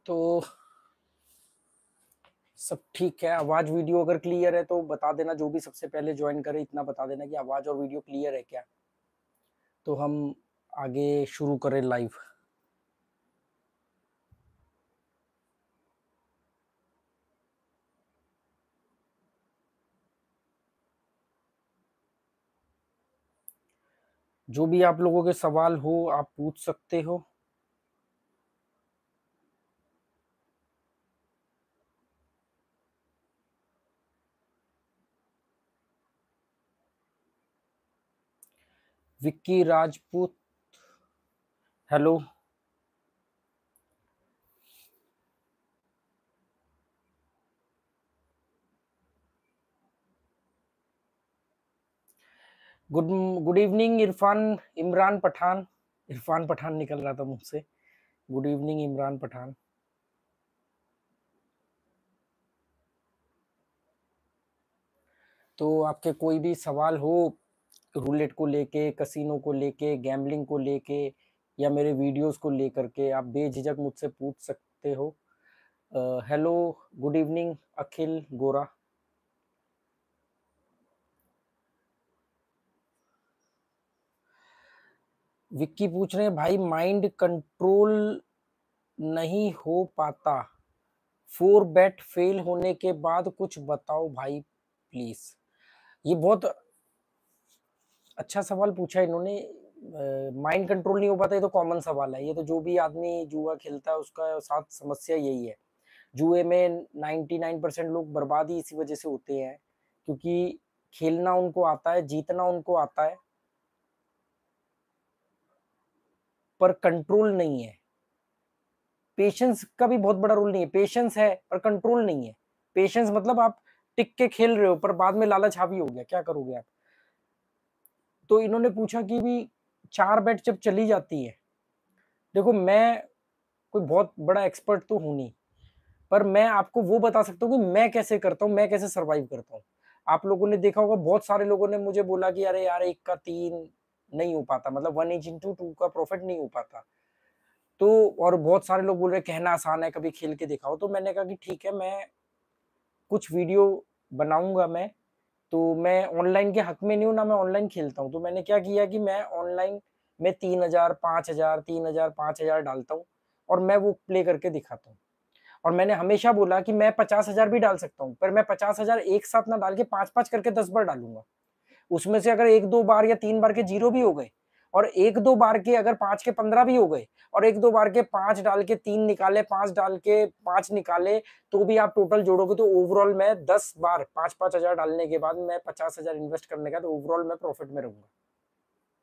तो सब ठीक है। आवाज वीडियो अगर क्लियर है तो बता देना, जो भी सबसे पहले ज्वाइन करे इतना बता देना कि आवाज और वीडियो क्लियर है क्या, तो हम आगे शुरू करें लाइव। जो भी आप लोगों के सवाल हो आप पूछ सकते हो। Vicky Rajput, hello. Good good evening Imran Pathan. Irfan Pathan निकल रहा था मुझसे। Good evening Imran Pathan. तो आपके कोई भी सवाल हो रूलेट को लेके, कसिनो को लेके, गैम्बलिंग को लेके या मेरे वीडियोस को लेकर के, आप बेझिझक मुझसे पूछ सकते हो। हेलो, गुड इवनिंग अखिल गोरा। विक्की पूछ रहे हैं भाई माइंड कंट्रोल नहीं हो पाता, 4 बेट फेल होने के बाद कुछ बताओ भाई प्लीज। ये बहुत अच्छा सवाल पूछा इन्होंने। माइंड कंट्रोल नहीं हो पाता, ये तो कॉमन सवाल है। ये तो जो भी आदमी जुआ खेलता है उसका साथ समस्या यही है। जुए में 99% लोग बर्बाद ही इसी वजह से होते हैं, क्योंकि खेलना उनको आता है, जीतना उनको आता है, पर कंट्रोल नहीं है। पेशेंस का भी बहुत बड़ा रोल नहीं है। पेशेंस है पर कंट्रोल नहीं है। पेशेंस मतलब आप टिक के खेल रहे हो पर बाद में लालच हावी हो गया, क्या करोगे आप। तो इन्होंने पूछा कि भी 4 बेट जब चली जाती है, देखो मैं कोई बहुत बड़ा एक्सपर्ट तो हूं नहीं, पर मैं आपको वो बता सकता हूँ कि मैं कैसे करता हूँ, मैं कैसे सरवाइव करता हूँ। आप लोगों ने देखा होगा, बहुत सारे लोगों ने मुझे बोला कि अरे यार 1 का 3 नहीं हो पाता, मतलब 1 इंच इंटू 2 का प्रॉफिट नहीं हो पाता। तो और बहुत सारे लोग बोल रहे कहना आसान है, कभी खेल के दिखाओ। तो मैंने कहा कि ठीक है, मैं कुछ वीडियो बनाऊंगा। मैं तो मैं ऑनलाइन के हक में नहीं हूँ ना, मैं ऑनलाइन खेलता हूँ। तो मैंने क्या किया कि मैं ऑनलाइन में 3000 5000 3000 5000 डालता हूँ और मैं वो प्ले करके दिखाता हूँ। और मैंने हमेशा बोला कि मैं 50,000 भी डाल सकता हूँ, पर मैं 50,000 एक साथ ना डाल के 5-5 करके 10 बार डालूंगा। उसमें से अगर 1-2 बार या 3 बार के 0 भी हो गए, और 1-2 बार के अगर 5 के 15 भी हो गए, और 1-2 बार के 5 डाल के 3 निकाले, 5 डाल के 5 निकाले, तो भी आप टोटल जोड़ोगे तो ओवरऑल मैं 10 बार 5-5 हजार डालने के बाद मैं 50,000 इन्वेस्ट करने का, तो ओवरऑल मैं प्रॉफिट में रहूंगा,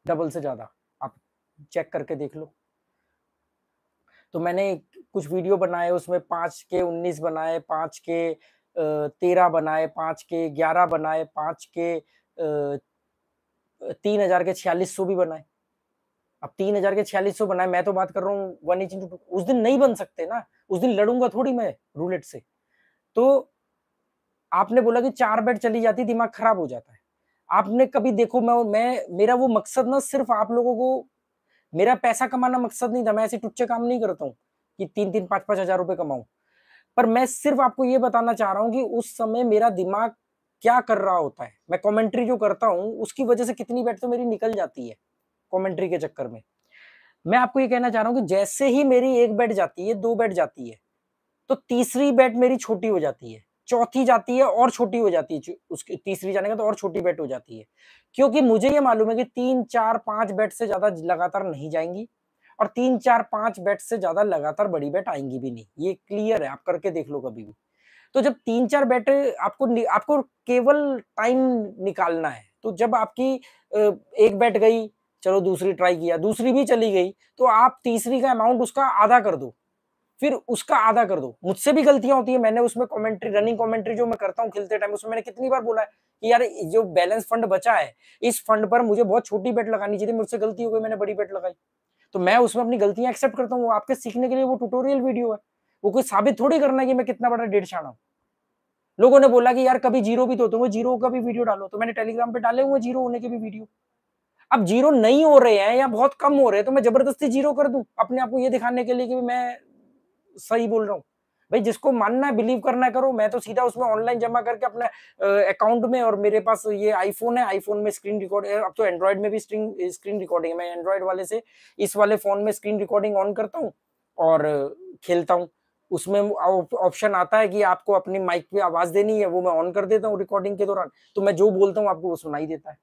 डबल से ज्यादा। आप चेक करके देख लो। तो मैंने कुछ वीडियो बनाए, उसमें 5 के 19 बनाए, 5 के 13 बनाए, 5 के 11 बनाए, 5 के 3000 के 4600 भी बनाए। अब 3000 के 4600 बनाए, मैं तो बात कर रहा हूँ 1 इंच इंटू 2। उस दिन नहीं बन सकते ना, उस दिन लड़ूंगा थोड़ी मैं रूलेट से। तो आपने बोला कि 4 बेट चली जाती दिमाग खराब हो जाता है। आपने कभी देखो, मैं मेरा वो मकसद ना सिर्फ आप लोगों को, मेरा पैसा कमाना मकसद नहीं था। मैं ऐसे टुच्चे काम नहीं करता हूँ कि 3-3 5-5 हजार रुपए कमाऊं। पर मैं सिर्फ आपको ये बताना चाह रहा हूं कि उस समय मेरा दिमाग क्या कर रहा होता है। मैं कमेंट्री जो करता हूं उसकी वजह से कितनी बेट तो मेरी निकल जाती है कमेंट्री के चक्कर में। मैं आपको ये कहना चाह रहा हूं कि जैसे ही मेरी 1 बेट जाती है, 2 बेट जाती है, तो तीसरी बेट मेरी छोटी हो जाती है, चौथी जाती है और छोटी हो जाती है, उसकी तीसरी जाने का तो और छोटी बेट हो जाती है। क्योंकि मुझे ये मालूम है कि 3-4-5 बेट से ज्यादा लगातार नहीं जाएंगी, और 3-4-5 बेट से ज्यादा लगातार बड़ी बेट आएंगी भी नहीं। ये क्लियर है, आप करके देख लो कभी भी। तो जब 3-4 बेट आपको आपको केवल टाइम निकालना है। तो जब आपकी एक बेट गई, चलो दूसरी ट्राई किया, दूसरी भी चली गई, तो आप तीसरी का अमाउंट उसका आधा कर दो, फिर उसका आधा कर दो। मुझसे भी गलतियां होती है, मैंने उसमें कमेंट्री, रनिंग कमेंट्री जो मैं करता हूँ खेलते टाइम, उसमें मैंने कितनी बार बोला है कि यार जो बैलेंस फंड बचा है, इस फंड पर मुझे बहुत छोटी बेट लगानी चाहिए, मुझसे गलती हो गई, मैंने बड़ी बेट लगाई। तो मैं उसमें अपनी गलतियां एक्सेप्ट करता हूँ। आपके सीखने के लिए वो ट्यूटोरियल वीडियो है, वो कोई साबित थोड़ी करना है कि मैं कितना बड़ा डेढ़ छाना हूं। लोगों ने बोला कि यार कभी जीरो भी तो होते होंगे, जीरो का भी वीडियो डालो, तो मैंने टेलीग्राम पे डाले हुए जीरो होने के भी वीडियो। अब जीरो नहीं हो रहे हैं या बहुत कम हो रहे हैं, तो मैं जबरदस्ती जीरो कर दूं अपने आप को ये दिखाने के लिए कि मैं सही बोल रहा हूँ? भाई जिसको मानना है, बिलीव करना है करो, मैं तो सीधा उसमें ऑनलाइन जमा करके अपने अकाउंट में, और मेरे पास ये आईफोन है, आईफोन में स्क्रीन रिकॉर्ड, अब तो एंड्रॉइड में भी स्क्रीन रिकॉर्डिंग है, मैं एंड्रॉइड वाले से इस वाले फोन में स्क्रीन रिकॉर्डिंग ऑन करता हूँ और खेलता हूँ। उसमें ऑप्शन आता है कि आपको अपनी माइक पे आवाज देनी है, वो मैं ऑन कर देता हूँ रिकॉर्डिंग के दौरान, तो मैं जो बोलता हूँ आपको वो सुनाई देता है।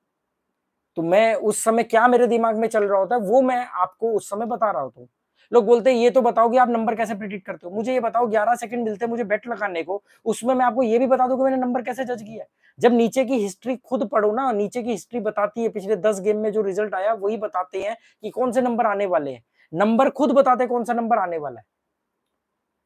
तो मैं उस समय क्या मेरे दिमाग में चल रहा होता है वो मैं आपको उस समय बता रहा होता हूँ। लोग बोलते हैं ये तो बताओ कि आप नंबर कैसे प्रेडिक्ट करते हो। मुझे ये बताओ 11 सेकंड मिलते हैं मुझे बेट लगाने को, उसमें मैं आपको ये भी बता दूं कि मैंने नंबर कैसे जज किया है। जब नीचे की हिस्ट्री खुद पढ़ो ना, नीचे की हिस्ट्री बताती है पिछले 10 गेम में जो रिजल्ट आया वही बताते हैं कि कौन से नंबर आने वाले हैं। नंबर खुद बताते हैं कौन सा नंबर आने वाला है।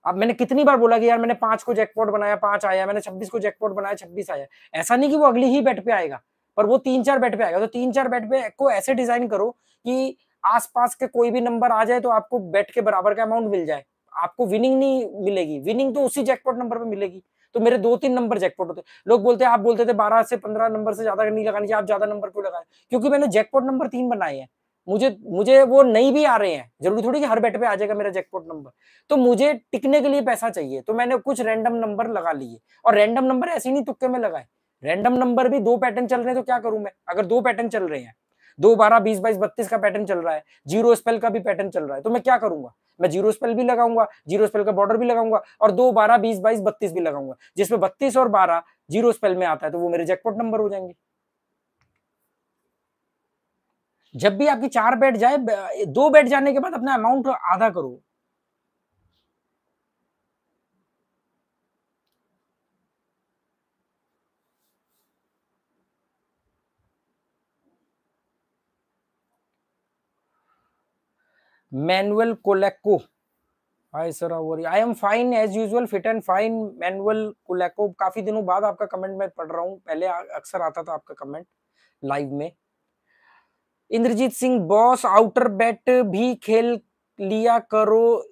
अब मैंने कितनी बार बोला कि यार मैंने 5 को जैकपॉट बनाया 5 आया, मैंने 26 को जैकपॉट बनाया 26 आया। ऐसा नहीं कि वो अगली ही बेट पे आएगा, पर वो 3-4 बेट पे आएगा। तो 3-4 बेट पे को ऐसे डिजाइन करो कि आसपास के कोई भी नंबर आ जाए तो आपको बेट के बराबर का अमाउंट मिल जाए। आपको विनिंग नहीं मिलेगी, विनिंग तो उसी जैकपॉट नंबर पे मिलेगी। तो मेरे 2-3 नंबर जैकपॉट होते। लोग बोलते हैं, आप बोलते थे 12 से 15 नंबर से ज्यादा नहीं लगानी चाहिए, आप ज्यादा नंबर क्यों लगाए? क्योंकि मैंने जैकपॉट नंबर 3 बनाए हैं। मुझे मुझे वो नहीं भी आ रहे हैं, जरूरी थोड़ी कि हर बेट पे आ जाएगा मेरा जैकपॉट नंबर। तो मुझे टिकने के लिए पैसा चाहिए, तो मैंने कुछ रैंडम नंबर लगा लिए। और रैंडम नंबर ऐसे नहीं तुक्के में लगाए, रैंडम नंबर भी 2 पैटर्न चल रहे हैं तो क्या करूं मैं? अगर 2 पैटर्न चल रहे हैं, 2 12 20 22 32 का पैटर्न चल रहा है, जीरो स्पेल का भी पैटर्न चल रहा है, तो मैं क्या करूंगा? मैं जीरो स्पेल भी लगाऊंगा, जीरो स्पेल का बॉर्डर भी लगाऊंगा, और 2 12 20 22 32 भी लगाऊंगा, जिसमें 32 और 12 जीरो स्पेल में आता है तो वो मेरे जैकपॉट नंबर हो जाएंगे। जब भी आपकी 4 बैठ जाए, 2 बैठ जाने के बाद अपना अमाउंट आधा करो। Manuel Coleco, hi sir, how are you? I am fine as usual, fit and fine. Manuel Coleco, काफी दिनों बाद आपका कमेंट मैं पढ़ रहा हूँ, पहले अक्सर आता था आपका कमेंट लाइव में। Indrajeet Singh, boss outer bet भी खेल लिया करो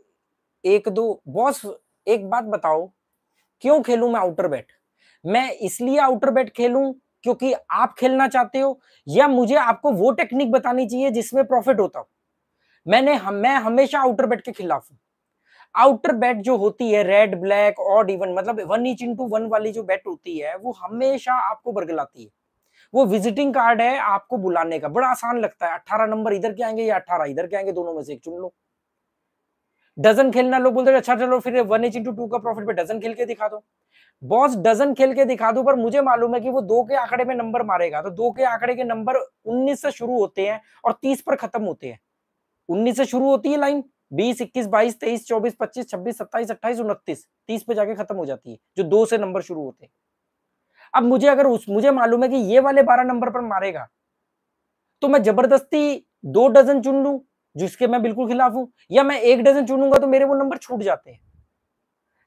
एक दो। बॉस एक बात बताओ, क्यों खेलूं मैं आउटर बैट? मैं इसलिए आउटर बैट खेलूं क्योंकि आप खेलना चाहते हो, या मुझे आपको वो टेक्निक बतानी चाहिए जिसमें प्रॉफिट होता हो? मैं हमेशा आउटर बैट के खिलाफ हूं। आउटर बैट जो होती है, रेड ब्लैक ऑड इवन, मतलब 1 ईच इंटू 1 वाली जो बैट होती है, वो हमेशा आपको बरगलाती है। वो विजिटिंग कार्ड है आपको बुलाने का, बड़ा आसान लगता है। 18 नंबर इधर के आएंगे या 18 इधर के आएंगे, दोनों में से एक चुन लो। डजन खेलना, लोग बोलते हैं अच्छा चलो फिर 1 ईच इंटू 2 का प्रॉफिट पे डजन खेल के दिखा दो। बॉस डजन खेल के दिखा दो, पर मुझे मालूम है कि वो 2 के आंकड़े में नंबर मारेगा, तो 2 के आंकड़े के नंबर 19 से शुरू होते हैं और 30 पर खत्म होते हैं। 19 से शुरू होती है लाइन, 20 21 22 23 24 25 26 27 28 29 30 पे जाके खत्म हो जाती है, जो 2 से नंबर शुरू होते हैं। अब मुझे अगर मुझे मालूम है कि ये वाले 12 नंबर पर मारेगा, तो मैं जबरदस्ती 2 डजन चुन लूं जिसके मैं बिल्कुल खिलाफ हूं, या मैं 1 डजन चुनूंगा तो मेरे वो नंबर छूट जाते हैं।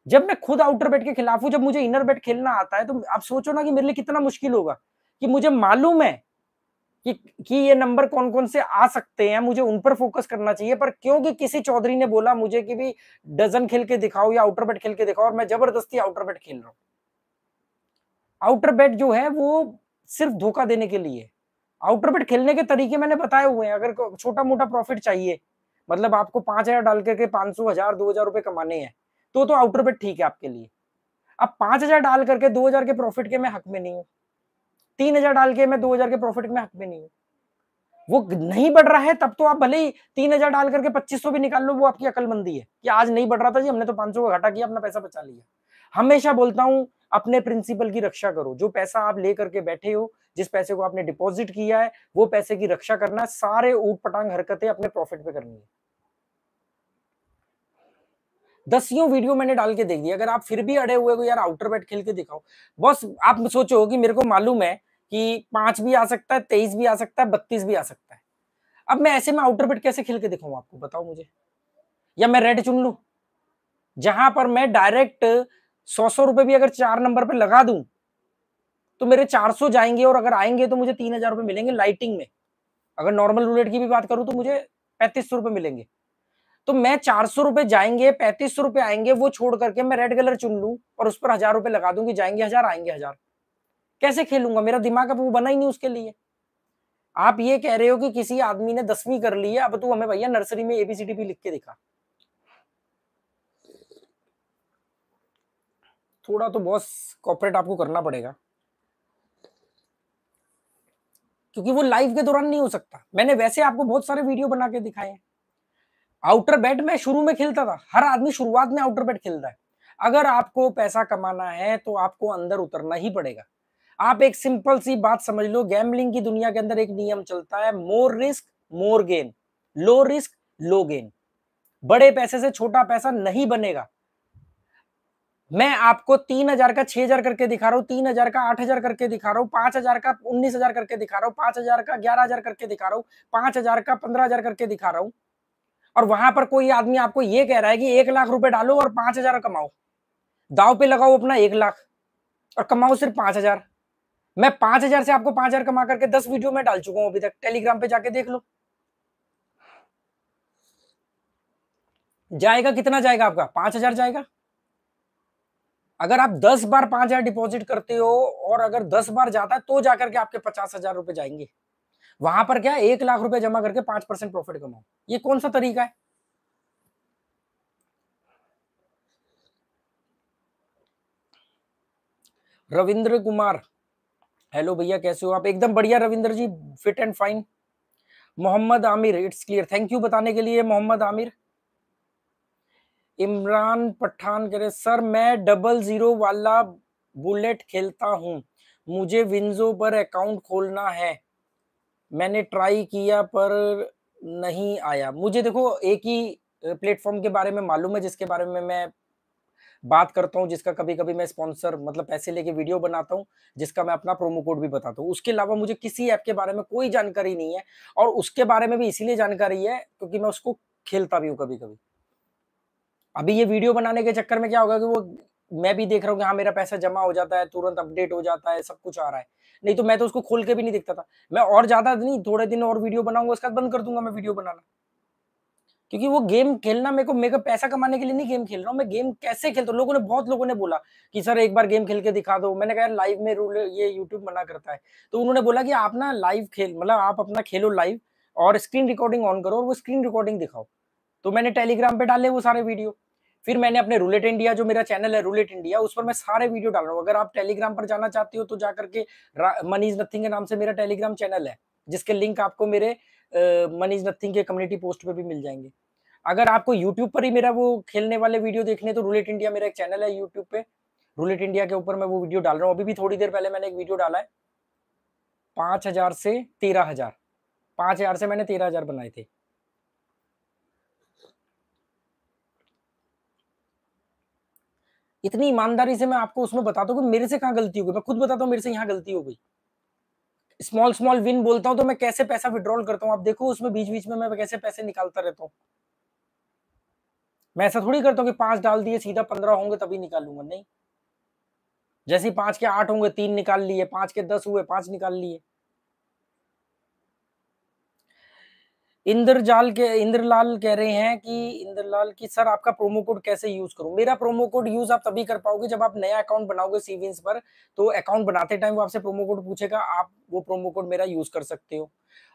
जब मैं खुद आउटर बैट के खिलाफ हूं, जब मुझे इनर बैट खेलना आता है, तो आप सोचो ना कि मेरे लिए कितना मुश्किल होगा, कि मुझे मालूम है कि कि ये नंबर कौन कौन से आ सकते हैं, मुझे उन पर फोकस करना चाहिए। पर क्योंकि किसी चौधरी ने बोला मुझे कि भी डजन खेल के दिखाओ या आउटर बैट खेल के दिखाओ, और मैं जबरदस्ती आउटर बैट खेल रहा हूं। आउटर बैट जो है वो सिर्फ धोखा देने के लिए। आउटर बैट खेलने के तरीके मैंने बताए हुए हैं। अगर छोटा मोटा प्रॉफिट चाहिए, मतलब आपको 5,000 डाल करके 500 1000 2000 रुपए कमाने हैं, तो आउटर बैट ठीक है आपके लिए। अब 5,000 डाल करके 2,000 के प्रॉफिट के मैं हक में नहीं हूं, 3,000 डाल के मैं 2,000 के प्रॉफिट में हक में नहीं हूं। वो नहीं बढ़ रहा है तब तो आप भले ही 3,000 डाल करके 2500 भी निकाल लो, वो आपकी अकलमंदी है कि आज नहीं बढ़ रहा था जी, हमने तो 500 का घाटा किया, अपना पैसा बचा लिया। हमेशा बोलता हूं, अपने प्रिंसिपल की रक्षा करो। जो पैसा आप लेकर के बैठे हो, जिस पैसे को आपने डिपॉजिट किया है, वो पैसे की रक्षा करना है। सारे ऊट पटांग हरकतें अपने प्रॉफिट पे करनी है। 10 वीडियो मैंने डाल के देख दिया, अगर आप फिर भी अड़े हुए हो यार आउटर बैट खेल के दिखाओ। बस आप सोचो कि मेरे को मालूम है कि 5 भी आ सकता है, 23 भी आ सकता है, 32 भी आ सकता है। अब मैं ऐसे में आउटर बैट कैसे खेल के दिखाऊं आपको, बताओ मुझे? या मैं रेड चुन लूं, जहां पर मैं डायरेक्ट 100 रुपए भी अगर 4 नंबर पे लगा दूं तो मेरे 400 जाएंगे, और अगर आएंगे तो मुझे 3,000 रुपए मिलेंगे लाइटिंग में। अगर नॉर्मल रूलेट की भी बात करूं तो मुझे 3500 रुपए मिलेंगे। तो मैं 400 रुपए जाएंगे, 3500 रुपए आएंगे, वो छोड़ करके मैं रेड कलर चुन लूं और उस पर 1,000 रुपए लगा दूं कि जाएंगे 1,000 आएंगे 1,000। कैसे खेलूंगा? मेरा दिमाग अब वो बना ही नहीं उसके लिए। आप ये कह रहे हो कि किसी आदमी ने 10वीं कर ली है, अब तू हमें भैया नर्सरी में एबीसीडी भी लिख के दिखा। थोड़ा तो बॉस कॉपरेट आपको करना पड़ेगा, क्योंकि वो लाइव के दौरान नहीं हो सकता। मैंने वैसे आपको बहुत सारे वीडियो बना के दिखाए हैं। आउटर बैट मैं शुरू में खेलता था, हर आदमी शुरुआत में आउटर बैट खेलता है। अगर आपको पैसा कमाना है तो आपको अंदर उतरना ही पड़ेगा। आप एक सिंपल सी बात समझ लो, गैम्बलिंग की दुनिया के अंदर एक नियम चलता है, more risk more gain, low risk low gain. बड़े पैसे से छोटा पैसा नहीं बनेगा। मैं आपको 3,000 का 6,000 करके दिखा रहा हूं, 3,000 का 8,000 करके दिखा रहा हूं, 5,000 का 19,000 करके दिखा रहा हूं, 5,000 का 11,000 करके दिखा रहा हूं, 5,000 का 15,000 करके दिखा रहा हूं। और वहां पर कोई आदमी आपको ये कह रहा है कि 1 लाख रुपए डालो और 5,000 कमाओ, दाव पे लगाओ अपना 1 लाख और कमाओ सिर्फ 5,000। मैं 5,000 से आपको 5,000 कमा करके 10 वीडियो में डाल चुका हूं अभी तक, टेलीग्राम पे जाके देख लो। जाएगा कितना जाएगा आपका? 5,000 जाएगा। अगर आप 10 बार 5,000 डिपॉजिट करते हो और अगर 10 बार जाता है तो जाकर के आपके 50,000 रुपए जाएंगे। वहां पर क्या 1 लाख रुपए जमा करके 5% प्रॉफिट कमाओ, ये कौन सा तरीका है? रविंद्र कुमार, हेलो भैया, कैसे हो आप? एकदम बढ़िया Ravindra ji, fit and fine. Mohammed Aamir, it's clear, thank you बताने के लिए मोहम्मद आमिर। इमरान पठान कह रहे सर मैं 00 वाला बुलेट खेलता हूं, मुझे विंजो पर अकाउंट खोलना है, मैंने ट्राई किया पर नहीं आया। मुझे देखो एक ही प्लेटफॉर्म के बारे में मालूम है जिसके बारे में मैं बात करता हूँ, जिसका कभी कभी मैं स्पॉन्सर मतलब पैसे लेके वीडियो बनाता हूँ, जिसका मैं अपना प्रोमो कोड भी बताता हूँ। उसके अलावा मुझे किसी ऐप के बारे में कोई जानकारी नहीं है, और उसके बारे में भी इसीलिए जानकारी है क्योंकि मैं उसको खेलता भी हूँ कभी कभी। अभी ये वीडियो बनाने के चक्कर में क्या होगा कि वो मैं भी देख रहा हूँ कि हाँ मेरा पैसा जमा हो जाता है, तुरंत अपडेट हो जाता है, सब कुछ आ रहा है। नहीं तो मैं तो उसको खोल के भी नहीं देखता था। मैं और ज्यादा नहीं, थोड़े दिन और वीडियो बनाऊंगा, उसके बाद बंद कर दूंगा मैं वीडियो बनाना। क्योंकि वो गेम खेलना मेरे को पैसा कमाने के लिए नहीं गेम खेल रहा हूँ मैं। गेम कैसे खेलता हूँ, बहुत लोगों ने बोला कि सर एक बार गेम खेल के दिखा दो। मैंने कहा लाइव में रूल ये यूट्यूब मना करता है। तो उन्होंने बोला कि आप ना लाइव खेल, मतलब आप अपना खेलो लाइव और स्क्रीन रिकॉर्डिंग ऑन करो और वो स्क्रीन रिकॉर्डिंग दिखाओ। तो मैंने टेलीग्राम पे डाले वो सारे वीडियो। फिर मैंने अपने रूलेट इंडिया, जो मेरा चैनल है रूलेट इंडिया, उस पर मैं सारे वीडियो डाल रहा हूँ। अगर आप टेलीग्राम पर जाना चाहते हो तो जाकर के मनीष नथिंग के नाम से मेरा टेलीग्राम चैनल है, जिसके लिंक आपको मेरे मनीष नथिंग के कम्युनिटी पोस्ट पे भी मिल जाएंगे। अगर आपको यूट्यूब पर ही मेरा वो खेलने वाले वीडियो देखने, तो रूलेट इंडिया मेरा एक चैनल है यूट्यूब पे, रूलेट इंडिया के ऊपर मैं वो वीडियो डाल रहा हूँ। अभी भी थोड़ी देर पहले मैंने एक वीडियो डाला है 5,000 से 13,000, 5,000 से मैंने 13,000 बनाए थे। इतनी ईमानदारी से मैं आपको उसमें बताता हूँ कि मेरे से कहाँ गलती हो गई। मैं खुद बताता हूँ मेरे से यहाँ गलती हो गई। स्मॉल स्मॉल विन बोलता हूँ तो मैं कैसे पैसा विड्रॉल करता हूँ, आप देखो उसमें बीच बीच में मैं कैसे पैसे निकालता रहता हूँ। मैं ऐसा थोड़ी करता हूँ कि 5 डाल दिए सीधा 15 होंगे तभी निकालूंगा, नहीं। जैसे ही 5 के 8 होंगे 3 निकाल लिए, 5 के 10 हुए 5 निकाल लिए। इंद्रलाल कह रहे हैं कि इंद्रलाल की सर आपका प्रोमो कोड कैसे यूज करूं? मेरा प्रोमो कोड यूज आप तभी कर पाओगे जब आप नया अकाउंट बनाओगे सीविंस पर। तो अकाउंट बनाते टाइम वो आपसे प्रोमो कोड पूछेगा, आप वो प्रोमो कोड मेरा यूज कर सकते हो।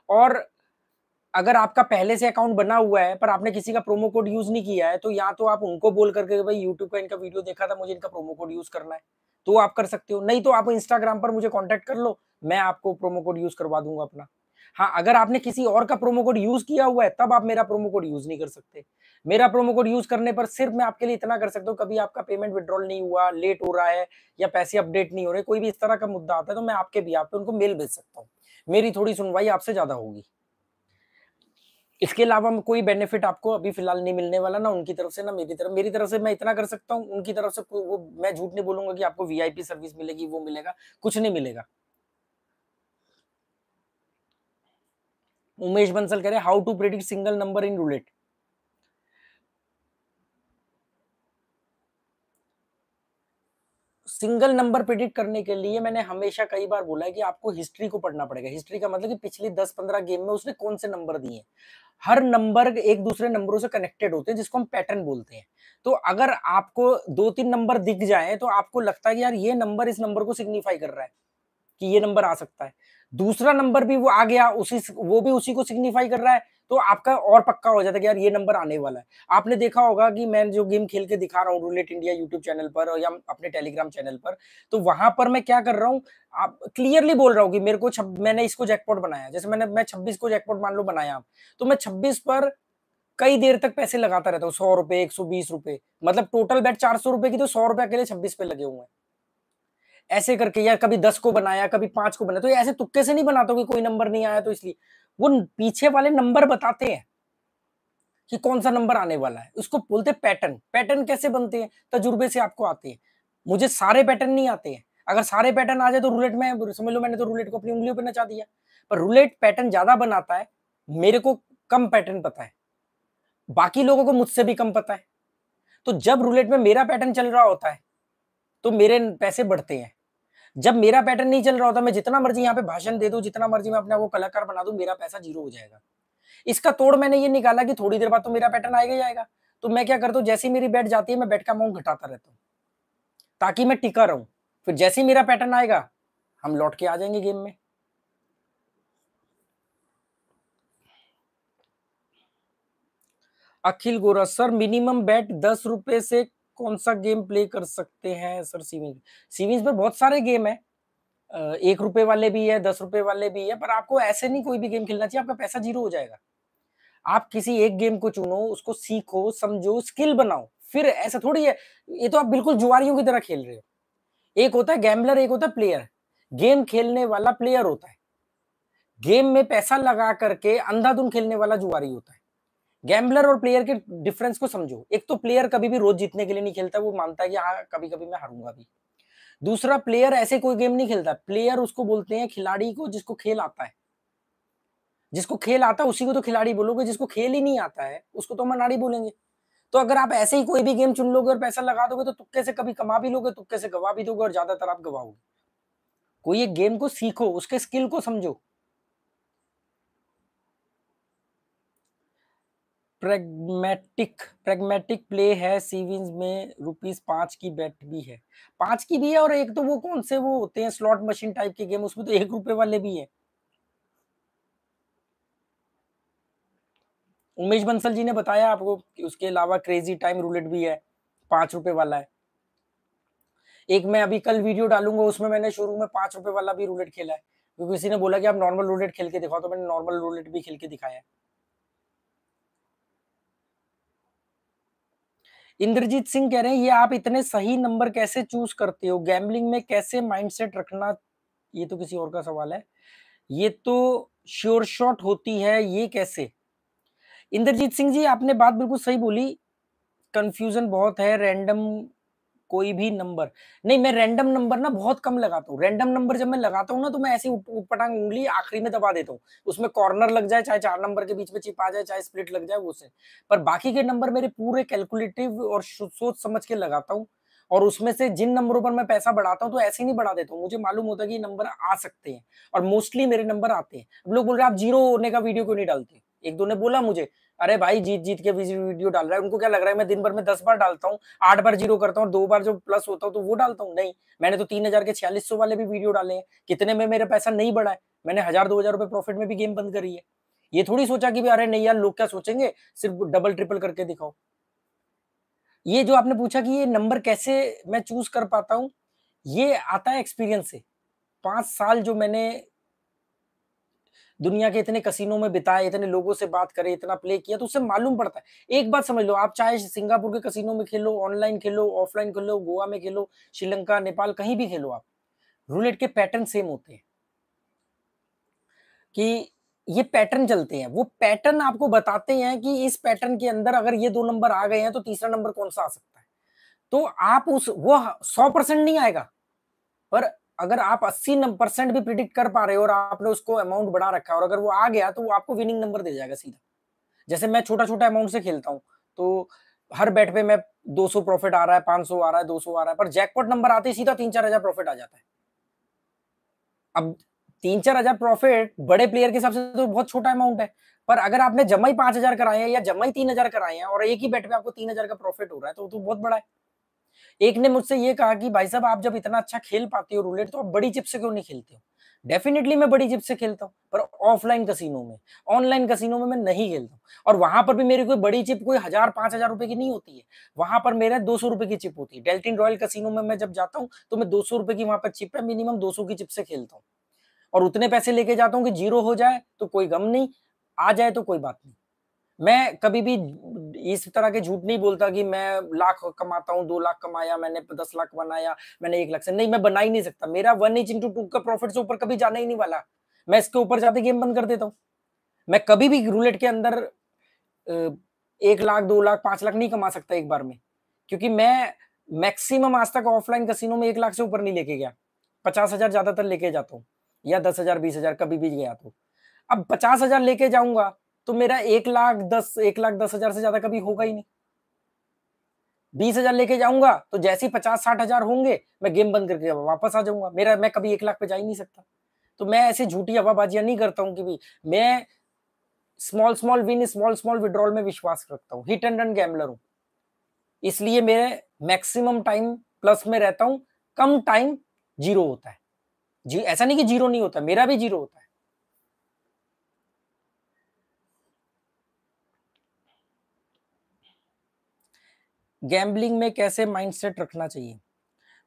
और अगर आपका पहले से अकाउंट बना हुआ है पर आपने किसी का प्रोमो कोड यूज नहीं किया है, तो या तो आप उनको बोल करके भाई यूट्यूब का इनका वीडियो देखा था, मुझे इनका प्रोमो कोड यूज करना है, तो आप कर सकते हो। नहीं तो आप इंस्टाग्राम पर मुझे कांटेक्ट कर लो, मैं आपको प्रोमो कोड यूज करवा दूंगा अपना। हाँ, अगर आपने किसी और का प्रोमो कोड यूज किया हुआ है तब आप मेरा प्रोमो कोड यूज नहीं कर सकते। मेरा प्रोमो कोड यूज करने पर सिर्फ मैं आपके लिए इतना कर सकता हूँ, कभी आपका पेमेंट विड्रॉल नहीं हुआ, लेट हो रहा है या पैसे अपडेट नहीं हो रहे, कोई भी इस तरह का मुद्दा आता है तो मैं आपके भी आप पे उनको मेल भेज सकता हूँ। मेरी थोड़ी सुनवाई आपसे ज्यादा होगी। इसके अलावा कोई बेनिफिट आपको अभी फिलहाल नहीं मिलने वाला, ना उनकी तरफ से ना मेरी तरफ। मेरी तरफ से मैं इतना कर सकता हूँ, उनकी तरफ से वो मैं झूठ नहीं बोलूंगा कि आपको वीआईपी सर्विस मिलेगी, वो मिलेगा, कुछ नहीं मिलेगा। उमेश बंसल कह रहे how to predict single number in roulette. Single number predict करने के लिए मैंने हमेशा कई बार बोला है कि आपको हिस्ट्री को पढ़ना पड़ेगा। हिस्ट्री का मतलब कि पिछली 10-15 गेम में उसने कौन से नंबर दिए हैं। हर नंबर एक दूसरे नंबरों से कनेक्टेड होते हैं, जिसको हम पैटर्न बोलते हैं। तो अगर आपको 2-3 नंबर दिख जाए तो आपको लगता है कि यार ये नंबर इस नंबर को सिग्निफाई कर रहा है कि ये नंबर आ सकता है, दूसरा नंबर भी वो आ गया, वो भी उसी को सिग्निफाई कर रहा है, तो आपका और पक्का हो जाता है कि यार ये नंबर आने वाला है। आपने देखा होगा कि मैं जो गेम खेल के दिखा रहा हूँ रूलेट इंडिया यूट्यूब चैनल पर और या अपने टेलीग्राम चैनल पर, तो वहां पर मैं क्या कर रहा हूँ, आप क्लियरली बोल रहा हूँ कि मेरे को मैंने इसको जैकपॉट बनाया, जैसे मैं 26 को जैकपॉट मान लो बनाया, तो मैं 26 पर कई देर तक पैसे लगाता रहता हूँ, 100 रुपए, 120 रुपए, मतलब टोटल बेट 400 रुपए की, तो 100 रुपए अकेले 26 पे लगे हुए हैं। ऐसे करके, या कभी 10 को बनाया, कभी 5 को बनाया, तो ऐसे तुक्के से नहीं बनाता कि कोई नंबर नहीं आया तो इसलिए। वो पीछे वाले नंबर बताते हैं कि कौन सा नंबर आने वाला है, उसको बोलते हैं पैटर्न। पैटर्न कैसे बनते हैं? तजुर्बे से आपको आते हैं। मुझे सारे पैटर्न नहीं आते हैं, अगर सारे पैटर्न आ जाए तो रूलेट में समझ लो मैंने तो रूलेट को अपनी उंगलियों पे नचा दिया। पर रूलेट पैटर्न ज्यादा बनाता है, मेरे को कम पैटर्न पता है, बाकी लोगों को मुझसे भी कम पता है। तो जब रूलेट में मेरा पैटर्न चल रहा होता है तो मेरे पैसे बढ़ते हैं। जब मेरा पैटर्न नहीं चल रहा होता, मैं जितना मर्जी यहाँ पे भाषण दे दूं, जितना मर्जी मैं अपने आप को कलाकार बना दूं, मेरा पैसा जीरो हो जाएगा। इसका तोड़ मैंने ये निकाला कि थोड़ी देर बाद तो मेरा पैटर्न आएगा ही आएगा। तो मैं क्या करता हूँ, जैसे ही मेरी बेट जाती है मैं बेट का अमाउंट घटाता रहता हूँ ताकि मैं टिका रहूं। फिर जैसे ही मेरा पैटर्न आएगा हम लौट के आ जाएंगे गेम में। अखिल गोरा सर, मिनिमम बेट 10 रुपए से कौन सा गेम प्ले कर सकते हैं सर? सीविंग्स पे बहुत सारे गेम है, 1 रुपए वाले भी है, 10 रुपए वाले भी है, पर आपको ऐसे नहीं कोई भी गेम खेलना चाहिए, आपका पैसा जीरो हो जाएगा। आप किसी एक गेम को चुनो, उसको सीखो, समझो, स्किल बनाओ, फिर ऐसा थोड़ी है। ये तो आप बिल्कुल जुआरियों की तरह खेल रहे हो। एक होता है गैम्बलर, एक होता है प्लेयर। गेम खेलने वाला प्लेयर होता है, गेम में पैसा लगा करके अंधाधुन खेलने वाला जुआरी होता है। गैम्बलर और प्लेयर के डिफरेंस को समझो। एक तो प्लेयर कभी भी रोज जीतने के लिए नहीं खेलता, वो मानता है कि हाँ कभी कभी मैं हारूंगा भी। दूसरा, प्लेयर ऐसे कोई गेम नहीं खेलता, प्लेयर उसको बोलते हैं खिलाड़ी को जिसको खेल आता है। जिसको खेल आता है उसी को तो खिलाड़ी बोलोगे, जिसको खेल ही नहीं आता है उसको तो मनाड़ी बोलेंगे। तो अगर आप ऐसे ही कोई भी गेम चुन लोगे और पैसा लगा दोगे तो तुक्के से कभी कमा भी लोगे, तुक्के से गवा भी दोगे, और ज्यादातर आप गवाओगे। कोई एक गेम को सीखो, उसके स्किल को समझो। प्रेगमेटिक प्ले है सीविंस में, ₹5 की बेट भी है, 5 की भी है, और एक तो वो कौन से वो होते हैं स्लॉट मशीन टाइप के गेम, उसमें तो 1 रुपए वाले भी है। उमेश बंसल जी ने बताया आपको कि उसके अलावा क्रेजी टाइम रूलेट भी है, 5 रुपए वाला है। एक मैं अभी कल वीडियो डालूंगा, उसमें मैंने शुरू में 5 रुपए वाला भी रूलेट खेला है, क्योंकि किसी ने बोला कि आप नॉर्मल रूलेट खेल के दिखाओ, तो मैंने नॉर्मल रूलेट भी खेल के दिखाया है। इंद्रजीत सिंह कह रहे हैं ये आप इतने सही नंबर कैसे चूज करते हो, गैम्बलिंग में कैसे माइंडसेट रखना? ये तो किसी और का सवाल है। ये तो श्योर शॉट होती है, ये कैसे? इंद्रजीत सिंह जी, आपने बात बिल्कुल सही बोली। कंफ्यूजन बहुत है, रैंडम कोई भी नंबर नहीं, मैं रैंडम नंबर ना बहुत कम लगाता हूँ। रैंडम नंबर जब मैं लगाता हूँ ना, तो मैं ऐसी उटपटांग उंगली आखिरी में दबा देता हूँ, उसमें कॉर्नर लग जाए, चाहे 4 नंबर के बीच में चिप आ जाए, चाहे स्प्लिट लग जाए, वो से। पर बाकी के नंबर मेरे पूरे कैलकुलेटिव और सोच समझ के लगाता हूँ। और उसमें से जिन नंबरों पर मैं पैसा बढ़ाता हूँ तो ऐसे ही नहीं बढ़ा देता हूँ, मुझे मालूम होता है कि ये नंबर आ सकते हैं, और मोस्टली मेरे नंबर आते हैं। अब लोग बोल रहे हैं आप जीरो होने का वीडियो क्यों नहीं डालते? एक दो ने बोला मुझे, अरे भाई जीत जीत के वीडियो डाल रहा है, उनको क्या लग रहा है मैं दिन भर में 10 बार डालता हूँ, 8 बार जीरो करता हूँ, 2 बार जो प्लस होता हूँ तो वो डालता हूँ? नहीं, मैंने तो 3000 के 4600 वाले भी वीडियो डाले हैं, कितने में मेरा पैसा नहीं बढ़ा है। मैंने 1000-2000 रुपए प्रॉफिट में भी गेम बंद करी है। ये थोड़ी सोचा कि अरे नहीं यार लोग क्या सोचेंगे, सिर्फ डबल ट्रिपल करके दिखाओ। ये जो आपने पूछा कि ये नंबर कैसे मैं चूज कर पाता हूँ, ये आता है एक्सपीरियंस से। 5 साल जो मैंने दुनिया के इतने कसिनो में बिताए, इतने लोगों से बात करे, इतना प्ले किया, तो उससे मालूम पड़ता है। एक बात समझ लो, आप चाहे सिंगापुर के कसिनो में खेलो, ऑनलाइन खेलो, ऑफलाइन खेलो, गोवा में खेलो, श्रीलंका, नेपाल, कहीं भी खेलो आप, रूलेट के पैटर्न सेम होते हैं कि ये पैटर्न चलते हैं। वो पैटर्न आपको बताते हैं कि इस पैटर्न के अंदर अगर ये 2 नंबर आ गए हैं तो तीसरा नंबर कौन सा आ सकता है। तो आप उस वो 100% नहीं आएगा, पर अगर आप 80% भी प्रिडिक्ट कर पा रहे हो और आपने उसको अमाउंट बढ़ा रखा है, और अगर वो आ गया तो वो आपको विनिंग नंबर दे जाएगा सीधा। जैसे मैं छोटा छोटा अमाउंट से खेलता हूँ, तो हर बेट पे मैं 200 प्रॉफिट आ रहा है, 500 आ रहा है, 200 आ रहा है, पर जैकपॉट नंबर आते ही सीधा 3-4 हजार प्रॉफिट आ जाता है। अब 3-4 हजार प्रॉफिट बड़े प्लेयर के हिसाब से तो बहुत छोटा अमाउंट है, पर अगर आपने जमा ही 5,000 कराए हैं या जमा ही 3,000 कराए हैं और एक ही बेट पे आपको 3,000 का प्रॉफिट हो रहा है, तो बहुत बड़ा है। एक ने मुझसे ये कहा कि भाई साहब आप जब इतना अच्छा खेल पाते हो रूलेट, तो आप बड़ी चिप से क्यों नहीं खेलते हो? डेफिनेटली मैं बड़ी चिप से खेलता हूँ, पर ऑफलाइन कसिनो में। ऑनलाइन कसिनो में मैं नहीं खेलता हूँ, और वहां पर भी मेरी कोई बड़ी चिप कोई 1000-5000 रुपए की नहीं होती है। वहां पर मेरा 200 रुपए की चिप होती है। डेल्टिन रॉयल कसिनो में मैं जब जाता हूँ तो मैं 200 रुपए की वहां पर चिप है, मिनिमम 200 की चिप से खेलता हूँ, और उतने पैसे लेके जाता हूँ कि जीरो हो जाए तो कोई गम नहीं, आ जाए तो कोई बात नहीं। मैं कभी भी इस तरह के झूठ नहीं बोलता कि मैं लाख कमाता हूँ, 2 लाख कमाया मैंने, 10 लाख बनाया मैंने, 1 लाख से नहीं, मैं बना ही नहीं सकता। मेरा 1/2 का प्रॉफिट से ऊपर कभी जाना ही नहीं वाला। मैं इसके ऊपर जाते गेम बंद कर देता हूँ। मैं कभी भी रूलेट के अंदर 1 लाख, 2 लाख, 5 लाख नहीं कमा सकता एक बार में, क्योंकि मैं मैक्सिमम आज तक ऑफलाइन कसिनो में 1 लाख से ऊपर नहीं लेके गया। 50,000 ज्यादातर लेके जाता हूँ, या 10,000, 20,000 कभी भी गया तो। अब 50,000 लेके जाऊंगा तो मेरा 1 लाख 10 हजार से ज्यादा कभी होगा ही नहीं। 20,000 लेके जाऊंगा तो जैसे ही 50-60 हजार होंगे, मैं गेम बंद करके वापस आ जाऊंगा। मैं कभी 1 लाख पे जा ही नहीं सकता। तो मैं ऐसी झूठी हवाबाजियां नहीं करता हूँ कि भी मैं small small win, small small withdrawal में विश्वास रखता हूँ। हिट एंड रन गैम्बलर हूँ, इसलिए मेरे मैक्सिमम टाइम प्लस में रहता हूँ, कम टाइम जीरो होता है। जी, ऐसा नहीं कि जीरो नहीं होता, मेरा भी जीरो होता है। गैम्बलिंग में कैसे माइंडसेट रखना चाहिए?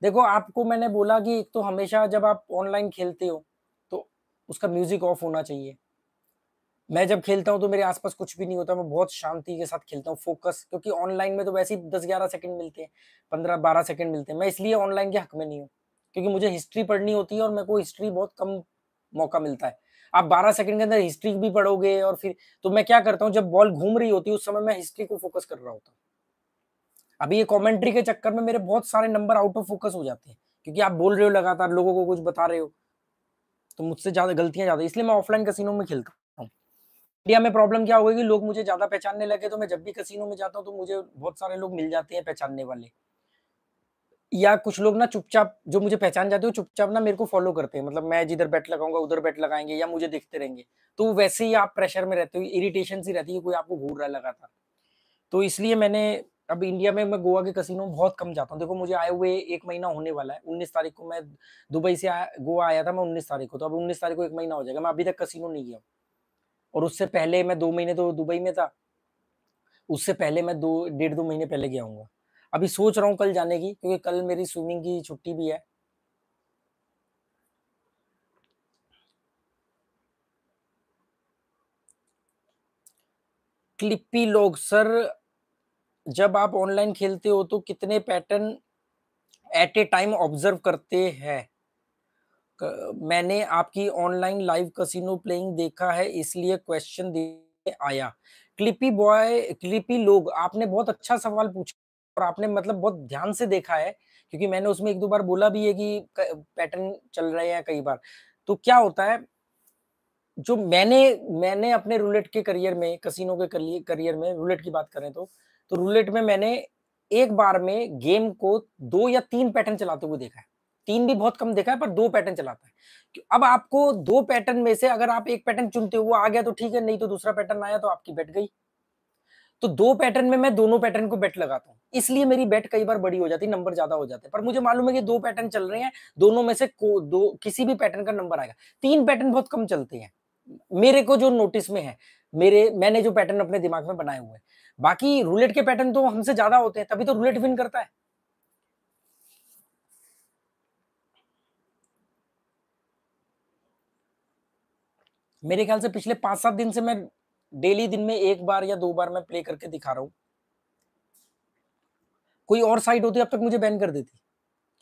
देखो, आपको मैंने बोला कि एक तो हमेशा जब आप ऑनलाइन खेलते हो तो उसका म्यूजिक ऑफ होना चाहिए। मैं जब खेलता हूँ तो मेरे आसपास कुछ भी नहीं होता, मैं बहुत शांति के साथ खेलता हूँ, फोकस, क्योंकि ऑनलाइन में तो वैसे ही 10-11 सेकंड मिलते हैं, 15-12 सेकंड मिलते हैं। मैं इसलिए ऑनलाइन के हक में नहीं हूँ, क्योंकि मुझे हिस्ट्री पढ़नी होती है और मेरे को हिस्ट्री बहुत कम मौका मिलता है। आप 12 सेकंड के अंदर हिस्ट्री भी पढ़ोगे और फिर, तो मैं क्या करता हूँ, जब बॉल घूम रही होती है उस समय मैं हिस्ट्री को फोकस कर रहा होता हूँ। अभी ये कमेंट्री के चक्कर में मेरे बहुत सारे नंबर आउट ऑफ फोकस हो जाते हैं, क्योंकि आप बोल रहे हो लगातार, लोगों को कुछ बता रहे हो, तो मुझसे ज्यादा गलतियां ज्यादा, इसलिए मैं ऑफलाइन कसिनो में खेलता हूँ। इंडिया में प्रॉब्लम क्या हो गई कि लोग मुझे ज्यादा पहचानने लगे, तो मैं जब भी कसिनो में जाता हूँ तो मुझे बहुत सारे लोग मिल जाते हैं पहचानने वाले, या कुछ लोग ना चुपचाप जो मुझे पहचान जाते हो चुपचाप ना मेरे को फॉलो करते हैं, मतलब मैं जिधर बेट लगाऊंगा उधर बेट लगाएंगे या मुझे देखते रहेंगे। तो वैसे ही आप प्रेशर में रहते हो, इरिटेशन सी रहती है, कोई आपको घूर रहा है लगातार। तो इसलिए मैंने, अब इंडिया में मैं गोवा के कसिनो में बहुत कम जाता हूँ। देखो, मुझे आए हुए 1 महीना होने वाला है। 19 तारीख को मैं दुबई से गोवा आया था मैं 19 तारीख को, तो अब 19 तारीख को 1 महीना हो जाएगा, मैं अभी तक कसिनो नहीं गया। और उससे पहले मैं 2 महीने तो दुबई में था, उससे पहले मैं 2 डेढ़ 2 महीने पहले गया हूँगा। अभी सोच रहा हूँ कल जाने की, क्योंकि कल मेरी स्विमिंग की छुट्टी भी है। क्लिपी लोग सर, जब आप ऑनलाइन खेलते हो तो कितने pattern at A time observe करते हैं? मैंने आपकी ऑनलाइन लाइव कसिनो प्लेइंग देखा है, इसलिए क्वेश्चन देने आया। क्लिपी बॉय, क्लिपी लोग, आपने बहुत अच्छा सवाल पूछा और आपने मतलब बहुत ध्यान से देखा है, क्योंकि मैंने उसमें 1-2 बार बोला भी है कि पैटर्न चल रहे हैं कई बार। तो क्या होता है, जो मैंने मैंने अपने रूलेट के करियर में, कसिनो के करियर में रूलेट की बात करें तो रूलेट में मैंने एक बार में गेम को 2 या 3 पैटर्न चलाते हुए देखा है। 3 भी बहुत कम देखा है, पर 2 पैटर्न चलाता है। अब आपको 2 पैटर्न में से अगर आप 1 पैटर्न चुनते हो, वो आ गया तो ठीक है, नहीं तो दूसरा पैटर्न आया तो आपकी बेट गई। तो 2 पैटर्न में मैं दोनों पैटर्न को बेट लगाता हूँ, इसलिए मेरी बेट कई बार बड़ी हो जाती है, नंबर ज्यादा हो जाते हैं। पर मुझे मालूम है कि 2 पैटर्न चल रहे हैं, दोनों में से दो किसी भी पैटर्न का नंबर आएगा। 3 पैटर्न बहुत कम चलते हैं, मेरे को जो नोटिस में है, मैंने जो पैटर्न अपने दिमाग में बनाए हुए हैं। बाकी रूलेट के पैटर्न तो हमसे ज्यादा होते हैं, तभी तो रूलेट विन करता है। मेरे ख्याल से पिछले 5-7 दिन से मैं डेली दिन में 1 बार या 2 बार मैं प्ले करके दिखा रहा हूँ। कोई और साइट होती अब तक मुझे बैन कर देती,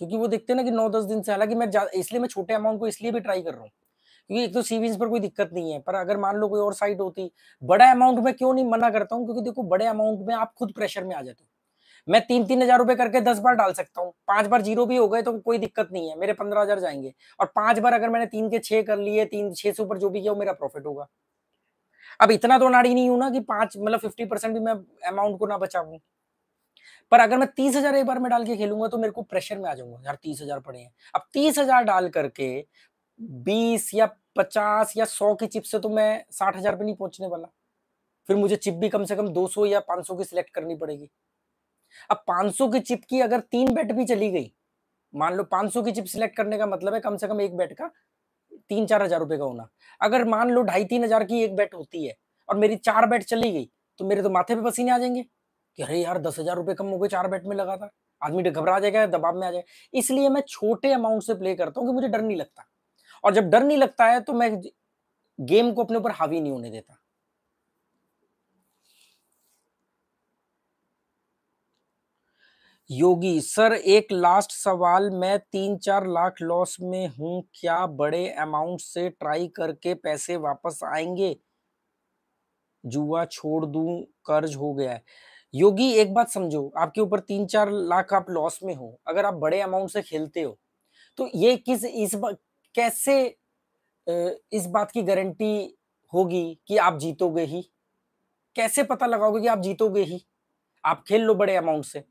क्योंकि वो देखते हैं ना कि 9-10 दिन से, हालांकि इसलिए मैं छोटे अमाउंट को इसलिए भी ट्राई कर रहा हूँ, क्योंकि एक तो सीवीज पर कोई दिक्कत नहीं है, पर अगर मान लो कोई और साइट होती, बड़ा अमाउंट में क्यों नहीं मना करता हूँ, क्योंकि देखो बड़े अमाउंट में आप खुद प्रेशर में आ जाते हो। मैं 3-3 हजार रुपए करके 10 बार डाल सकता हूँ, 5 बार जीरो भी हो गए तो कोई दिक्कत नहीं है, मेरे 15,000 जाएंगे। और 5 बार अगर मैंने 3 के 6 कर लिए, 3-6 से ऊपर जो भी किया वो मेरा प्रॉफिट होगा। अब इतना तो नाड़ी नहीं हूं ना कि 5 मतलब 50% भी मैं अमाउंट को ना बचा पाऊं। पर अगर मैं 30,000 एक बार में डाल के खेलूंगा तो मेरे को प्रेशर में आ जाऊंगा, यार 30,000 पड़े हैं। अब 30,000 डाल करके 20 या 50 या 100 की चिप से तो मैं 60,000 पे नहीं पहुंचने वाला। फिर मुझे चिप भी कम से कम 200 या 500 की सिलेक्ट करनी पड़ेगी। अब 500 की चिप की अगर 3 बेट भी चली गई, मान लो 500 की चिप सिलेक्ट करने का मतलब है कम से कम एक बेट का 3-4 हजार रुपए का होना। अगर मान लो 2,500-3 हजार की एक बेट होती है और मेरी 4 बेट चली गई, तो मेरे तो माथे पे पसीने आ जाएंगे कि अरे यार 10,000 रुपए कम हो गए 4 बेट में लगा था। आदमी घबरा जाएगा, दबाव में आ जाएगा। इसलिए मैं छोटे अमाउंट से प्ले करता हूँ कि मुझे डर नहीं लगता, और जब डर नहीं लगता है तो मैं गेम को अपने ऊपर हावी नहीं होने देता। योगी सर एक लास्ट सवाल, मैं 3-4 लाख लॉस में हूं, क्या बड़े अमाउंट से ट्राई करके पैसे वापस आएंगे? जुआ छोड़ दूं, कर्ज हो गया है। योगी एक बात समझो, आपके ऊपर 3-4 लाख आप लॉस में हो, अगर आप बड़े अमाउंट से खेलते हो तो ये कैसे इस बात की गारंटी होगी कि आप जीतोगे ही? कैसे पता लगाओगे कि आप जीतोगे ही? आप खेल लो बड़े अमाउंट से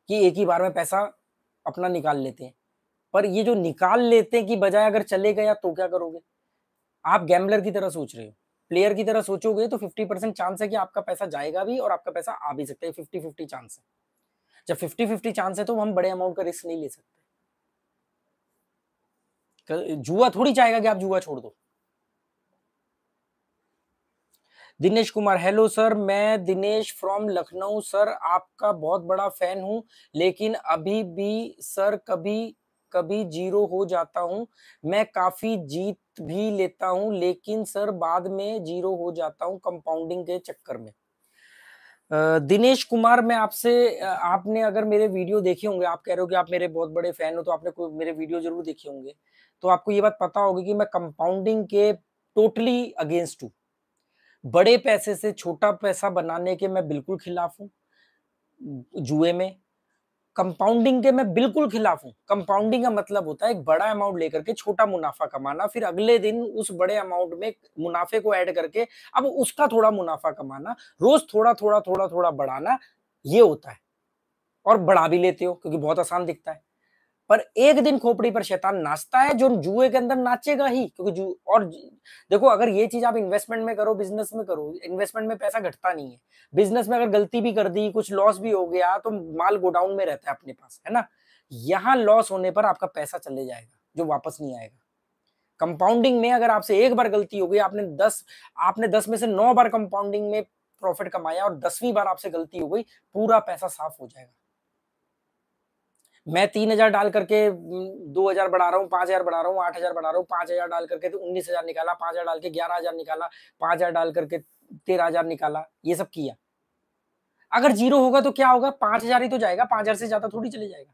कि एक ही बार में पैसा अपना निकाल लेते हैं, पर ये जो निकाल लेते हैं कि बजाय अगर चले गया तो क्या करोगे? आप गैम्बलर की तरह सोच रहे हो। प्लेयर की तरह सोचोगे तो 50% चांस है कि आपका पैसा जाएगा भी और आपका पैसा आ भी सकता है। 50-50 चांस है। जब 50-50 चांस है तो हम बड़े अमाउंट का रिस्क नहीं ले सकते। जुआ थोड़ी चाहेगा कि आप जुआ छोड़ दो। दिनेश कुमार, हेलो सर, मैं दिनेश फ्रॉम लखनऊ सर, आपका बहुत बड़ा फैन हूं, लेकिन अभी भी सर कभी कभी जीरो हो जाता हूं। मैं काफी जीत भी लेता हूं, लेकिन सर बाद में जीरो हो जाता हूं कंपाउंडिंग के चक्कर में। दिनेश कुमार, मैं आपसे आपने अगर मेरे वीडियो देखे होंगे, आप कह रहे हो कि आप मेरे बहुत बड़े फैन हो, तो आपने कोई मेरे वीडियो जरूर देखे होंगे, तो आपको ये बात पता होगी कि मैं कंपाउंडिंग के टोटली अगेंस्ट हूं। बड़े पैसे से छोटा पैसा बनाने के मैं बिल्कुल खिलाफ हूं। जुए में कंपाउंडिंग के मैं बिल्कुल खिलाफ हूं। कंपाउंडिंग का मतलब होता है एक बड़ा अमाउंट लेकर के छोटा मुनाफा कमाना, फिर अगले दिन उस बड़े अमाउंट में मुनाफे को ऐड करके अब उसका थोड़ा मुनाफा कमाना, रोज थोड़ा थोड़ा थोड़ा थोड़ा बढ़ाना, ये होता है। और बढ़ा भी लेते हो क्योंकि बहुत आसान दिखता है, पर एक दिन खोपड़ी पर शैतान नाचता है जो जुए के अंदर नाचेगा ही, क्योंकि देखो, अगर ये चीज आप इन्वेस्टमेंट में करो, बिजनेस में करो, इन्वेस्टमेंट में पैसा घटता नहीं है। बिजनेस में अगर गलती भी कर दी, कुछ लॉस भी हो गया, तो माल गोडाउन में रहता है अपने पास, है ना। यहाँ लॉस होने पर आपका पैसा चले जाएगा जो वापस नहीं आएगा। कंपाउंडिंग में अगर आपसे एक बार गलती हो गई, आपने 10 में से 9 बार कंपाउंडिंग में प्रॉफिट कमाया और 10वीं बार आपसे गलती हो गई, पूरा पैसा साफ हो जाएगा। मैं 3,000 डाल करके 2,000 बढ़ा रहा हूँ, 5,000 बढ़ा रहा हूँ, 8,000 बढ़ा रहा हूँ, 5,000 डाल करके तो 19,000 निकाला, 5,000 डाल के 11,000 निकाला, 5,000 डाल करके 13,000 निकाला, ये सब किया। अगर जीरो होगा तो क्या होगा? 5,000 ही तो जाएगा, 5,000 से ज्यादा थोड़ी चले जाएगा।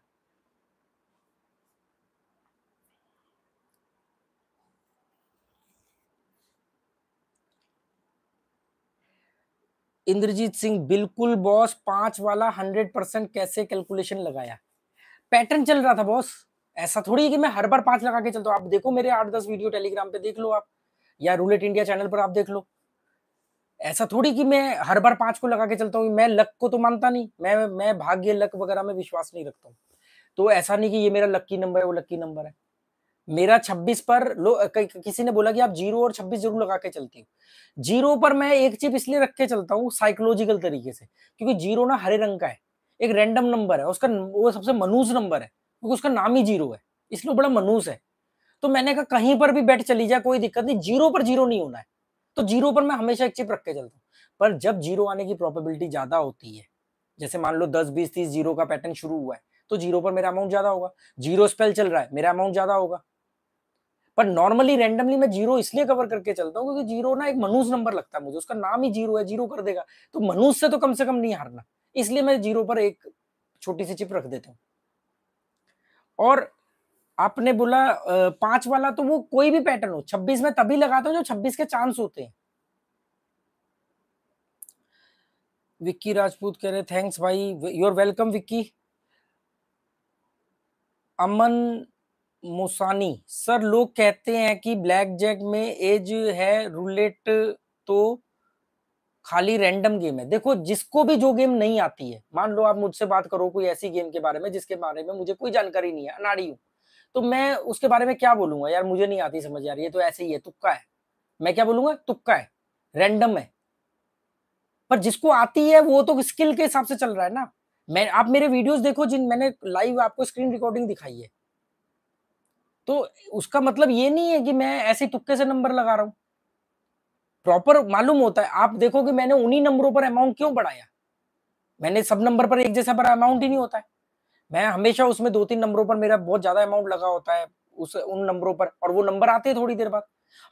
इंद्रजीत सिंह, बिल्कुल बॉस, 5 वाला 100% कैसे कैलकुलेशन लगाया? पैटर्न चल रहा था बॉस। ऐसा थोड़ी है कि मैं हर बार 5 लगा के चलता हूँ। आप देखो मेरे 8-10 वीडियो टेलीग्राम पे देख लो आप, या रूलेट इंडिया चैनल पर आप देख लो। ऐसा थोड़ी कि मैं हर बार 5 को लगा के चलता हूँ। मैं लक को तो मानता नहीं, मैं भाग्य लक वगैरह में विश्वास नहीं रखता हूँ। तो ऐसा नहीं कि ये मेरा लक्की नंबर है, वो लक्की नंबर है। मेरा 26 पर किसी ने बोला कि आप 0 और 26 जरूर लगा के चलती हूँ। 0 पर मैं एक चिप इसलिए रख के चलता हूँ साइकोलॉजिकल तरीके से, क्योंकि 0 ना हरे रंग का है, एक रैंडम नंबर है, उसका वो सबसे मनूस नंबर है, क्योंकि उसका नाम ही 0 है, इसलिए बड़ा मनूस है। तो मैंने कहा कहीं पर भी बैठ चली जाए कोई दिक्कत नहीं, 0 पर 0 नहीं होना है। तो 0 पर मैं हमेशा एक चिप रख के चलता हूँ। पर जब 0 आने की प्रोबेबिलिटी ज्यादा होती है, जैसे मान लो 10, 20, 30 0 का पैटर्न शुरू हुआ है, तो 0 पर मेरा अमाउंट ज्यादा होगा। 0 स्पेल चल रहा है, मेरा अमाउंट ज्यादा होगा। पर नॉर्मली रैंडमली मैं 0 इसलिए कवर करके चलता हूँ क्योंकि 0 ना एक मनूस नंबर लगता है मुझे, उसका नाम ही 0 है, 0 कर देगा, तो मनूस से तो कम नहीं हारना, इसलिए मैं 0 पर एक छोटी सी चिप रख देता हूँ। और आपने बोला 5 वाला, तो वो कोई भी पैटर्न हो, 26 में तभी लगाता हूँ जो 26 के चांस होते हैं। विक्की राजपूत कह रहे थैंक्स भाई, you are welcome Vicky. Aman Musani, sir लोग कहते हैं कि ब्लैक जैक में एज है, रूलेट तो खाली रैंडम गेम है। देखो, जिसको भी जो गेम नहीं आती है, मान लो आप मुझसे बात करो कोई ऐसी गेम के बारे में जिसके बारे में मुझे कोई जानकारी नहीं है, अनाड़ी हूं, तो मैं उसके बारे में क्या बोलूंगा? यार मुझे नहीं आती समझ, यार ये तो ऐसे ही है, तुक्का है। मैं क्या बोलूंगा? तुक्का है, रैंडम है। पर जिसको आती है वो तो स्किल के हिसाब से चल रहा है ना। आप मेरे वीडियोस देखो, जिन मैंने लाइव आपको स्क्रीन रिकॉर्डिंग दिखाई है, तो उसका मतलब ये नहीं है कि मैं ऐसे तुक्के से नंबर लगा रहा हूं, प्रॉपर मालूम होता है। आप देखोगे मैंने उन्हीं नंबरों पर अमाउंट क्यों बढ़ाया, मैंने सब नंबर पर एक जैसा बड़ा अमाउंट ही नहीं होता है, मैं हमेशा उसमें 2-3 नंबरों पर मेरा बहुत ज्यादा अमाउंट लगा होता है, उस उन नंबरों पर, और वो नंबर आते हैं थोड़ी देर बाद।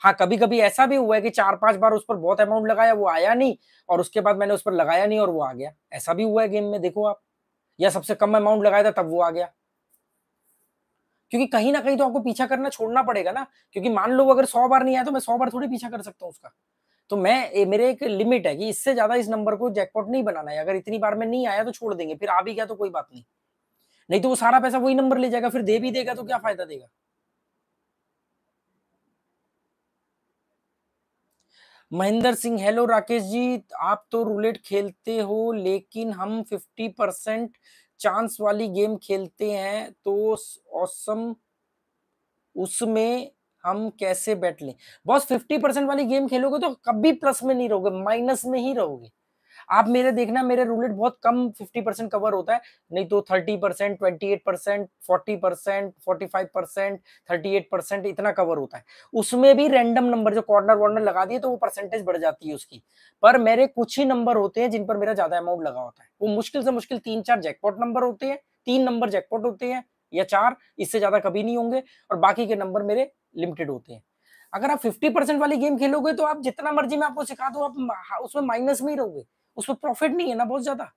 हाँ, कभी-कभी ऐसा भी हुआ है कि 4-5 बार उस पर बहुत अमाउंट लगाया, वो आया नहीं, और उसके बाद मैंने उस पर लगाया नहीं और वो आ गया। ऐसा भी हुआ है गेम में, देखो आप। या सबसे कम अमाउंट लगाया था तब वो आ गया। क्योंकि कहीं न कहीं तो आपको पीछा करना छोड़ना पड़ेगा ना, क्योंकि मान लो अगर 100 बार नहीं आया तो मैं 100 बार थोड़ी पीछा कर सकता हूँ उसका। तो मेरे एक लिमिट है कि इससे ज्यादा इस नंबर को जैकपॉट नहीं बनाना है। अगर इतनी बार में नहीं आया तो छोड़ देंगे, फिर आ भी गया तो कोई बात नहीं। नहीं तो वो सारा पैसा वही नंबर ले जाएगा, फिर दे भी देगा तो क्या फायदा देगा। महेंद्र सिंह, हेलो राकेश जी, आप तो रूलेट खेलते हो लेकिन हम 50% चांस वाली गेम खेलते हैं तो ऑसम, उसमें हम कैसे बैठ लें। बॉस 50% वाली गेम खेलोगे तो कभी प्लस में नहीं रहोगे, माइनस में ही रहोगे। आप मेरे देखना, मेरे रूलेट बहुत कम 50% कवर होता है, नहीं तो 30%, 28%, 40%, 45%, 38% इतना कवर होता है। उसमें भी रैंडम नंबर जो कॉर्नर वॉर्नर लगा दिए तो वो परसेंटेज बढ़ जाती है उसकी। पर मेरे कुछ ही नंबर होते हैं जिन पर मेरा ज्यादा अमाउंट लगा होता है, वो मुश्किल से मुश्किल 3-4 जैकपॉट नंबर होते हैं, 3 नंबर जैकपॉट होते हैं या 4, इससे ज्यादा कभी नहीं होंगे, और बाकी के नंबर मेरे लिमिटेड होते हैं। अगर आप 50% वाली गेम खेलोगे तो आप जितना मर्जी मैं आपको सिखा दूं, आप उसमें माइनस में ही रहोगे, उसमें प्रॉफिट नहीं है ना बहुत ज्यादा।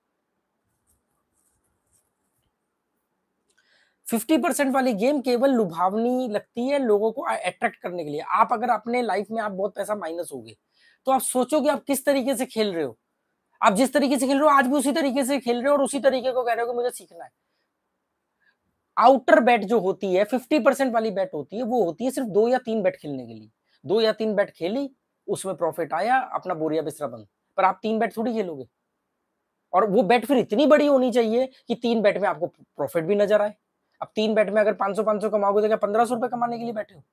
50% वाली गेम केवल लुभावनी लगती है लोगों को अट्रैक्ट करने के लिए। आप अगर अपने लाइफ में आप बहुत पैसा माइनस हो गए तो आप सोचो कि आप किस तरीके से खेल रहे हो। आप जिस तरीके से खेल रहे हो आज भी उसी तरीके से खेल रहे हो और उसी तरीके को कह रहे हो कि मुझे सीखना है। आउटर बेट जो होती है 50% वाली बेट होती है, वो होती है सिर्फ 2 या 3 बेट खेलने के लिए। 2 या 3 बेट खेली, उसमें प्रॉफिट आया, अपना बोरिया बिस्तरा बंद। पर आप 3 बेट थोड़ी खेलोगे, और वो बेट फिर इतनी बड़ी होनी चाहिए कि 3 बेट में आपको प्रॉफिट भी नजर आए। अब 3 बेट में अगर 500-500 कमाओगे तो क्या 1500 रुपए कमाने के लिए बैठे हो।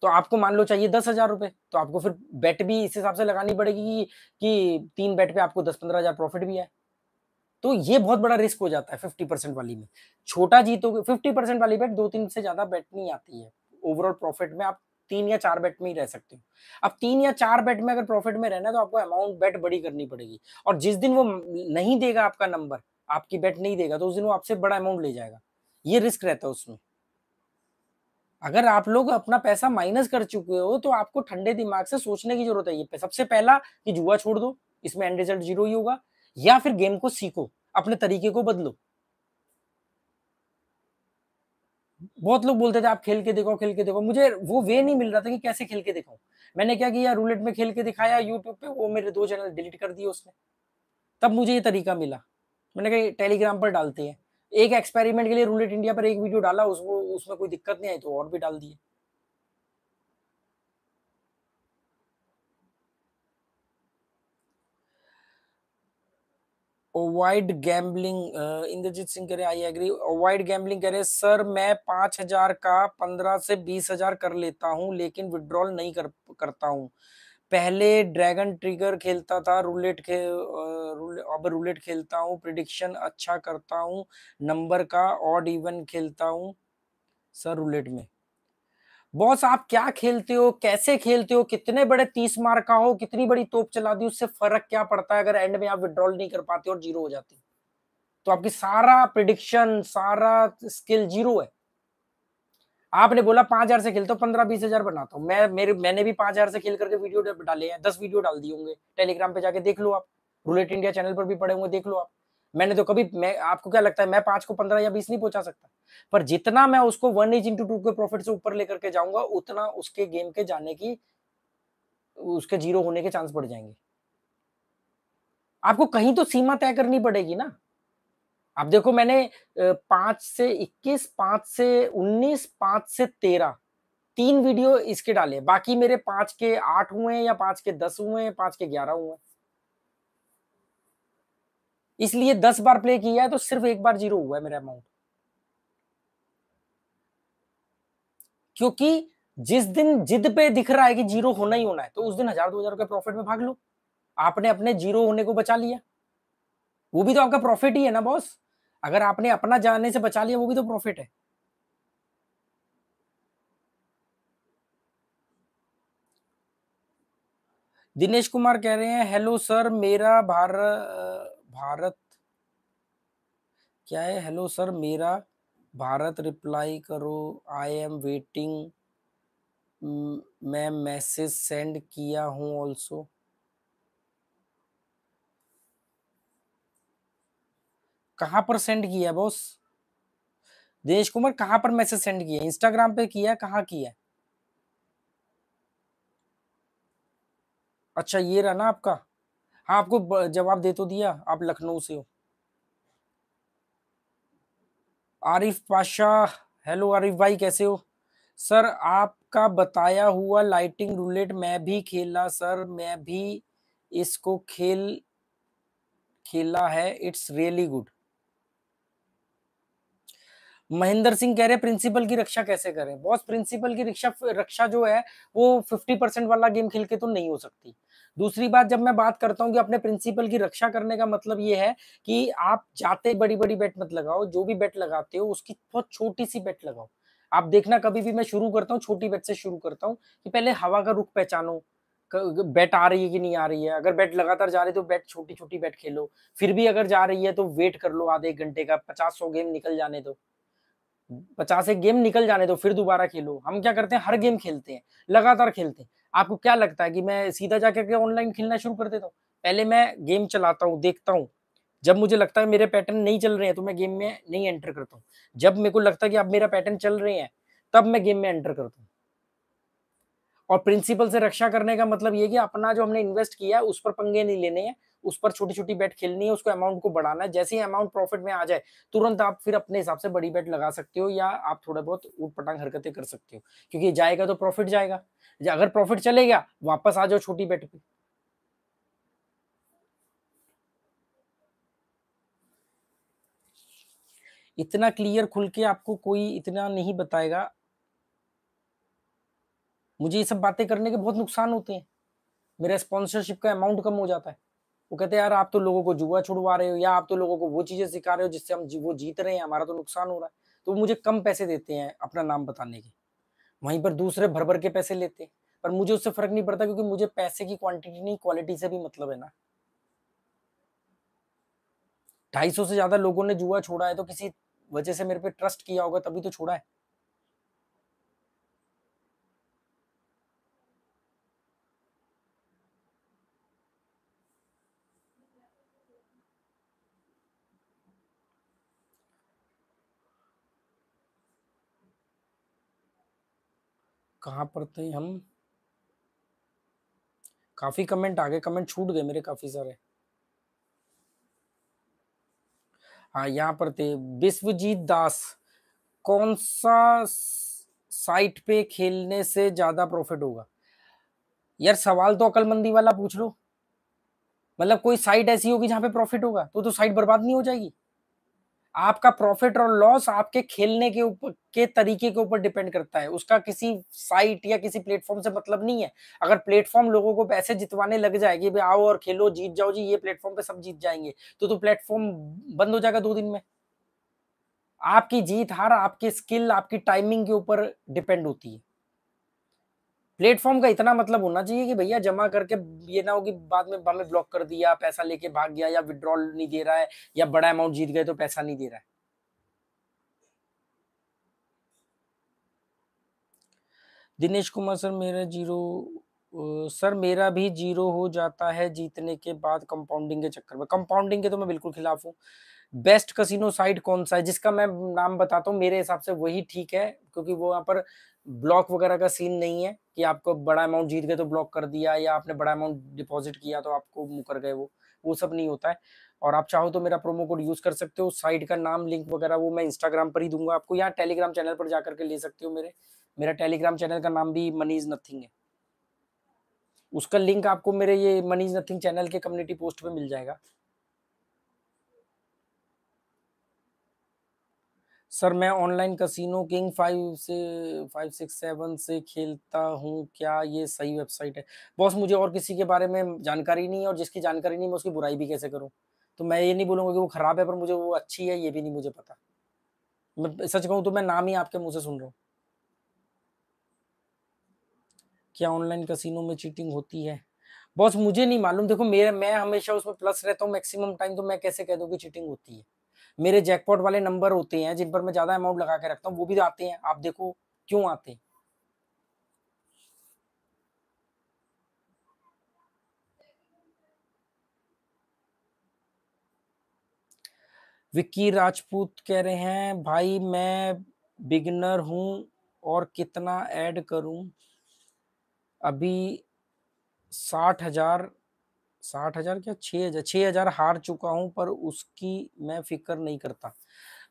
तो आपको मान लो चाहिए 10,000 रुपए, तो आपको फिर बेट भी इस हिसाब से लगानी पड़ेगी कि 3 बेट पे आपको 10-15,000 प्रॉफिट भी आए। तो ये बहुत बड़ा रिस्क हो जाता है 50% वाली में। छोटा जीतोगे, 50% वाली बेट 2-3 से ज्यादा बेट नहीं आती है। ओवरऑल प्रॉफिट में आप 3 या 4 बेट में ही रह सकते हो। अब 3 या 4 बेट में अगर प्रॉफिट में रहना है तो आपको अमाउंट बेट बड़ी करनी पड़ेगी, और जिस दिन वो नहीं देगा आपका नंबर, आपकी बेट नहीं देगा, तो उस दिन वो आपसे बड़ा अमाउंट ले जाएगा। ये रिस्क रहता है उसमें। अगर आप लोग अपना पैसा माइनस कर चुके हो तो आपको ठंडे दिमाग से सोचने की जरूरत है। ये सबसे पहला कि जुआ छोड़ दो, इसमें एंड रिजल्ट जीरो ही होगा, या फिर गेम को सीखो, अपने तरीके को बदलो। बहुत लोग बोलते थे आप खेल के देखो, खेल के देखो, मुझे वो वे नहीं मिल रहा था कि कैसे खेल के दिखाऊं। मैंने क्या किया, रूलेट में खेल के दिखाया यूट्यूब पे, वो मेरे 2 चैनल डिलीट कर दिए उसने। तब मुझे ये तरीका मिला, मैंने कहा टेलीग्राम पर डालते हैं। एक एक्सपेरिमेंट के लिए रूलेट इंडिया पर एक वीडियो डाला, उसको उसमें कोई दिक्कत नहीं आई तो और भी डाल दिए। अवॉइड गैम्बलिंग, इंद्रजीत सिंह कह रहे आई एग्री। अवॉइड गैम्बलिंग कह रहे सर मैं 5,000 का 15 से 20,000 कर लेता हूँ लेकिन विड्रॉल नहीं करता हूँ। पहले ड्रैगन ट्रिगर खेलता था, अब रूलेट खेलता हूँ, प्रिडिक्शन अच्छा करता हूँ, नंबर का ऑड इवन खेलता हूँ सर रूलेट में। बॉस आप क्या खेलते हो, कैसे खेलते हो, कितने बड़े 30 मार का हो, कितनी बड़ी तोप चला दी, उससे फर्क क्या पड़ता है अगर एंड में आप विड्रॉल नहीं कर पाते और जीरो हो जाती, तो आपकी सारा प्रिडिक्शन, सारा स्किल जीरो है। आपने बोला 5,000 से खेलता हूँ, 15-20,000 बनाता हूँ। मैंने भी 5,000 से खेल करके वीडियो डाले हैं, 10 वीडियो डाल दिए होंगे, टेलीग्राम पे जाके देख लो आप, रूलेट इंडिया चैनल पर भी पड़े होंगे, देख लो आप। मैंने तो कभी, मैं आपको क्या लगता है मैं 5 को 15 या 20 नहीं पहुंचा सकता, पर जितना मैं उसको 1/2 के प्रॉफिट से ऊपर लेकर के जाऊंगा उतना उसके गेम के जाने की, उसके जीरो होने के चांस बढ़ जाएंगे। आपको कहीं तो सीमा तय करनी पड़ेगी ना। अब देखो मैंने 5 से 21, 5 से 19, 5 से 13 3 वीडियो इसके डाले, बाकी मेरे 5 के 8 हुए हैं या 5 के 10 हुए हैं, 5 के 11 हुए हैं। इसलिए 10 बार प्ले किया है तो सिर्फ एक बार जीरो हुआ है मेरा अमाउंट। क्योंकि जिस दिन जिद पे दिख रहा है कि जीरो होना ही होना है, तो उस दिन 1,000-2,000 के प्रॉफिट में भाग लो। आपने अपने जीरो होने को बचा लिया, वो भी तो आपका प्रॉफिट ही है ना बॉस। अगर आपने अपना जाने से बचा लिया वो भी तो प्रॉफिट है। दिनेश कुमार कह रहे हैं हेलो सर मेरा भारत क्या है, हेलो सर मेरा भारत रिप्लाई करो, आई एम वेटिंग, मैं मैसेज सेंड किया हूं ऑल्सो। कहां पर सेंड किया है बॉस? दिनेश कुमार कहां पर मैसेज सेंड किया है? इंस्टाग्राम पे किया है, कहां किया है? अच्छा ये रहा ना आपका। हाँ आपको जवाब दे तो दिया, आप लखनऊ से हो। आरिफ पाशा, हेलो आरिफ भाई कैसे हो? सर आपका बताया हुआ लाइटिंग रूलेट मैं भी खेला सर, मैं भी इसको खेला है, it's really good. Mahendra Singh कह रहे प्रिंसिपल की रक्षा कैसे करें? बॉस प्रिंसिपल की रक्षा रक्षा जो है वो 50% वाला गेम खेल के तो नहीं हो सकती। दूसरी बात, जब मैं बात करता हूँ कि अपने प्रिंसिपल की रक्षा करने का मतलब ये है कि आप जाते बड़ी बड़ी बेट मत लगाओ, जो भी बेट लगाते हो उसकी बहुत छोटी सी बेट लगाओ। आप देखना कभी भी मैं शुरू करता हूँ छोटी बेट से शुरू करता हूँ कि पहले हवा का रुख पहचानो, बेट आ रही है कि नहीं आ रही है। अगर बेट लगातार जा रही है तो बेट छोटी छोटी बेट खेलो, फिर भी अगर जा रही है तो वेट कर लो आधे एक घंटे का, 50-100 गेम निकल जाने दो, 50 एक गेम निकल जाने दो फिर दोबारा खेलो। हम क्या करते हैं, हर गेम खेलते हैं, लगातार खेलते हैं। आपको क्या लगता है कि मैं सीधा जाकर के ऑनलाइन खेलना शुरू कर देता हूँ? पहले मैं गेम चलाता हूँ, देखता हूँ, जब मुझे लगता है मेरे पैटर्न नहीं चल रहे हैं तो मैं गेम में नहीं एंटर करता हूँ। जब मेरे को लगता है कि अब मेरा पैटर्न चल रहे हैं तब मैं गेम में एंटर करता हूँ। और प्रिंसिपल से रक्षा करने का मतलब ये कि अपना जो हमने इन्वेस्ट किया है उस पर पंगे नहीं लेने हैं, उस पर छोटी छोटी बेट खेलनी है, उसको अमाउंट को बढ़ाना है। जैसे ही अमाउंट प्रॉफिट में आ जाए तुरंत आप फिर अपने हिसाब से बड़ी बेट लगा सकते हो, या आप थोड़ा बहुत ऊट पटांग हरकतें कर सकते हो, क्योंकि जाएगा तो प्रॉफिट जाएगा। अगर प्रॉफिट चलेगा वापस आ जाओ छोटी बेट पे। इतना क्लियर खुल के आपको कोई इतना नहीं बताएगा। मुझे ये सब बातें करने के बहुत नुकसान होते हैं, मेरा स्पॉन्सरशिप का अमाउंट कम हो जाता है। वो कहते हैं यार आप तो लोगों को जुआ छुड़वा रहे हो, या आप तो लोगों को वो चीजें सिखा रहे हो जिससे वो जीत रहे हैं, हमारा तो नुकसान हो रहा है। तो मुझे कम पैसे देते हैं अपना नाम बताने के, वहीं पर दूसरे भर भर के पैसे लेते हैं। पर मुझे उससे फर्क नहीं पड़ता, क्योंकि मुझे पैसे की क्वांटिटी नहीं क्वालिटी से भी मतलब है ना। 250 से ज्यादा लोगों ने जुआ छोड़ा है तो किसी वजह से मेरे पे ट्रस्ट किया होगा तभी तो छोड़ा है। कहाँ पर थे हम? काफी कमेंट आ गए, कमेंट छूट गए मेरे काफी सारे। हाँ यहाँ पर थे विश्वजीत दास, कौन सा साइट पे खेलने से ज्यादा प्रॉफिट होगा? यार सवाल तो अकलमंदी वाला पूछ लो। मतलब कोई साइट ऐसी होगी जहां पे प्रॉफिट होगा तो साइट बर्बाद नहीं हो जाएगी? आपका प्रॉफिट और लॉस आपके खेलने के ऊपर के तरीके के ऊपर डिपेंड करता है, उसका किसी साइट या किसी प्लेटफॉर्म से मतलब नहीं है। अगर प्लेटफॉर्म लोगों को पैसे जितवाने लग जाएगी, भाई आओ और खेलो जीत जाओ जी, ये प्लेटफॉर्म पे सब जीत जाएंगे, तो प्लेटफॉर्म बंद हो जाएगा 2 दिन में। आपकी जीत हार आपकी स्किल आपकी टाइमिंग के ऊपर डिपेंड होती है। प्लेटफॉर्म का इतना मतलब होना चाहिए कि भैया जमा करके ये ना हो कि बाद में हमें ब्लॉक कर दिया, पैसा लेके भाग गया, या विड्रॉल नहीं दे रहा है, या बड़ा अमाउंट जीत गए तो पैसा नहीं दे रहा है। दिनेश कुमार सर मेरा जीरो, सर मेरा भी जीरो हो जाता है जीतने के बाद कंपाउंडिंग के चक्कर में। कंपाउंडिंग के तो मैं बिल्कुल खिलाफ हूँ। बेस्ट कसिनो साइट कौन सा है जिसका मैं नाम बताता हूँ, मेरे हिसाब से वही ठीक है, क्योंकि वो यहाँ पर ब्लॉक वगैरह का सीन नहीं है कि आपको बड़ा अमाउंट जीत गए तो ब्लॉक कर दिया, या आपने बड़ा अमाउंट डिपॉजिट किया तो आपको मुकर गए, वो सब नहीं होता है। और आप चाहो तो मेरा प्रोमो कोड यूज कर सकते हो, साइट का नाम लिंक वगैरह वो मैं इंस्टाग्राम पर ही दूंगा आपको, या टेलीग्राम चैनल पर जाकर के ले सकते हो। मेरा टेलीग्राम चैनल का नाम भी मनीज नथिंग है, उसका लिंक आपको मेरे ये मनीज नथिंग चैनल के कम्युनिटी पोस्ट पे मिल जाएगा। सर मैं ऑनलाइन कसिनो किंग 5 से 5 6 7 से खेलता हूँ, क्या ये सही वेबसाइट है? बॉस मुझे और किसी के बारे में जानकारी नहीं है, और जिसकी जानकारी नहीं मैं उसकी बुराई भी कैसे करूँ? तो मैं ये नहीं बोलूंगा कि वो खराब है, पर मुझे वो अच्छी है ये भी नहीं मुझे पता। मैं सच कहूँ तो मैं नाम ही आपके मुंह से सुन रहा हूँ। क्या ऑनलाइन कसिनो में चीटिंग होती है? बॉस मुझे नहीं मालूम, देखो मेरे मैं हमेशा उसमें प्लस रहता हूँ मैक्सिमम टाइम, तो मैं कैसे कह दूं कि चीटिंग होती है। मेरे जैकपॉट वाले नंबर होते हैं जिन पर मैं ज्यादा अमाउंट लगा के रखता हूँ, वो भी आते हैं, आप देखो क्यों आते हैं। विक्की राजपूत कह रहे हैं भाई मैं बिगनर हूं और कितना ऐड करूं, अभी 60,000, 60,000 क्या 6,000, 6,000 हार चुका हूं पर उसकी मैं फिक्र नहीं करता।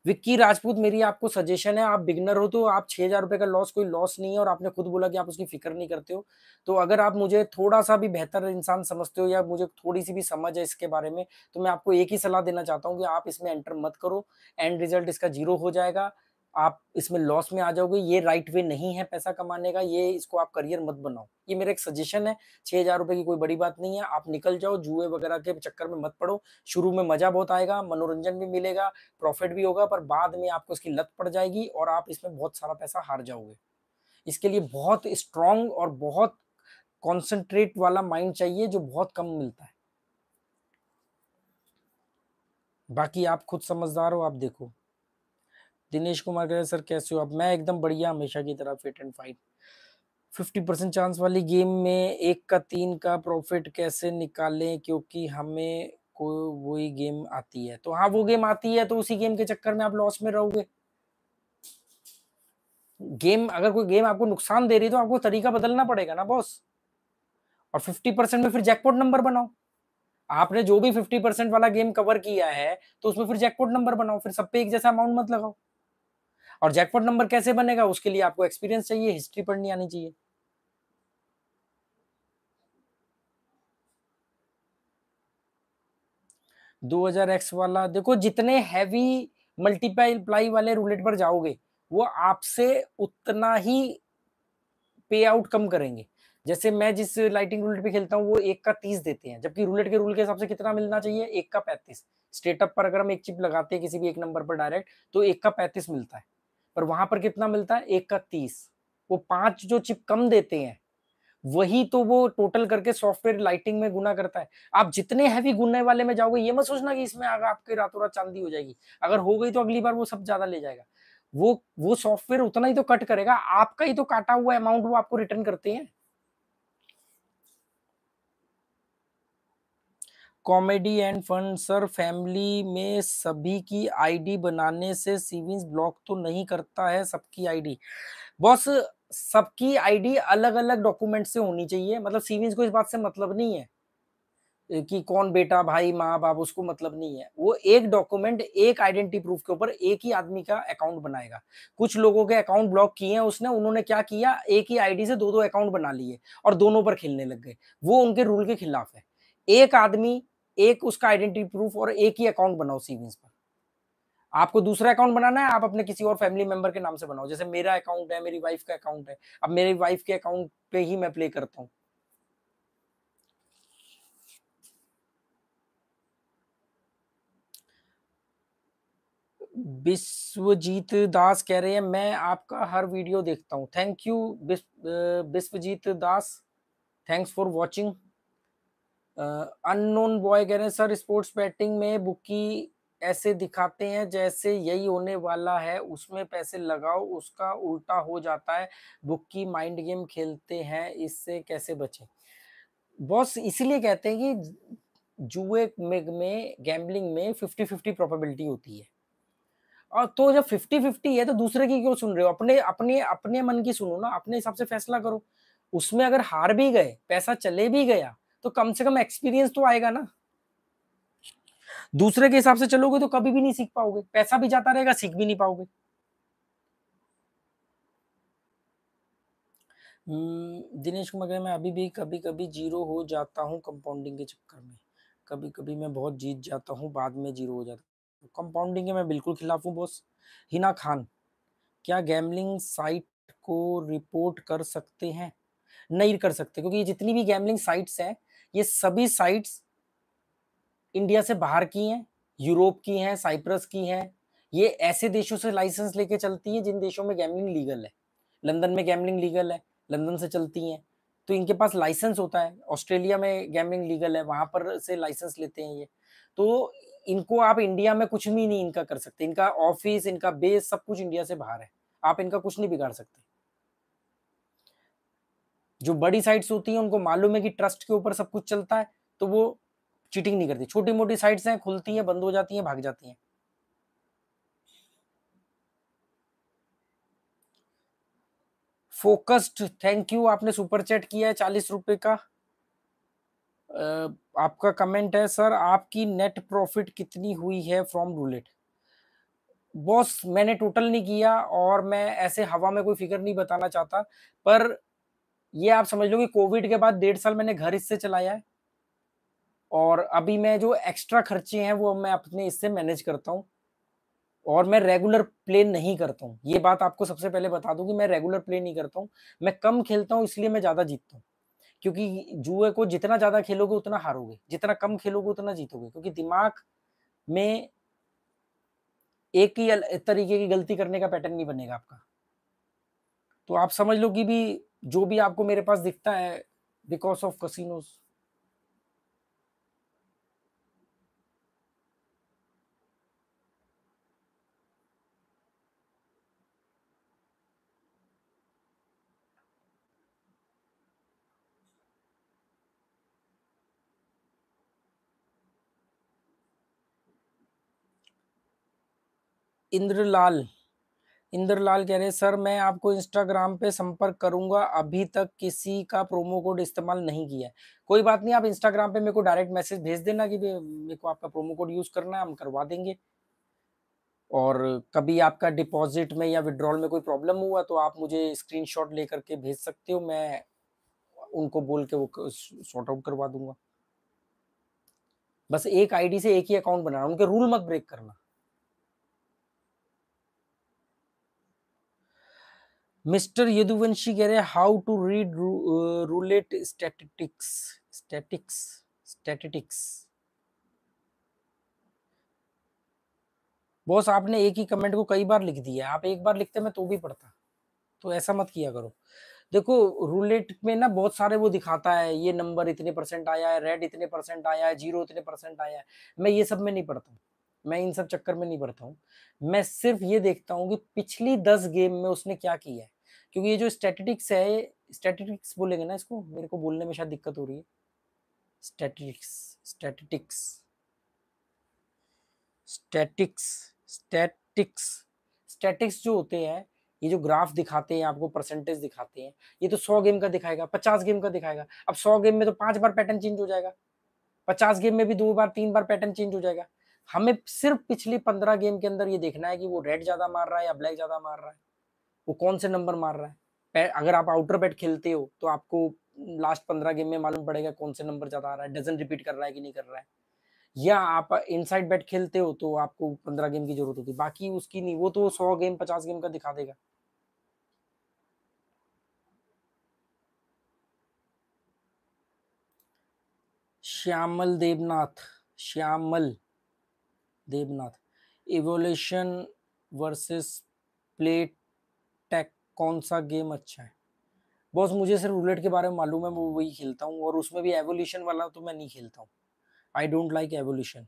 विक्की राजपूत मेरी आपको सजेशन है, आप बिगनर हो तो आप 6,000 रुपए का लॉस कोई लॉस नहीं है, और आपने खुद बोला कि आप उसकी फिक्र नहीं करते हो। तो अगर आप मुझे थोड़ा सा भी बेहतर इंसान समझते हो या मुझे थोड़ी सी भी समझ है इसके बारे में, तो मैं आपको एक ही सलाह देना चाहता हूँ कि आप इसमें एंटर मत करो। एंड रिजल्ट इसका जीरो हो जाएगा, आप इसमें लॉस में आ जाओगे। ये राइट वे नहीं है पैसा कमाने का, ये इसको आप करियर मत बनाओ। ये मेरा एक सजेशन है। 6,000 रुपए की कोई बड़ी बात नहीं है, आप निकल जाओ, जुए वगैरह के चक्कर में मत पड़ो। शुरू में मजा बहुत आएगा, मनोरंजन भी मिलेगा, प्रॉफिट भी होगा, पर बाद में आपको इसकी लत पड़ जाएगी और आप इसमें बहुत सारा पैसा हार जाओगे। इसके लिए बहुत स्ट्रांग और बहुत कॉन्सेंट्रेट वाला माइंड चाहिए, जो बहुत कम मिलता है। बाकी आप खुद समझदार हो, आप देखो। दिनेश कुमार कह रहे सर कैसे हो आप, मैं एकदम बढ़िया, हमेशा की तरह फिट एंड फाइन। 50% चांस वाली गेम में 1 का 3 का प्रॉफिट कैसे निकालें, क्योंकि हमें को वही गेम आती है। तो हाँ, वो गेम आती है तो उसी गेम के चक्कर में आप लॉस में रहोगे। गेम, अगर कोई गेम आपको नुकसान दे रही है तो आपको तरीका बदलना पड़ेगा ना बॉस। और 50% में फिर जैकपॉट नंबर बनाओ। आपने जो भी 50% वाला गेम कवर किया है तो उसमें फिर जैकपॉट नंबर बनाओ, फिर सब पे एक जैसा अमाउंट मत लगाओ। और जैकपॉट नंबर कैसे बनेगा, उसके लिए आपको एक्सपीरियंस चाहिए, हिस्ट्री पढ़नी आनी चाहिए। 2000x वाला देखो, जितने हैवी मल्टीप्लाई वाले रूलेट पर जाओगे वो आपसे उतना ही पे आउट कम करेंगे। जैसे मैं जिस लाइटिंग रूलेट पे खेलता हूँ वो 1 का 30 देते हैं, जबकि रूलेट के रूल के हिसाब से कितना मिलना चाहिए, 1 का 35। स्टेटअप पर अगर हम एक चिप लगाते हैं किसी भी एक नंबर पर डायरेक्ट, तो 1 का 35 मिलता है, पर वहां पर कितना मिलता है, 1 का 30। वो 5 जो चिप कम देते हैं वही तो वो टोटल करके सॉफ्टवेयर लाइटिंग में गुना करता है। आप जितने हैवी गुनने वाले में जाओगे, ये मत सोचना कि इसमें अगर आपके रातों रात चांदी हो जाएगी। अगर हो गई तो अगली बार वो सब ज्यादा ले जाएगा। वो सॉफ्टवेयर उतना ही तो कट करेगा, आपका ही तो काटा हुआ अमाउंट वो आपको रिटर्न करते हैं। Comedy and fun sir, family में सभी की आईडी बनाने से सेविंग्स ब्लॉक तो नहीं करता है सबकी आईडी? बॉस, सबकी आईडी अलग अलग डॉक्यूमेंट से होनी चाहिए, मतलब सेविंग्स को इस बात से मतलब नहीं है कि कौन बेटा भाई माँ बाप, उसको मतलब नहीं है। वो एक डॉक्यूमेंट, एक आइडेंटिटी प्रूफ के ऊपर एक ही आदमी का अकाउंट बनाएगा। कुछ लोगों के अकाउंट ब्लॉक किए हैं उसने, उन्होंने क्या किया, एक ही आईडी से दो दो अकाउंट बना लिए और दोनों पर खेलने लग गए। वो उनके रूल के खिलाफ है। एक आदमी, एक उसका आइडेंटिटी प्रूफ और एक ही अकाउंट बनाओ सेविंग्स पर। आपको दूसरा अकाउंट बनाना है, आप अपने किसी और फैमिली मेंबर के नाम से बनाओ। जैसे मेरा अकाउंट है, मेरी वाइफ का अकाउंट है, अब मेरी वाइफ के अकाउंट पे ही मैं प्ले करता हूँ। विश्वजीत दास कह रहे हैं मैं आपका हर वीडियो देखता हूँ, thank you Vishwajeet Das, thanks for watching. Unknown boy कह रहे हैं सर, स्पोर्ट्स बैटिंग में बुकी ऐसे दिखाते हैं जैसे यही होने वाला है, उसमें पैसे लगाओ उसका उल्टा हो जाता है, बुकी माइंड गेम खेलते हैं, इससे कैसे बचें? बॉस इसीलिए कहते हैं कि जुए में गैम्बलिंग में 50-50 प्रोबेबिलिटी होती है। और तो जब 50-50 है तो दूसरे की क्यों सुन रहे हो, अपने अपने अपने मन की सुनो ना, अपने हिसाब से फैसला करो। उसमें अगर हार भी गए, पैसा चले भी गया, तो कम से कम एक्सपीरियंस तो आएगा ना। दूसरे के हिसाब से चलोगे तो कभी भी नहीं सीख पाओगे, पैसा भी जाता रहेगा, सीख भी नहीं पाओगे। दिनेश कुमार कह रहे हैं, मैं अभी भी कभी कभी जीरो हो जाता हूँ कंपाउंडिंग के चक्कर में, कभी कभी मैं बहुत जीत जाता हूँ बाद में जीरो हो जाता हूँ। कंपाउंडिंग के मैं बिल्कुल खिलाफ हूँ बॉस। हिना खान, क्या गैमलिंग साइट को रिपोर्ट कर सकते हैं? नहीं कर सकते, क्योंकि ये जितनी भी गैमलिंग साइट्स हैं, ये सभी साइट्स इंडिया से बाहर की हैं, यूरोप की हैं, साइप्रस की हैं। ये ऐसे देशों से लाइसेंस लेके चलती हैं जिन देशों में गैमलिंग लीगल है। लंदन में गैमलिंग लीगल है, लंदन से चलती हैं। तो इनके पास लाइसेंस होता है, ऑस्ट्रेलिया में गैम्बलिंग लीगल है, वहां पर से लाइसेंस लेते हैं ये। तो इनको आप इंडिया में कुछ भी नहीं इनका कर सकते, इनका ऑफिस, इनका बेस, सब कुछ इंडिया से बाहर है, आप इनका कुछ नहीं बिगाड़ सकते। जो बड़ी साइट्स होती हैं उनको मालूम है कि ट्रस्ट के ऊपर सब कुछ चलता है, तो वो चीटिंग नहीं करती। छोटी मोटी साइट्स हैं, खुलती हैं, बंद हो जाती हैं, भाग जाती हैं। फोकस्ड, थैंक यू, आपने सुपर चैट किया है 40 रुपए का। आपका कमेंट है, सर आपकी नेट प्रॉफिट कितनी हुई है फ्रॉम रूलेट? बॉस मैंने टोटल नहीं किया और मैं ऐसे हवा में कोई फिगर नहीं बताना चाहता, पर ये आप समझ लो कि कोविड के बाद 1.5 साल मैंने घर इससे चलाया है, और अभी मैं जो एक्स्ट्रा खर्चे हैं वो मैं अपने इससे मैनेज करता हूँ, और मैं रेगुलर प्ले नहीं करता हूँ। ये बात आपको सबसे पहले बता दूं कि मैं रेगुलर प्ले नहीं करता हूँ, मैं कम खेलता हूँ, इसलिए मैं ज्यादा जीतता हूँ। क्योंकि जुए को जितना ज्यादा खेलोगे उतना हारोगे, जितना कम खेलोगे उतना जीतोगे, क्योंकि दिमाग में एक ही तरीके की गलती करने का पैटर्न नहीं बनेगा आपका। तो आप समझ लो कि भी जो भी आपको मेरे पास दिखता है because of casinos. Indralal, Indralal कह रहे हैं, सर मैं आपको इंस्टाग्राम पे संपर्क करूंगा, अभी तक किसी का प्रोमो कोड इस्तेमाल नहीं किया है। कोई बात नहीं, आप इंस्टाग्राम पे मेरे को डायरेक्ट मैसेज भेज देना कि मेरे को आपका प्रोमो कोड यूज करना है, हम करवा देंगे। और कभी आपका डिपॉजिट में या विड्रॉल में कोई प्रॉब्लम हुआ तो आप मुझे स्क्रीनशॉट लेकर के भेज सकते हो, मैं उनको बोल के वो सॉर्ट आउट करवा दूंगा। बस एक आईडी से एक ही अकाउंट बनाना, उनके रूल मत ब्रेक करना। मिस्टर यदुवंशी कह रहे हैं, how to read roulette statistics, statics, statistics. Boss आपने एक ही कमेंट को कई बार लिख दिया, आप एक बार लिखते मैं तो भी पढ़ता, तो ऐसा मत किया करो। देखो रूलेट में ना बहुत सारे वो दिखाता है, ये नंबर इतने परसेंट आया है, रेड इतने परसेंट आया है, जीरो इतने परसेंट आया है। मैं ये सब में नहीं पढ़ता हूँ, मैं इन सब चक्कर में नहीं पढ़ता हूँ। मैं सिर्फ ये देखता हूँ कि पिछली 10 गेम में उसने क्या किया है, क्योंकि ये जो स्टैटिस्टिक्स है, स्टैटिस्टिक्स बोलेंगे ना इसको, मेरे को बोलने में शायद दिक्कत हो रही है। Statistics, statistics, statics, statics, statics जो होते हैं, ये जो ग्राफ दिखाते हैं आपको, परसेंटेज दिखाते हैं, ये तो 100 गेम का दिखाएगा, 50 गेम का दिखाएगा। अब 100 गेम में तो 5 बार पैटर्न चेंज हो जाएगा, 50 गेम में भी 2 बार 3 बार पैटर्न चेंज हो जाएगा। हमें सिर्फ पिछली 15 गेम के अंदर ये देखना है कि वो रेड ज्यादा मार रहा है या ब्लैक ज्यादा मार रहा है, वो कौन से नंबर मार रहा है। अगर आप आउटर बैट खेलते हो तो आपको लास्ट 15 गेम में मालूम पड़ेगा कौन से नंबर ज्यादा आ रहा है, डजन रिपीट कर रहा है कि नहीं कर रहा है। या आप इनसाइड बेट खेलते हो तो आपको 15 गेम की जरूरत होती है, बाकी उसकी नहीं, वो तो 100 गेम 50 गेम का दिखा देगा। Shyamal Devnath, Shyamal Devnath, evolution versus play tech, कौन सा गेम अच्छा है? बॉस मुझे सिर्फ रूलेट के बारे में मालूम है, मैं वही खेलता हूँ, और उसमें भी एवोल्यूशन वाला तो मैं नहीं खेलता हूँ। I don't like evolution.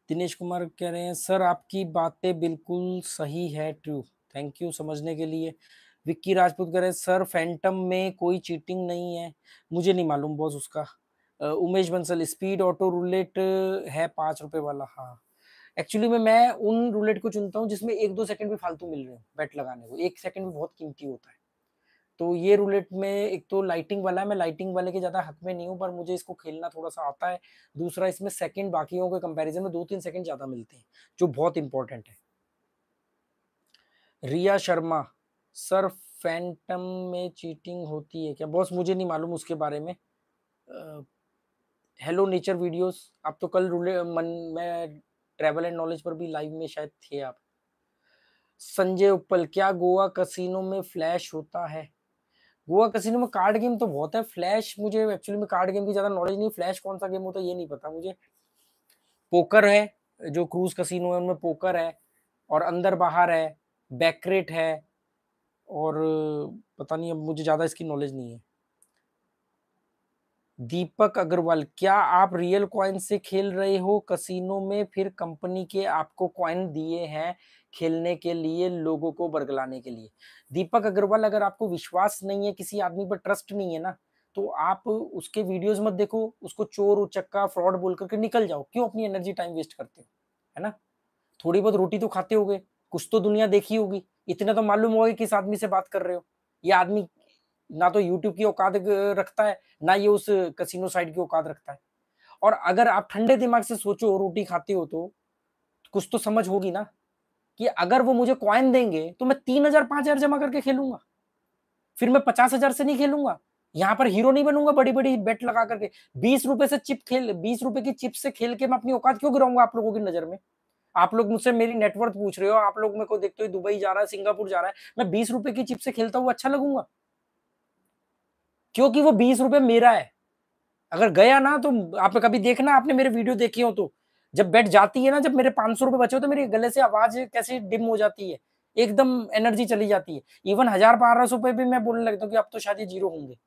Dinesh Kumar कह रहे हैं, सर आपकी बातें बिल्कुल सही है, ट्रू, थैंक यू समझने के लिए। विक्की राजपूत कह रहे हैं, सर फैंटम में कोई चीटिंग नहीं है? मुझे नहीं मालूम बॉस उसका। Umesh Bansal, speed auto roulette है 5 रुपए वाला, हाँ। एक्चुअली में मैं उन रूलेट को चुनता हूँ जिसमें 1-2 सेकंड भी फालतू मिल रहे हैं बैट लगाने को, 1 सेकंड भी बहुत कीमती होता है। तो ये रूलेट में एक तो लाइटिंग वाला है, मैं लाइटिंग वाले के ज्यादा हक में नहीं हूँ, पर मुझे इसको खेलना थोड़ा सा आता है। दूसरा इसमें सेकंड बाकियों के कंपैरिजन में 2-3 सेकंड ज्यादा मिलते हैं, जो बहुत इंपॉर्टेंट है। रिया शर्मा, सर फैंटम में चीटिंग होती है क्या? बॉस मुझे नहीं मालूम उसके बारे में। हेलो नेचर वीडियोस, आप तो कल रूले मन में ट्रैवल एंड नॉलेज पर भी लाइव में शायद थे आप। संजय उपल, क्या गोवा कसिनो में फ्लैश होता है? गोवा कसिनो में कार्ड गेम तो बहुत है, फ्लैश मुझे एक्चुअली में कार्ड गेम की ज्यादा नॉलेज नहीं, फ्लैश कौन सा गेम होता है ये नहीं पता मुझे। पोकर है, जो क्रूज कसिनो है उनमें पोकर है और अंदर बाहर है, बैकरेट है और पता नहीं, अब मुझे ज्यादा इसकी नॉलेज नहीं है। दीपक अग्रवाल, क्या आप रियल कॉइन से खेल रहे हो कसिनो में, फिर कंपनी के आपको कॉइन दिए हैं खेलने के लिए, लोगों को बरगलाने के लिए? दीपक अग्रवाल, अगर आपको विश्वास नहीं है, किसी आदमी पर ट्रस्ट नहीं है ना, तो आप उसके वीडियोस मत देखो, उसको चोर उचक्का फ्रॉड बोल करके निकल जाओ। क्यों अपनी एनर्जी टाइम वेस्ट करते हो, है ना? थोड़ी बहुत रोटी तो खाते होगे, कुछ तो दुनिया देखी होगी, इतना तो मालूम होगा किस आदमी से बात कर रहे हो। ये आदमी ना तो यूट्यूब की औकात रखता है, ना ये उस कसिनो साइट की औकात रखता है। और अगर आप ठंडे दिमाग से सोचो, रोटी खाते हो तो कुछ तो समझ होगी ना, कि अगर वो मुझे कॉइन देंगे तो मैं 3,000 5,000 जमा करके खेलूंगा, फिर मैं 50,000 से नहीं खेलूंगा। यहाँ पर हीरो नहीं बनूंगा बड़ी बड़ी बेट लगा करके। 20 रुपए से चिप खेल, 20 रुपए की चिप से खेल के मैं अपनी औकात क्यों गिराऊंगा आप लोगों की नजर में? आप लोग मुझसे मेरी नेटवर्थ पूछ रहे हो, आप लोग मेरे को देखते हो दुबई जा रहा है, सिंगापुर जा रहा है, मैं 20 रुपए की चिप से खेलता हुआ अच्छा लगूंगा? क्योंकि वो 20 रुपए मेरा है। अगर गया ना तो आप कभी देखना, आपने मेरे वीडियो देखे हो तो, जब बेट जाती है ना, जब मेरे 500 रुपए बचे हो तो मेरे गले से आवाज कैसे डिम हो जाती है, एकदम एनर्जी चली जाती है। इवन 1,000 1,200 रुपए भी मैं बोलने लगता हूँ कि अब तो शायद ये जीरो होंगे।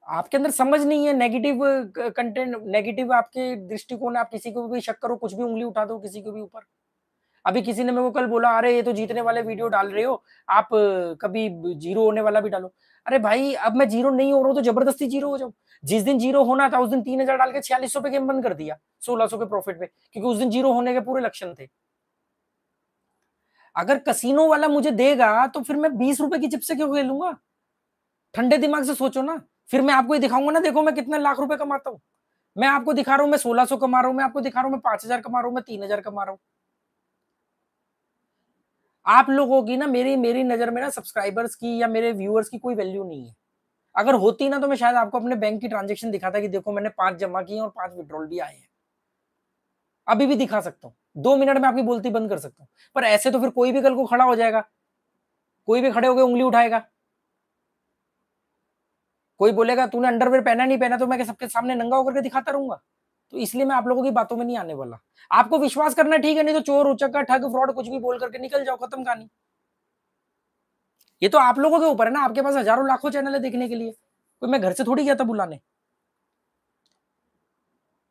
आपके अंदर समझ नहीं है, नेगेटिव कंटेंट, नेगेटिव आपके दृष्टिकोण, आप किसी को भी शक करो, कुछ भी उंगली उठा दो किसी के भी ऊपर। अभी किसी ने मेरे को कल बोला, अरे ये तो जीतने वाले वीडियो डाल रहे हो आप, कभी जीरो होने वाला भी डालो। अरे भाई, अब मैं जीरो नहीं हो रहा हूँ तो जबरदस्ती जीरो हो जाऊं? जिस दिन जीरो होना था उस दिन 3,000 डाल के 4600 पे गेम बंद कर दिया, 1600 के प्रॉफिट पे, क्योंकि उस दिन जीरो होने के पूरे लक्षण थे। अगर कसिनो वाला मुझे देगा तो फिर मैं 20 रुपए की चिप से क्यों खेलूंगा? ठंडे दिमाग से सोचो ना। फिर मैं आपको ये दिखाऊंगा ना, देखो मैं कितने लाख रुपए कमाता हूँ। मैं आपको दिखा रहा हूँ मैं 1600 कमा रहा हूँ, मैं आपको दिखा रहा हूँ मैं 5,000 कमा रहा हूँ, मैं 3,000 कमा रहा हूँ। आप लोगों की ना, मेरी मेरी नजर में ना, सब्सक्राइबर्स की या मेरे व्यूअर्स की कोई वैल्यू नहीं है। अगर होती ना तो मैं शायद आपको अपने बैंक की ट्रांजेक्शन दिखाता कि देखो मैंने 5 जमा किए और 5 विड्रॉल भी आए हैं। अभी भी दिखा सकता हूँ, 2 मिनट में आपकी बोलती बंद कर सकता हूँ। पर ऐसे तो फिर कोई भी कल को खड़ा हो जाएगा, कोई भी खड़े होकर उंगली उठाएगा, कोई बोलेगा तूने अंडरवेयर पहना नहीं पहना, तो मैं सबके सामने नंगा होकर के दिखाता रहूंगा? तो इसलिए मैं आप लोगों की बातों में नहीं आने वाला। आपको विश्वास करना ठीक है, नहीं तो चोर उचक्का ठग फ्रॉड कुछ भी बोल करके निकल जाओ, खत्म कहानी। ये तो आप लोगों के ऊपर है ना, आपके पास हजारों लाखों चैनल है देखने के लिए, कोई मैं घर से थोड़ी गया था बुलाने।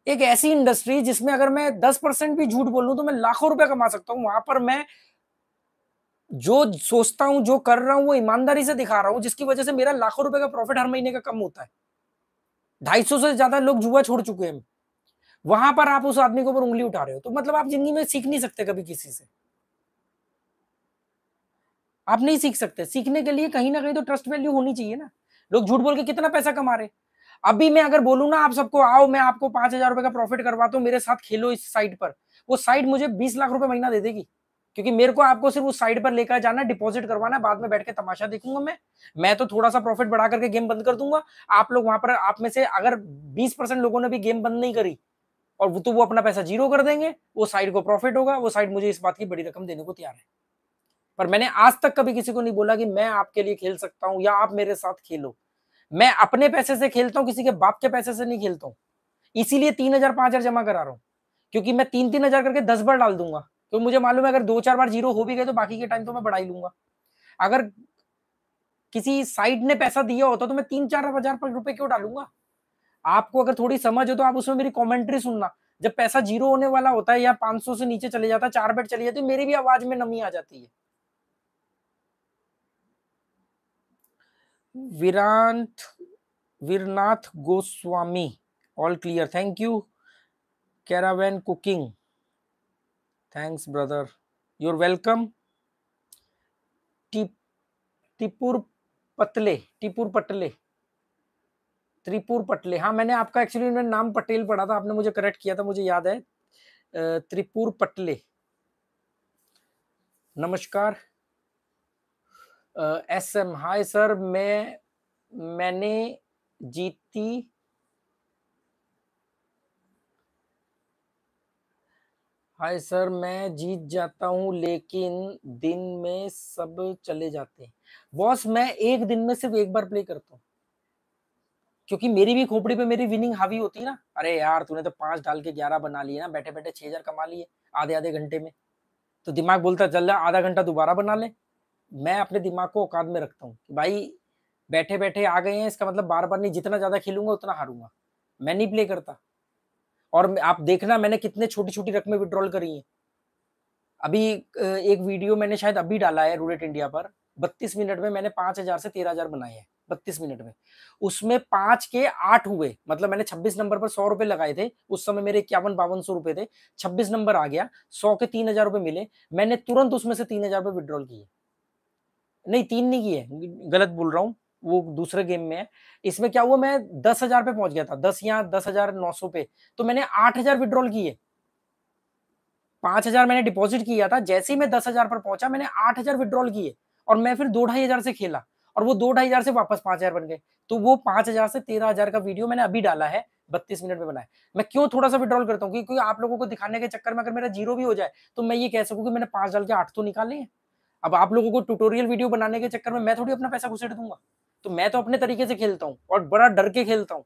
एक ऐसी इंडस्ट्री जिसमें अगर मैं 10% भी झूठ बोलूं तो मैं लाखों रुपए कमा सकता हूं, वहां पर मैं जो सोचता हूं, जो कर रहा हूं, वो ईमानदारी से दिखा रहा हूं, जिसकी वजह से मेरा लाखों रुपए का प्रॉफिट हर महीने का कम होता है। 250 से ज्यादा लोग जुआ छोड़ चुके हैं, वहां पर आप उस आदमी के ऊपर उंगली उठा रहे हो, तो मतलब आप जिंदगी में सीख नहीं सकते कभी किसी से। आप नहीं सीख सकते। सीखने के लिए कहीं ना कहीं तो ट्रस्ट वैल्यू होनी चाहिए ना। लोग झूठ बोल के कितना पैसा कमा रहे। अभी मैं अगर बोलूं ना आप सबको, आओ मैं आपको 5,000 रुपए का प्रॉफिट करवाता हूं, मेरे साथ खेलो इस साइट पर, वो साइट मुझे 20 लाख रुपए महीना दे देगी, क्योंकि मेरे को आपको सिर्फ उस साइट पर लेकर जाना, डिपॉजिट करवाना है, बाद में बैठ के तमाशा देखूंगा मैं तो थोड़ा सा प्रॉफिट बढ़ा करके गेम बंद कर दूंगा। आप लोग वहां पर, आप में से अगर 20% लोगों ने भी गेम बंद नहीं करी, और वो अपना पैसा जीरो कर देंगे, वो साइट को प्रॉफिट होगा, वो साइट मुझे इस बात की बड़ी रकम देने को तैयार है। पर मैंने आज तक कभी किसी को नहीं बोला कि मैं आपके लिए खेल सकता हूं या आप मेरे साथ खेलो। मैं अपने पैसे से खेलता हूं, किसी के बाप के पैसे से नहीं खेलता हूं। इसीलिए 3,000 5,000 जमा करा रहा हूं, क्योंकि मैं 3-3 हजार करके 10 बार डाल दूंगा, तो मुझे मालूम है अगर 2-4 बार जीरो हो भी गए तो बाकी के टाइम तो मैं बढ़ा ही लूंगा। अगर किसी साइट ने पैसा दिया होता तो मैं 3-4 हजार रुपए क्यों डालूंगा? आपको अगर थोड़ी समझ हो तो आप उसमें मेरी कमेंट्री सुनना। जब पैसा जीरो होने वाला होता है या 500 से नीचे चले जाता है, 4 बेट चली जाती है, मेरी भी आवाज में नमी आ जाती है। Virant Veernath Goswami, all clear, thank you. Caravan cooking, thanks brother, you're welcome. Tipur Patle, Tipur पटले, त्रिपुर पटले, हाँ मैंने आपका एक्चुअली मैंने नाम पटेल पढ़ा था, आपने मुझे करेक्ट किया था, मुझे याद है। त्रिपुर पटले, नमस्कार। एस एम, हाय सर, मैंने जीती, हाय सर, मैं जीत जाता हूँ लेकिन दिन में सब चले जाते हैं। बॉस मैं एक दिन में सिर्फ एक बार प्ले करता हूँ, क्योंकि मेरी भी खोपड़ी पे मेरी विनिंग हावी होती है ना, अरे यार तूने तो 5 डाल के 11 बना लिए ना, बैठे-बैठे 6000 कमा लिए आधे-आधे घंटे में। तो दिमाग बोलता चल आधा घंटा दोबारा बना ले। मैं अपने दिमाग को औकात में रखता हूँ कि भाई बैठे-बैठे आ गए हैं, इसका मतलब बार-बार नहीं, जितना ज़्यादा खेलूँगा उतना हारूँगा। मैं नहीं प्ले करता। और आप देखना मैंने कितने छोटी-छोटी रकमें विथड्रॉल करी हैं। अभी एक वीडियो मैंने शायद अभी डाला है रूलेट इंडिया पर, 32 मिनट में मैंने 5000 से 13000 बनाए हैं, 32 मिनट में। उसमें 5 के 8 हुए, मतलब मैंने 26 नंबर पर ₹100 लगाए थे, उस समय मेरे 51-5200 रुपए थे, 26 नंबर आ गया, 100 के 3000 रुपए मिले, मैंने तुरंत उसमें से 3000 रुपए विथड्रॉल किए। नहीं 3 नहीं किए, गलत बोल रहा हूँ, वो दूसरे गेम में है। इसमें क्या हुआ मैं 10,000 पे पहुँच गया था, 10 या 10,900 पे, तो मैंने 8000 विथड्रॉल किए। 5,000 मैंने डिपॉजिट किया था, जैसे ही मैं 10,000 पर पहुंचा मैंने 8,000 विथड्रॉल किए और मैं फिर 2-2,500 से खेला और वो 2-2,500 से वापस 5,000 बन गए। तो वो 5,000 से 13,000 का वीडियो मैंने अभी डाला है, 32 मिनट में बनाया। मैं क्यों थोड़ा-सा विथड्रॉल करता हूँ? क्योंकि आप लोगों को दिखाने के चक्कर में अगर मेरा जीरो भी हो जाए, तो मैं ये कह सकूँ कि मैंने 5 डाल के 8 तो निकाले हैं। अब आप लोगों को ट्यूटोरियल वीडियो बनाने के चक्कर में मैं थोड़ी अपना पैसा घुसेड़ दूँगा। तो मैं तो अपने तरीके से खेलता हूँ और बड़ा डर के खेलता हूँ।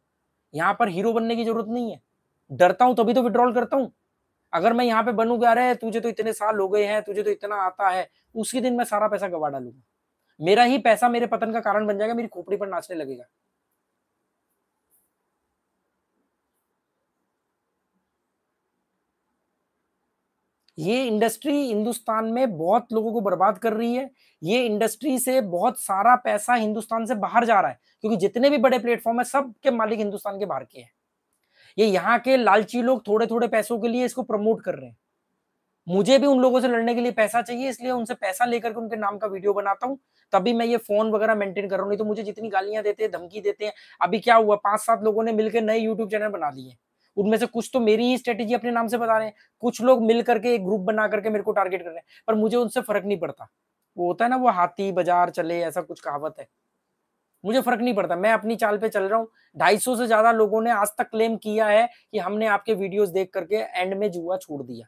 यहाँ पर हीरो बनने की जरूरत नहीं है। डरता हूँ तभी तो विथड्रॉल करता हूँ। अगर मैं यहाँ पे बनूँ कि अरे तुझे तो इतने साल हो गए हैं, तुझे तो इतना आता है, उसी दिन मैं सारा पैसा गँवा डालूँगा। मेरा ही पैसा मेरे पतन का कारण बन जाएगा, मेरी खोपड़ी पर नाचने लगेगा। ये इंडस्ट्री हिंदुस्तान में बहुत लोगों को बर्बाद कर रही है। ये इंडस्ट्री से बहुत सारा पैसा हिंदुस्तान से बाहर जा रहा है, क्योंकि जितने भी बड़े प्लेटफ़ॉर्म हैं, सबके मालिक हिंदुस्तान के बाहर के हैं। ये यहाँ के लालची लोग थोड़े-थोड़े पैसों के लिए इसको प्रमोट कर रहे हैं। मुझे भी उन लोगों से लड़ने के लिए पैसा चाहिए, इसलिए उनसे पैसा लेकर के उनके नाम का वीडियो बनाता हूँ, तभी मैं ये फ़ोन वगैरह मेंटेन कर रहा हूँ, नहीं तो मुझे जितनी गालियाँ देते हैं, धमकी देते हैं, अभी क्या हुआ 5-7 लोगों ने मिलके नए यूट्यूब चैनल बना लिए। उनमें से कुछ तो मेरी ही स्ट्रैटेजी अपने नाम से बता रहे हैं, कुछ लोग मिल करके एक ग्रुप बना करके मेरे को टारगेट कर रहे हैं, पर मुझे उनसे फ़र्क नहीं पड़ता। वो होता है ना वो हाथी बाज़ार चले ऐसा कुछ कहावत है, मुझे फ़र्क नहीं पड़ता, मैं अपनी चाल पे चल रहा हूँ। 250 से ज़्यादा लोगों ने आज तक क्लेम किया है कि हमने आपके वीडियोज़ देख करके एंड में जुआ छोड़ दिया।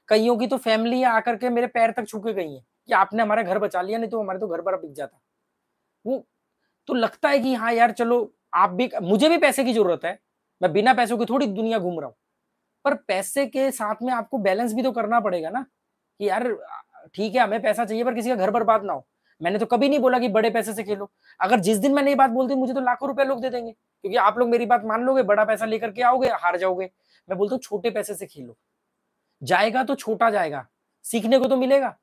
कइयों की तो फैमिली आकर के मेरे पैर तक छू के गई हैं कि आपने हमारा घर बचा लिया, नहीं तो हमारे तो घर-वर बिक जाता। वो तो लगता है कि हाँ यार चलो आप भी, मुझे भी पैसे की ज़रूरत है। मैं बिना पैसों के थोड़ी दुनिया घूम रहा हूँ। पर पैसे के साथ में आपको बैलेंस भी तो करना पड़ेगा ना, कि यार ठीक है हमें पैसा चाहिए पर किसी का घर बर्बाद ना हो। मैंने तो कभी नहीं बोला कि बड़े पैसे से खेलो। अगर जिस दिन मैंने ये बात बोल दी मुझे तो लाखों रुपए लोग दे देंगे, क्योंकि आप लोग मेरी बात मान लोगे, बड़ा पैसा लेकर के आओगे, हार जाओगे। मैं बोलता हूँ छोटे पैसे से खेलो। जाएगा तो छोटा जाएगा, सीखने को तो मिलेगा।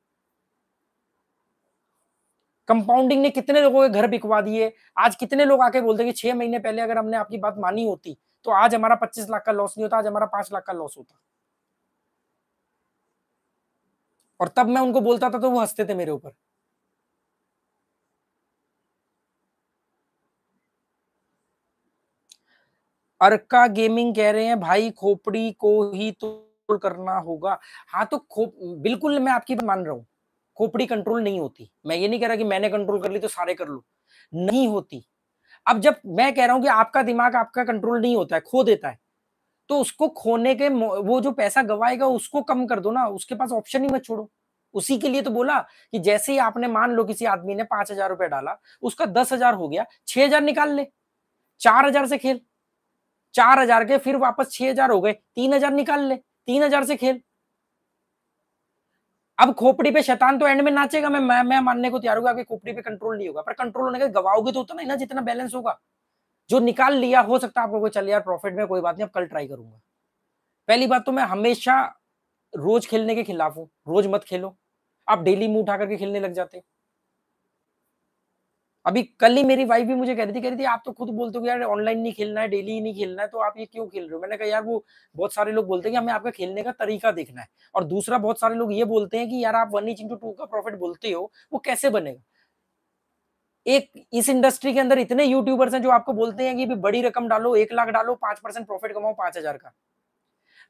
कंपाउंडिंग ने कितने लोगों के घर बिकवा दिए। आज कितने लोग आके बोलते हैं कि 6 महीने पहले अगर हमने आपकी बात मानी होती, तो आज हमारा 25 लाख का लॉस नहीं होता, आज हमारा 5 लाख का लॉस होता। और तब मैं उनको बोलता था तो वो हँसते थे मेरे ऊपर। अर्का गेमिंग कह रहे हैं भाई खोपड़ी को ही तो करना होगा। हाँ, तो बिल्कुल मैं आपकी बात मान रहा हूँ। खोपड़ी कंट्रोल नहीं होती। मैं ये नहीं कह रहा कि मैंने कंट्रोल कर ली तो सारे कर लो। नहीं होती। अब जब मैं कह रहा हूँ कि आपका दिमाग आपका कंट्रोल नहीं होता है, खो देता है, तो उसको खोने के वो जो पैसा गवाएगा उसको कम कर दो ना, उसके पास ऑप्शन ही मत छोड़ो। उसी के लिए तो बोला कि जैसे ही आपने मान लो किसी आदमी ने 5,000 रुपए डाला, उसका 10,000 हो गया, 6,000 निकाल ले, 4,000 से खेल। 4,000 के फिर वापस 6,000 हो गए, 3,000 निकाल ले, 3,000 से खेल। अब खोपड़ी पे शैतान तो एंड में नाचेगा, मैं मानने को तैयार हूँ आपकी खोपड़ी पे कंट्रोल नहीं होगा, पर कंट्रोल होने के गवाओगे तो उतना ही ना जितना बैलेंस होगा। जो निकाल लिया हो सकता है आपको कोई चल यार प्रॉफिट में कोई बात नहीं, अब कल ट्राई करूंगा। पहली बात तो मैं हमेशा रोज खेलने के खिलाफ हूँ, रोज मत खेलो। आप डेली मुंह उठा करके खेलने लग जाते हो। अभी कल ही मेरी वाइफ भी मुझे कह रही थी आप तो खुद बोलते हो कि यार ऑनलाइन नहीं खेलना है, डेली ही नहीं खेलना है, तो आप ये क्यों खेल रहे हो? मैंने कहा यार वो बहुत सारे लोग बोलते हैं कि हमें आपका खेलने का तरीका देखना है, और दूसरा बहुत सारे लोग ये बोलते हैं कि यार आप 1 इंटू 2 का प्रॉफिट बोलते हो, वो कैसे बनेगा? एक इस इंडस्ट्री के अंदर इतने यूट्यूबर्स हैं जो आपको बोलते हैं कि बड़ी रकम डालो, 1 लाख डालो, 5% प्रॉफिट कमाओ 5,000 का।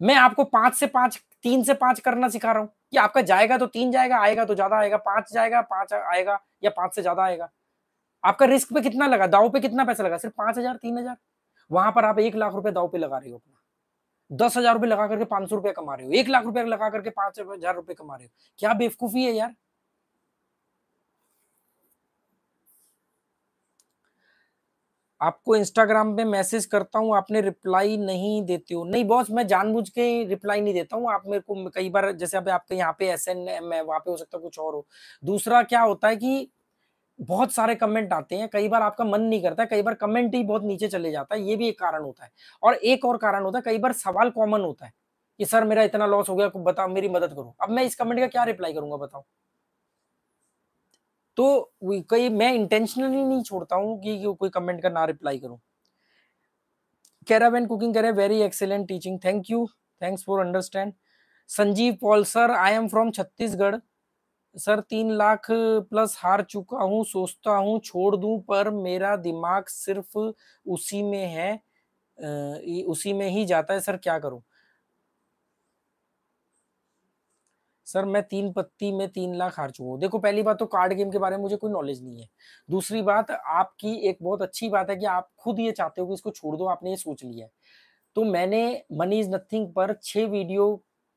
मैं आपको 5 से 5, 3 से 5 करना सिखा रहा हूँ कि आपका जाएगा तो 3 जाएगा, आएगा तो ज्यादा आएगा, 5 जाएगा, 5 आएगा या 5 से ज्यादा आएगा। आपका रिस्क पे कितना लगा, दाव पे कितना पैसा लगा? सिर्फ 5,000, 3,000। वहां पर आप 1 लाख रुपए दाव पे लगा रहे हो अपना, 10,000 रुपए लगा करके 500 रुपए कमा रहे हो, 1 लाख रुपए लगा करके 5,000 रुपए कमा रहे हो। क्या बेवकूफी है यार। आपको इंस्टाग्राम पे मैसेज करता हूँ, आपने रिप्लाई नहीं देते हो। नहीं बॉस, मैं जानबूझ के रिप्लाई नहीं देता हूँ। आप मेरे को कई बार, जैसे अब आपके यहाँ पे SNM है, वहाँ पे हो सकता है कुछ और हो। दूसरा क्या होता है कि बहुत सारे कमेंट आते हैं, कई बार आपका मन नहीं करता, कई बार कमेंट ही बहुत नीचे चले जाता है, ये भी एक कारण होता है। और एक और कारण होता है, कई बार सवाल कॉमन होता है कि सर मेरा इतना लॉस हो गया, बताओ मेरी मदद करो। अब मैं इस कमेंट का क्या रिप्लाई करूंगा बताओ। तो कई मैं इंटेंशनली नहीं छोड़ता हूँ कि कोई कमेंट का ना रिप्लाई करूं। कैरावैन कुकिंग करे very excellent teaching, thank you, thanks for understand. Sanjeev Paul sir, I am from Chhattisgarh sir, 3 lakh plus हार चुका हूँ, सोचता हूँ छोड़ दूं पर मेरा दिमाग सिर्फ उसी में है, उसी में ही जाता है सर, क्या करूं। सर मैं 3 पत्ती में 3 लाख हार चुका हूँ। देखो पहली बात तो कार्ड गेम के बारे में मुझे कोई नॉलेज नहीं है। दूसरी बात, आपकी एक बहुत अच्छी बात है कि आप खुद ये चाहते हो कि इसको छोड़ दो, आपने ये सोच लिया है। तो मैंने मनी इज नथिंग पर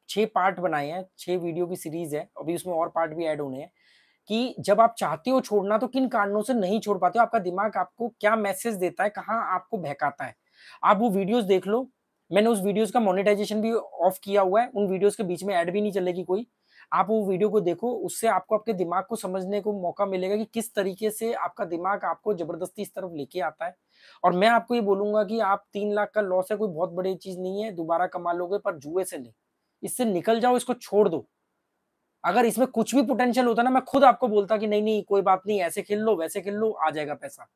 6 पार्ट बनाए हैं, 6 वीडियो की सीरीज है, अभी उसमें और पार्ट भी ऐड होने हैं कि जब आप चाहते हो छोड़ना तो किन कारणों से नहीं छोड़ पाते हो, आपका दिमाग आपको क्या मैसेज देता है, कहाँ आपको बहकाता है। आप वो वीडियोस देख लो, मैंने उस वीडियोस का मोनेटाइजेशन भी ऑफ किया हुआ है, उन वीडियोस के बीच में ऐड भी नहीं चलेगी कोई। आप वो वीडियो को देखो, उससे आपको आपके दिमाग को समझने को मौका मिलेगा कि किस तरीके से आपका दिमाग आपको जबरदस्ती इस तरफ लेके आता है। और मैं आपको ये बोलूंगा कि आप 3 लाख का लॉस है, कोई बहुत बड़ी चीज नहीं है, दोबारा कमा लोगे, पर जुए से नहीं, इससे निकल जाओ, इसको छोड़ दो। अगर इसमें कुछ भी पोटेंशियल होता ना, मैं खुद आपको बोलता कि नहीं नहीं कोई बात नहीं, ऐसे खेल लो वैसे खेल लो, आ जाएगा पैसा।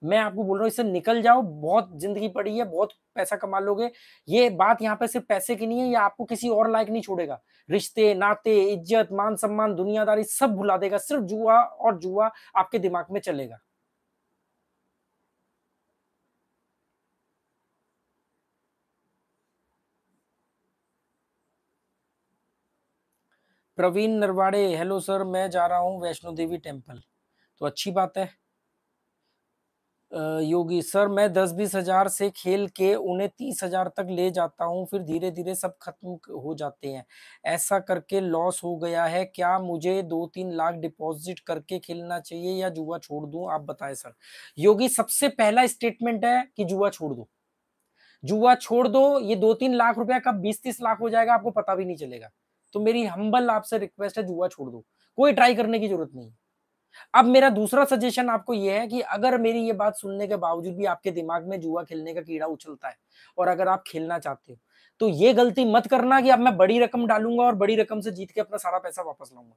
मैं आपको बोल रहा हूँ इससे निकल जाओ, बहुत जिंदगी पड़ी है, बहुत पैसा कमा लोगे। ये बात यहाँ पे सिर्फ पैसे की नहीं है, ये आपको किसी और लायक नहीं छोड़ेगा। रिश्ते नाते इज्जत मान सम्मान दुनियादारी सब भुला देगा, सिर्फ जुआ और जुआ आपके दिमाग में चलेगा। प्रवीण नरवाड़े, हेलो सर, मैं जा रहा हूँ वैष्णो देवी टेम्पल। तो अच्छी बात है। योगी सर, मैं 10-20 हजार से खेल के उन्हें 30 हजार तक ले जाता हूँ, फिर धीरे धीरे सब खत्म हो जाते हैं। ऐसा करके लॉस हो गया है, क्या मुझे 2-3 लाख डिपॉजिट करके खेलना चाहिए या जुआ छोड़ दूं, आप बताएं सर। योगी, सबसे पहला स्टेटमेंट है कि जुआ छोड़ दो। जुआ छोड़ दो, ये 2-3 लाख रुपया कब 20-30 लाख हो जाएगा आपको पता भी नहीं चलेगा। तो मेरी हम्बल आपसे रिक्वेस्ट है, जुआ छोड़ दो, कोई ट्राई करने की जरूरत नहीं। अब मेरा दूसरा सजेशन आपको यह है कि अगर मेरी ये बात सुनने के बावजूद भी आपके दिमाग में जुआ खेलने का कीड़ा उछलता है और अगर आप खेलना चाहते हो, तो ये गलती मत करना कि अब मैं बड़ी रकम डालूंगा और बड़ी रकम से जीत के अपना सारा पैसा वापस लाऊंगा।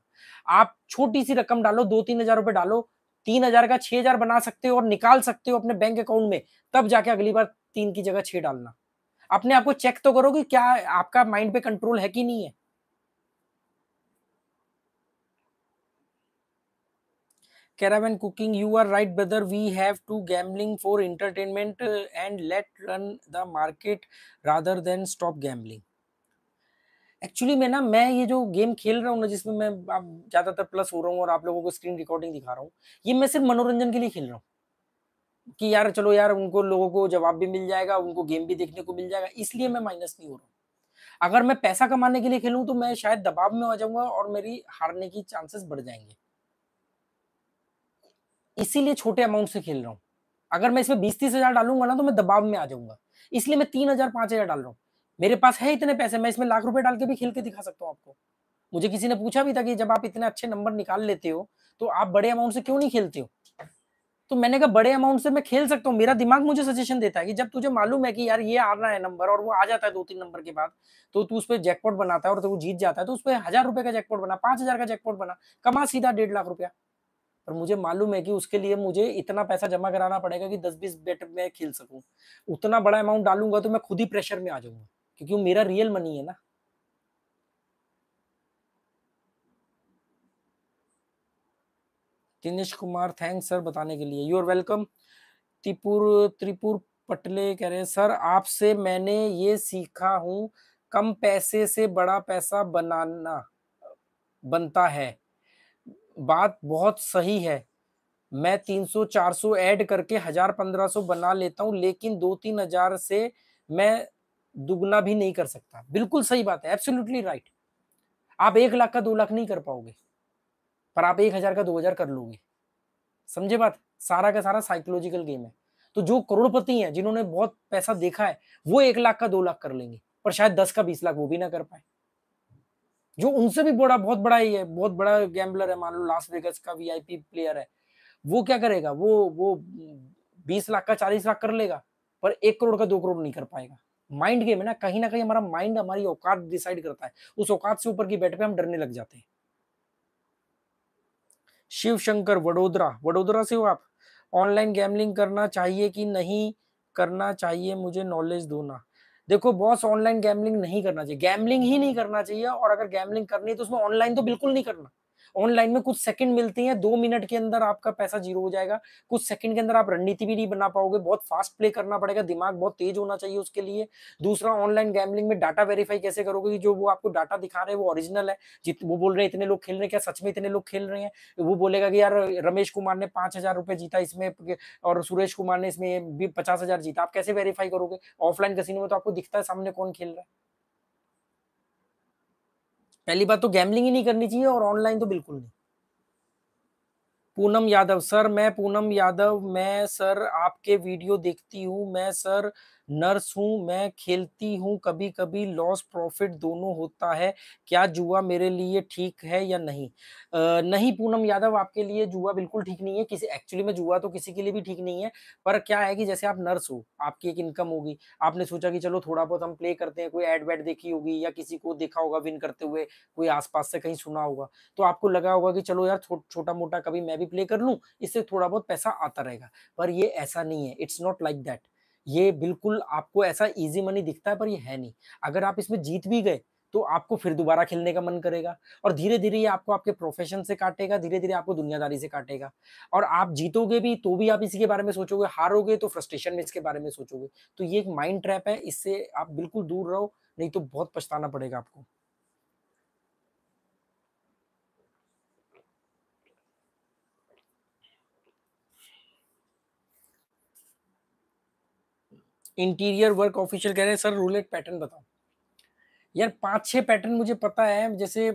आप छोटी सी रकम डालो, 2-3 हजार रुपए डालो, 3 हजार का 6 हजार बना सकते हो और निकाल सकते हो अपने बैंक अकाउंट में, तब जाके अगली बार 3 की जगह 6 डालना। अपने आप को चेक तो करो कि क्या आपका माइंड पे कंट्रोल है कि नहीं है। Caravan cooking, you are right, brother. We have to gambling for entertainment and let run the market rather than stop gambling. Actually में ना, मैं ये जो गेम खेल रहा हूँ ना, जिसमें मैं आप ज्यादातर प्लस हो रहा हूँ और आप लोगों को स्क्रीन रिकॉर्डिंग दिखा रहा हूँ, ये मैं सिर्फ मनोरंजन के लिए खेल रहा हूँ कि यार चलो यार, उनको लोगों को जवाब भी मिल जाएगा, उनको गेम भी देखने को मिल जाएगा, इसलिए मैं माइनस नहीं हो रहा हूँ। अगर मैं पैसा कमाने के लिए खेलूं तो मैं शायद दबाव में आ जाऊंगा और मेरी हारने की चांसेस बढ़ जाएंगे, इसीलिए छोटे अमाउंट से खेल रहा हूँ। अगर मैं इसमें 20-30 हजार डालूंगा ना तो मैं दबाव में आ जाऊंगा, इसलिए मैं 3 हजार 5 हजार डाल रहा हूँ। मेरे पास है इतने पैसे, मैं इसमें लाख रुपए डाल के भी खेल के दिखा सकता हूँ आपको। मुझे किसी ने पूछा भी था कि जब आप इतने अच्छे नंबर निकाल लेते हो तो आप बड़े अमाउंट से क्यों नहीं खेलते हो। तो मैंने कहा बड़े अमाउंट से मैं खेल सकता हूँ, मेरा दिमाग मुझे सजेशन देता है कि जब तुझे मालूम है कि यार ये आ रहा है नंबर और वो आ जाता है 2-3 नंबर के बाद, तो तू उस पर जैकपॉट बनाता है और तो वो जीत जाता है, तो उस पर 1000 रुपए का जैकपॉट बना, 5000 का जैकपॉट बना, कमा सीधा 1.5 लाख रुपया। पर मुझे मालूम है कि उसके लिए मुझे इतना पैसा जमा कराना पड़ेगा कि 10-20 बेट में खेल सकूं। उतना बड़ा अमाउंट डालूंगा तो मैं खुद ही प्रेशर में आ जाऊंगा, क्योंकि वो मेरा रियल मनी है ना। दिनेश कुमार, थैंक्स सर बताने के लिए, you are welcome. Tripur Tripur Patle कह रहे हैं, सर आपसे मैंने ये सीखा हूँ, कम पैसे से बड़ा पैसा बनाना बनता है। बात बहुत सही है। मैं 300-400 ऐड करके 1000-1500 बना लेता हूँ, लेकिन 2-3 हजार से मैं दुगना भी नहीं कर सकता। बिल्कुल सही बात है, एब्सोल्युटली राइट। आप 1 लाख का 2 लाख नहीं कर पाओगे, पर आप 1000 का 2000 कर लोगे। समझे बात, सारा का सारा साइकोलॉजिकल गेम है। तो जो करोड़पति हैं, जिन्होंने बहुत पैसा देखा है, वो 1 लाख का 2 लाख कर लेंगे, पर शायद 10 का 20 लाख वो भी ना कर पाए। जो उनसे भी बड़ा, बहुत बड़ा ही है, बहुत बड़ा गैम्बलर है, मान लो लास वेगास का वीआईपी प्लेयर है, वो क्या करेगा? वो 20 लाख का 40 लाख कर लेगा, पर 1 करोड़ का 2 करोड़ नहीं कर पाएगा। माइंड गेम है ना, कहीं ना कहीं हमारा माइंड हमारी औकात डिसाइड करता है, उस औकात से ऊपर की बैट पे हम डरने लग जाते हैं। शिव शंकर वडोदरा, वडोदरा से हो आप? ऑनलाइन गैमलिंग करना चाहिए कि नहीं करना चाहिए, मुझे नॉलेज दो ना। देखो बॉस, ऑनलाइन गैमलिंग नहीं करना चाहिए, गैमलिंग ही नहीं करना चाहिए, और अगर गैमलिंग करनी है तो उसमें ऑनलाइन तो बिल्कुल नहीं करना। ऑनलाइन में कुछ सेकंड मिलती हैं, 2 मिनट के अंदर आपका पैसा जीरो हो जाएगा, कुछ सेकंड के अंदर आप रणनीति भी नहीं बना पाओगे, बहुत फास्ट प्ले करना पड़ेगा, दिमाग बहुत तेज होना चाहिए उसके लिए। दूसरा, ऑनलाइन गैमलिंग में डाटा वेरीफाई कैसे करोगे कि जो वो आपको डाटा दिखा रहे हैं वो ओरिजिनल है? वो बोल रहे हैं इतने लोग खेल रहे हैं, क्या सच में इतने लोग खेल रहे हैं? वो बोलेगा कि यार रमेश कुमार ने 5,000 रुपए जीता इसमें, और सुरेश कुमार ने इसमें भी 50,000 जीता, आप कैसे वेरीफाई करोगे? ऑफलाइन कैसीनो में तो आपको दिखता है सामने कौन खेल रहा है। पहली बात तो गैमलिंग ही नहीं करनी चाहिए, और ऑनलाइन तो बिल्कुल नहीं। पूनम यादव, सर मैं पूनम यादव, मैं सर आपके वीडियो देखती हूँ, मैं सर नर्स हूँ, मैं खेलती हूँ, कभी कभी लॉस प्रॉफिट दोनों होता है, क्या जुआ मेरे लिए ठीक है या नहीं? नहीं पूनम यादव, आपके लिए जुआ बिल्कुल ठीक नहीं है, किसी एक्चुअली में जुआ तो किसी के लिए भी ठीक नहीं है, पर क्या है कि जैसे आप नर्स हो, आपकी एक इनकम होगी, आपने सोचा कि चलो थोड़ा बहुत हम प्ले करते हैं, कोई एड वेड देखी होगी या किसी को देखा होगा विन करते हुए, कोई आसपास से कहीं सुना होगा, तो आपको लगा होगा कि चलो यार छोटा मोटा कभी मैं भी प्ले कर लूं, इससे थोड़ा बहुत पैसा आता रहेगा। पर ये ऐसा नहीं है, इट्स नॉट लाइक दैट। ये बिल्कुल आपको ऐसा इजी मनी दिखता है, पर ये है नहीं। अगर आप इसमें जीत भी गए तो आपको फिर दोबारा खेलने का मन करेगा, और धीरे धीरे ये आपको आपके प्रोफेशन से काटेगा, धीरे धीरे आपको दुनियादारी से काटेगा, और आप जीतोगे भी तो भी आप इसी के बारे में सोचोगे, हारोगे तो फ्रस्ट्रेशन में इसके बारे में सोचोगे। तो ये एक माइंड ट्रैप है, इससे आप बिल्कुल दूर रहो, नहीं तो बहुत पछताना पड़ेगा आपको। इंटीरियर वर्क ऑफिशियल कह रहे हैं सर रूलेट पैटर्न बताओ। यार 5-6 पैटर्न मुझे पता है, जैसे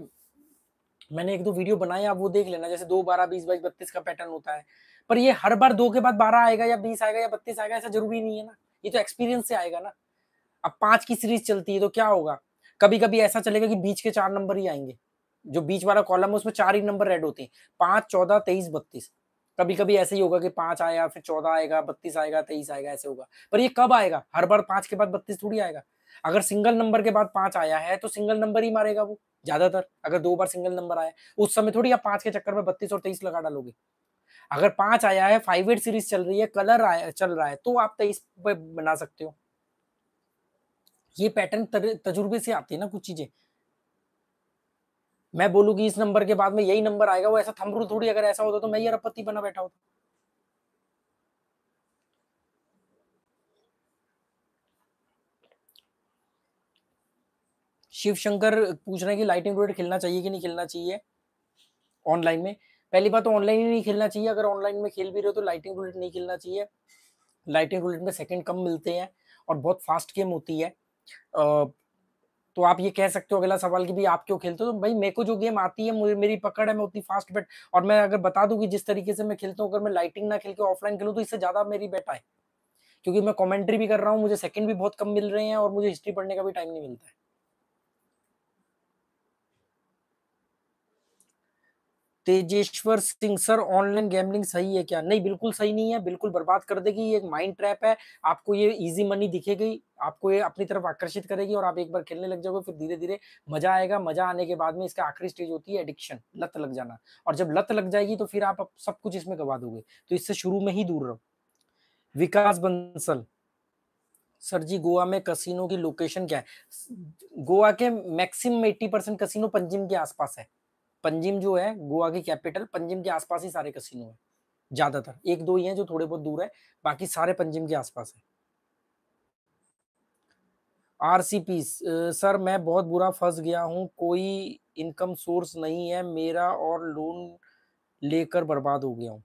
मैंने 1-2 वीडियो बनाए, आप वो देख लेना, जैसे 2 12 20 22 32 का पैटर्न होता है, पर ये हर बार 2 के बाद 12 आएगा या 20 आएगा या 32 आएगा ऐसा जरूरी नहीं है ना, ये तो एक्सपीरियंस से आएगा ना। अब 5 की सीरीज चलती है तो क्या होगा, कभी कभी ऐसा चलेगा कि बीच के 4 नंबर ही आएंगे, जो बीच वाला कॉलम है उसमें 4 ही नंबर रेड होते हैं, 5 14 23 32। कभी कभी ऐसे ही होगा कि 5 आया, फिर 14 आएगा, 32 आएगा, 23 आएगा, ऐसे होगा। पर ये कब आएगा? हर बार 5 के बाद 32 थोड़ी आएगा। अगर सिंगल नंबर के बाद 5 आया है तो सिंगल नंबर ही मारेगा वो ज्यादातर। अगर 2 बार सिंगल नंबर आया उस समय थोड़ी आप 5 के चक्कर में 32 और 23 लगा डालोगे। अगर 5 आया है, 5-8 सीरीज चल रही है, कलर आया चल रहा है, तो आप 23 पे बना सकते हो। ये पैटर्न तजुर्बे से आती है ना कुछ चीजें। मैं बोलूँ कि इस नंबर के बाद में यही नंबर आएगा, वो ऐसा थंब रूल थोड़ी, अगर ऐसा होता तो मैं ही अरबपति बना बैठा होता। शिव शंकर पूछ रहे हैं कि लाइटिंग रूलेट खेलना चाहिए कि नहीं खेलना चाहिए ऑनलाइन में। पहली बात तो ऑनलाइन ही नहीं खेलना चाहिए, अगर ऑनलाइन में खेल भी रहे हो तो लाइटिंग रूलेट नहीं खेलना चाहिए। लाइटिंग रूलेट में सेकंड कम मिलते हैं और बहुत फास्ट गेम होती है। तो आप ये कह सकते हो अगला सवाल कि भाई आप क्यों खेलते हो, तो भाई मेरे को जो गेम आती है, मेरी पकड़ है, मैं उतनी फास्ट बेट, और मैं अगर बता दूं कि जिस तरीके से मैं खेलता हूँ, अगर मैं लाइटिंग ना खेल के ऑफलाइन खेलूं तो इससे ज्यादा मेरी बेट आए, क्योंकि मैं कमेंट्री भी कर रहा हूँ, मुझे सेकंड भी बहुत कम मिल रहे हैं और मुझे हिस्ट्री पढ़ने का भी टाइम नहीं मिलता है। Tejeshwar Singh, sir online gambling सही है क्या? नहीं, बिल्कुल सही नहीं है, बिल्कुल बर्बाद कर देगी, ये एक माइंड ट्रैप है। आपको ये इजी मनी दिखेगी, आपको ये अपनी तरफ आकर्षित करेगी और आप एक बार खेलने लग जाओगे, फिर धीरे धीरे मजा आएगा। मजा आने के बाद में इसका आखिरी स्टेज होती है एडिक्शन, लत लग जाना, और जब लत लग जाएगी तो फिर आप सब कुछ इसमें गवा दोगे। तो इससे शुरू में ही दूर रहो। विकास बंसल, सर जी गोवा में कसिनो की लोकेशन क्या है? गोवा के मैक्सिमम 80% कसिनो पंजिम के आसपास है। पंजिम जो है गोवा की कैपिटल, पंजिम के आसपास ही सारे कसिनो है, ज्यादातर 1-2 ही हैं जो थोड़े बहुत दूर है, बाकी सारे पंजिम के आसपास है। आरसीपी, सर मैं बहुत बुरा फंस गया हूँ, कोई इनकम सोर्स नहीं है मेरा और लोन लेकर बर्बाद हो गया हूँ।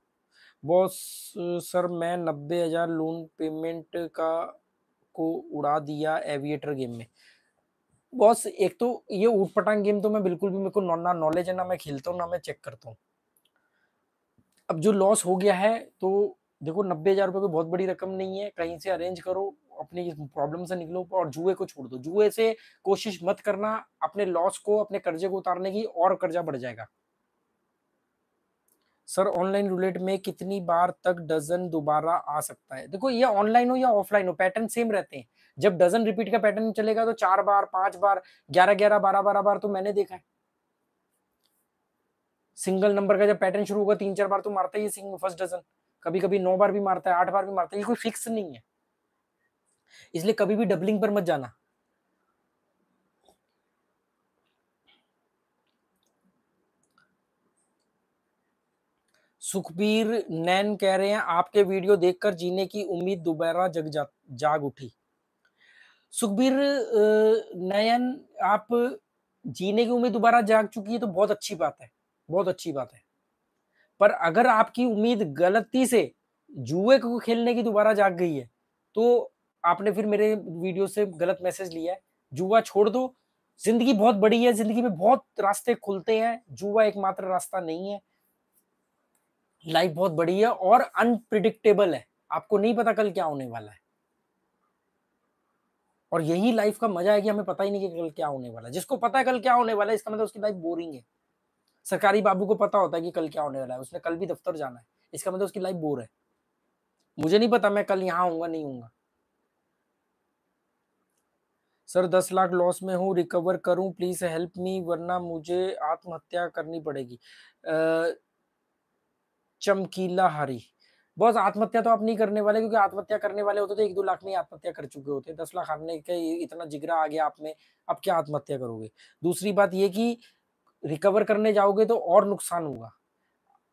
बॉस सर मैं 90,000 लोन पेमेंट का को उड़ा दिया एविएटर गेम में। बॉस एक तो ये ऊट पटांग गेम तो मैं बिल्कुल भी, मेरे को ना नॉलेज है, ना मैं खेलता हूँ, ना मैं चेक करता हूँ। अब जो लॉस हो गया है तो देखो 90,000 रुपए कोई बहुत बड़ी रकम नहीं है, कहीं से अरेंज करो, अपनी इस प्रॉब्लम से निकलो और जुए को छोड़ दो। जुए से कोशिश मत करना अपने लॉस को, अपने कर्जे को उतारने की, और कर्जा बढ़ जाएगा। सर ऑनलाइन रूलेट में कितनी बार तक डजन दोबारा आ सकता है? देखो ये ऑनलाइन हो या ऑफलाइन हो, पैटर्न सेम रहते हैं। जब डजन रिपीट का पैटर्न चलेगा तो 4 बार, 5 बार, 11-11, 12-12 बार तो मैंने देखा है। सिंगल नंबर का जब पैटर्न शुरू होगा 3-4 बार तो मारता ही है फर्स्ट डजन, कभी कभी 9 बार भी मारता है, 8 बार भी मारता है, ये कोई फिक्स नहीं है। इसलिए कभी भी डबलिंग पर मत जाना। सुखबीर नैन कह रहे हैं आपके वीडियो देखकर जीने की उम्मीद दोबारा जाग उठी। सुखबीर नयन, आप जीने की उम्मीद दोबारा जाग चुकी है तो बहुत अच्छी बात है, बहुत अच्छी बात है। पर अगर आपकी उम्मीद गलती से जुए को खेलने की दोबारा जाग गई है तो आपने फिर मेरे वीडियो से गलत मैसेज लिया है। जुआ छोड़ दो, जिंदगी बहुत बड़ी है, जिंदगी में बहुत रास्ते खुलते हैं, जुआ एकमात्र रास्ता नहीं है। लाइफ बहुत बड़ी है और अनप्रिडिक्टेबल है, आपको नहीं पता कल क्या होने वाला है। और यही लाइफ का मजा है कि हमें पता ही नहीं कि कल क्या होने वाला है। जिसको पता है कल क्या होने वाला है, इसका मतलब उसकी लाइफ बोरिंग है। सरकारी बाबू को पता होता है कि कल क्या होने वाला है, उसने कल भी दफ्तर जाना है, इसका मतलब उसकी लाइफ बोर है। मुझे नहीं पता मैं कल यहाँ आऊंगा नहीं आऊंगा। सर 10 लाख लॉस में हूँ, रिकवर करूं प्लीज हेल्प मी वरना मुझे आत्महत्या करनी पड़ेगी। चमकीला हरी, बॉस आत्महत्या तो आप नहीं करने वाले, क्योंकि आत्महत्या करने वाले होते तो 1-2 लाख में आत्महत्या कर चुके होते। 10 लाख हारने के इतना जिगरा आ गया आप में, अब क्या आत्महत्या करोगे? दूसरी बात ये कि रिकवर करने जाओगे तो और नुकसान होगा।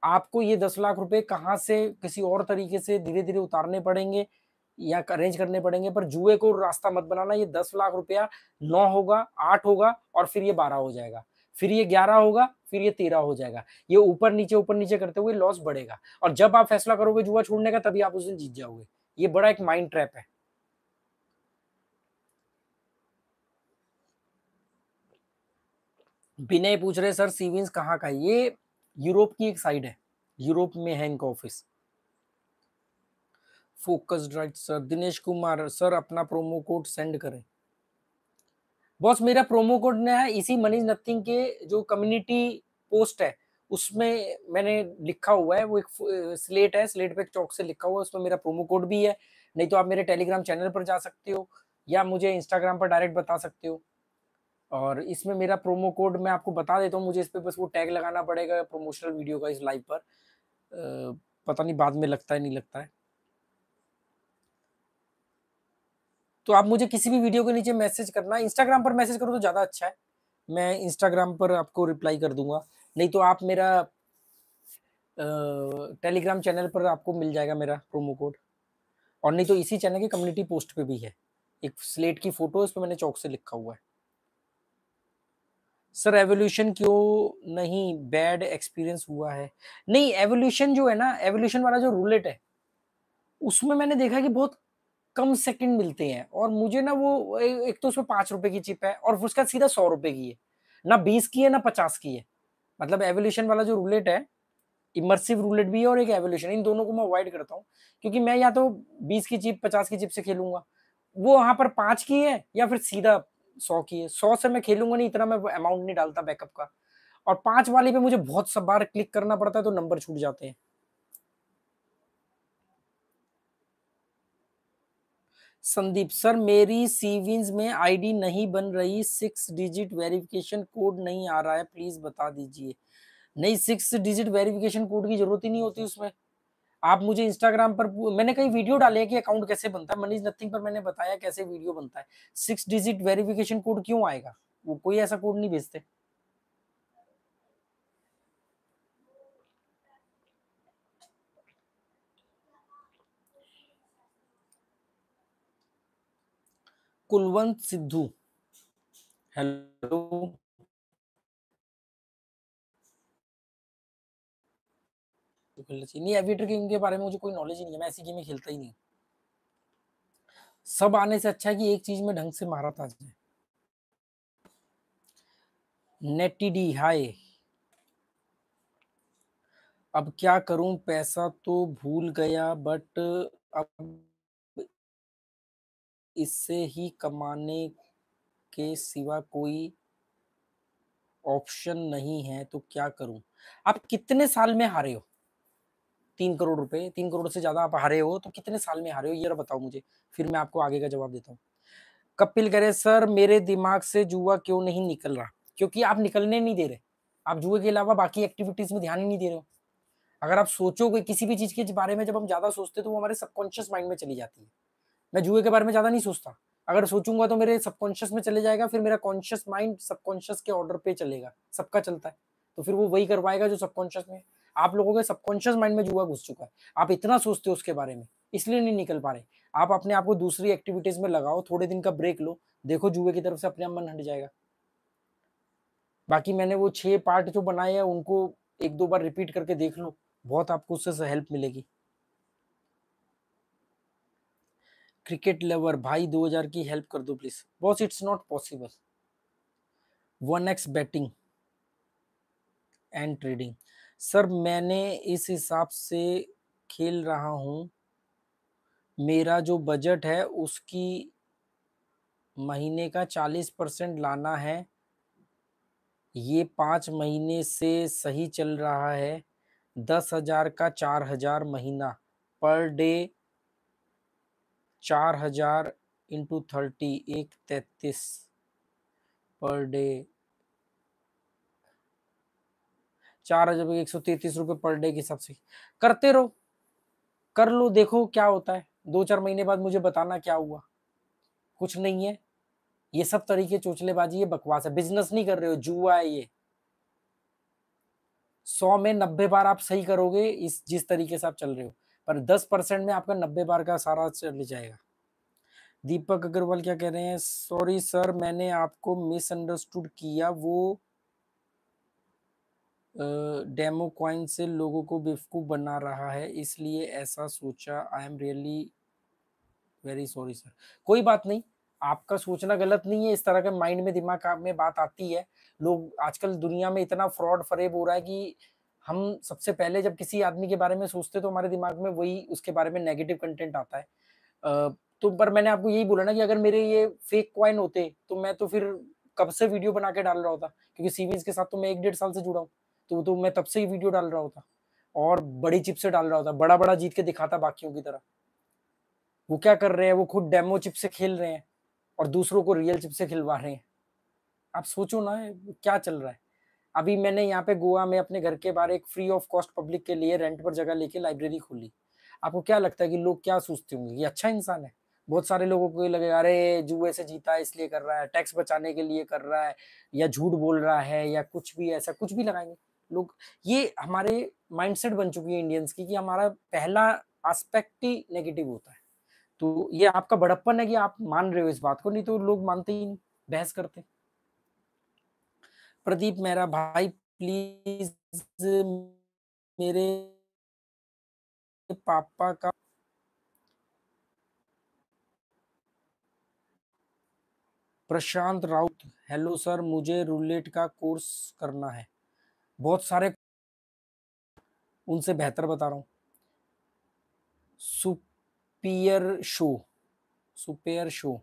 आपको ये 10 लाख रुपए कहाँ से किसी और तरीके से धीरे धीरे उतारने पड़ेंगे या अरेंज करने पड़ेंगे, पर जुए को रास्ता मत बनाना। ये 10 लाख रुपया 9 होगा, 8 होगा और फिर ये 12 हो जाएगा, फिर ये 11 होगा, फिर ये 13 हो जाएगा। ये ऊपर नीचे करते हुए लॉस बढ़ेगा, और जब आप फैसला करोगे जुआ छोड़ने का तभी आप उस दिन जीत जाओगे। ये बड़ा एक माइंड ट्रैप है। विनय पूछ रहे सर सीविंस कहाँ का है? ये यूरोप की एक साइड है, यूरोप में है इनका office. Focused right sir. Dinesh Kumar sir अपना प्रोमो कोड सेंड करें। बॉस मेरा प्रोमो कोड ना है इसी मनीष नथिंग के जो कम्युनिटी पोस्ट है उसमें मैंने लिखा हुआ है। वो एक स्लेट है, स्लेट पे चौक से लिखा हुआ है, उसमें मेरा प्रोमो कोड भी है। नहीं तो आप मेरे टेलीग्राम चैनल पर जा सकते हो या मुझे इंस्टाग्राम पर डायरेक्ट बता सकते हो। और इसमें मेरा प्रोमो कोड मैं आपको बता देता हूँ, मुझे इस पे बस वो टैग लगाना पड़ेगा प्रमोशनल वीडियो का इस लाइव पर। पता नहीं बाद में लगता है नहीं लगता है। तो आप मुझे किसी भी वीडियो के नीचे मैसेज करना, इंस्टाग्राम पर मैसेज करो तो ज़्यादा अच्छा है, मैं इंस्टाग्राम पर आपको रिप्लाई कर दूंगा। नहीं तो आप मेरा टेलीग्राम चैनल पर आपको मिल जाएगा मेरा प्रोमो कोड, और नहीं तो इसी चैनल की कम्युनिटी पोस्ट पे भी है एक स्लेट की फोटो, उस पर मैंने चौक से लिखा हुआ है। सर एवोल्यूशन क्यों नहीं, बैड एक्सपीरियंस हुआ है। नहीं, एवोल्यूशन जो है ना, एवोल्यूशन वाला जो रूलेट है उसमें मैंने देखा कि बहुत कम सेकंड मिलते हैं, और मुझे ना वो एक तो उसमें 5 रुपए की चिप है और उसका सीधा 100 रुपए की है, ना 20 की है ना 50 की है। मतलब एवोल्यूशन वाला जो रूलेट है, इमर्सिव रूलेट भी है और एक एवोल्यूशन, इन दोनों को मैं अवॉइड करता हूँ। क्योंकि मैं या तो 20 की चिप 50 की चिप से खेलूंगा, वो वहां पर 5 की है, या फिर सीधा 100 की है। 100 से मैं खेलूंगा नहीं, इतना मैं अमाउंट नहीं डालता बैकअप का। और 5 वाली पे मुझे बहुत सब बार क्लिक करना पड़ता है तो नंबर छूट जाते हैं। संदीप सर मेरी सीविंस में आईडी नहीं बन रही, 6 डिजिट वेरिफिकेशन कोड नहीं आ रहा है, प्लीज बता दीजिए। नहीं, 6 डिजिट वेरिफिकेशन कोड की जरूरत ही नहीं होती उसमें। आप मुझे इंस्टाग्राम पर, मैंने कई वीडियो डाले हैं कि अकाउंट कैसे बनता है, मनीष नथिंग पर मैंने बताया कैसे वीडियो बनता है। 6 डिजिट वेरिफिकेशन कोड क्यों आएगा, वो कोई ऐसा कोड नहीं भेजते। कुलवंत सिद्धू, हेलो। नहीं, एविएटर गेम के बारे में मुझे कोई नॉलेज ही नहीं है, मैं ऐसी गेम खेलता ही नहीं। सब आने से अच्छा है कि एक चीज में ढंग से महारत आ जाए। नेटी डी हाय। अब क्या करूं, पैसा तो भूल गया बट अब इससे ही कमाने के सिवा कोई ऑप्शन नहीं है, तो क्या करूं? आप कितने साल में हारे हो? 3 करोड़ रुपए, 3 करोड़ से ज्यादा आप हारे हो, तो कितने साल में हारे हो ये बताओ मुझे, फिर मैं आपको आगे का जवाब देता हूँ। कपिल कह रहे सर मेरे दिमाग से जुआ क्यों नहीं निकल रहा? क्योंकि आप निकलने नहीं दे रहे। आप जुए के अलावा बाकी एक्टिविटीज में ध्यान ही नहीं दे रहे हो। अगर आप सोचोगे किसी भी चीज के बारे में, जब हम ज्यादा सोचते हैं तो वो हमारे सबकॉन्शियस माइंड में चली जाती है। मैं जुए के बारे में ज्यादा नहीं सोचता। अगर सोचूंगा तो मेरे सबकॉन्शियस में चले जाएगा, फिर मेरा कॉन्शियस माइंड सबकॉन्शियस के ऑर्डर पे चलेगा। सबका चलता है, तो फिर वो वही करवाएगा जो सबकॉन्शियस में। आप लोगों के सबकॉन्शियस माइंड में जुआ घुस चुका है। आप इतना सोचते हो उसके बारे में, इसलिए नहीं निकल पा रहे। आप अपने आप को दूसरी एक्टिविटीज में लगाओ, थोड़े दिन का ब्रेक लो, देखो जुए की तरफ से अपने आप मन हट जाएगा। बाकी मैंने वो 6 पार्ट जो बनाए हैं उनको 1-2 बार रिपीट करके देख लो, बहुत आपको उससे हेल्प मिलेगी। क्रिकेट लवर भाई 2000 की हेल्प कर दो please. Boss it's not possible. 1x batting and trading. Sir मैंने इस हिसाब से खेल रहा हूँ, मेरा जो बजट है उसकी महीने का 40% लाना है। ये 5 महीने से सही चल रहा है। 10,000 का 4,000 महीना per day, 4,000 into 30 133 per day, 4,133 रुपये पर डे के हिसाब से करते रहो। कर लो, देखो क्या होता है। 2-4 महीने बाद मुझे बताना क्या हुआ। कुछ नहीं है, ये सब तरीके चोचलेबाजी, ये बकवास है। बिजनेस नहीं कर रहे हो, जुआ है ये। 100 में 90 बार आप सही करोगे इस जिस तरीके से आप चल रहे हो, पर 10% में आपका 90 बार का सारा चल जाएगा। दीपक अग्रवाल क्या कह रहे हैं, सॉरी सर मैंने आपको मिसअंडरस्टूड किया, वो डेमो कॉइन से लोगों को बेवकूफ बना रहा है इसलिए ऐसा सोचा। I am really very sorry sir. कोई बात नहीं, आपका सोचना गलत नहीं है। इस तरह के माइंड में दिमाग में बात आती है। लोग आजकल दुनिया में इतना फ्रॉड फरेब हो रहा है कि हम सबसे पहले जब किसी आदमी के बारे में सोचते तो हमारे दिमाग में वही उसके बारे में नेगेटिव कंटेंट आता है। तो पर मैंने आपको यही बोला ना कि अगर मेरे ये फेक कॉइन होते तो मैं तो फिर कब से वीडियो बना के डाल रहा होता, क्योंकि सीवीज के साथ तो मैं 1-1.5 साल से जुड़ा हूँ। तो मैं तब से ही वीडियो डाल रहा होता और बड़ी चिप से डाल रहा होता, बड़ा बड़ा जीत के दिखाता बाकियों की तरह। वो क्या कर रहे हैं, वो खुद डेमो चिप से खेल रहे हैं और दूसरों को रियल चिप से खिलवा रहे हैं। आप सोचो ना क्या चल रहा है। अभी मैंने यहाँ पे गोवा में अपने घर के बाहर एक फ्री ऑफ कॉस्ट पब्लिक के लिए रेंट पर जगह लेके लाइब्रेरी खोली। आपको क्या लगता है कि लोग क्या सोचते होंगे, ये अच्छा इंसान है? बहुत सारे लोगों को ये लगेगा अरे जुए से जीता है इसलिए कर रहा है, टैक्स बचाने के लिए कर रहा है, या झूठ बोल रहा है, या कुछ भी ऐसा कुछ भी लगाएंगे लोग। ये हमारे माइंडसेट बन चुकी है इंडियंस की कि हमारा पहला एस्पेक्ट ही नेगेटिव होता है। तो ये आपका बड़प्पन है कि आप मान रहे हो इस बात को, नहीं तो लोग मानते ही नहीं, बहस करते। प्रदीप मेरा भाई प्लीज मेरे पापा का। प्रशांत राउत हेलो सर मुझे रूलेट का कोर्स करना है। बहुत सारे उनसे बेहतर बता रहा हूँ। सुपियर शो, सुपेयर शो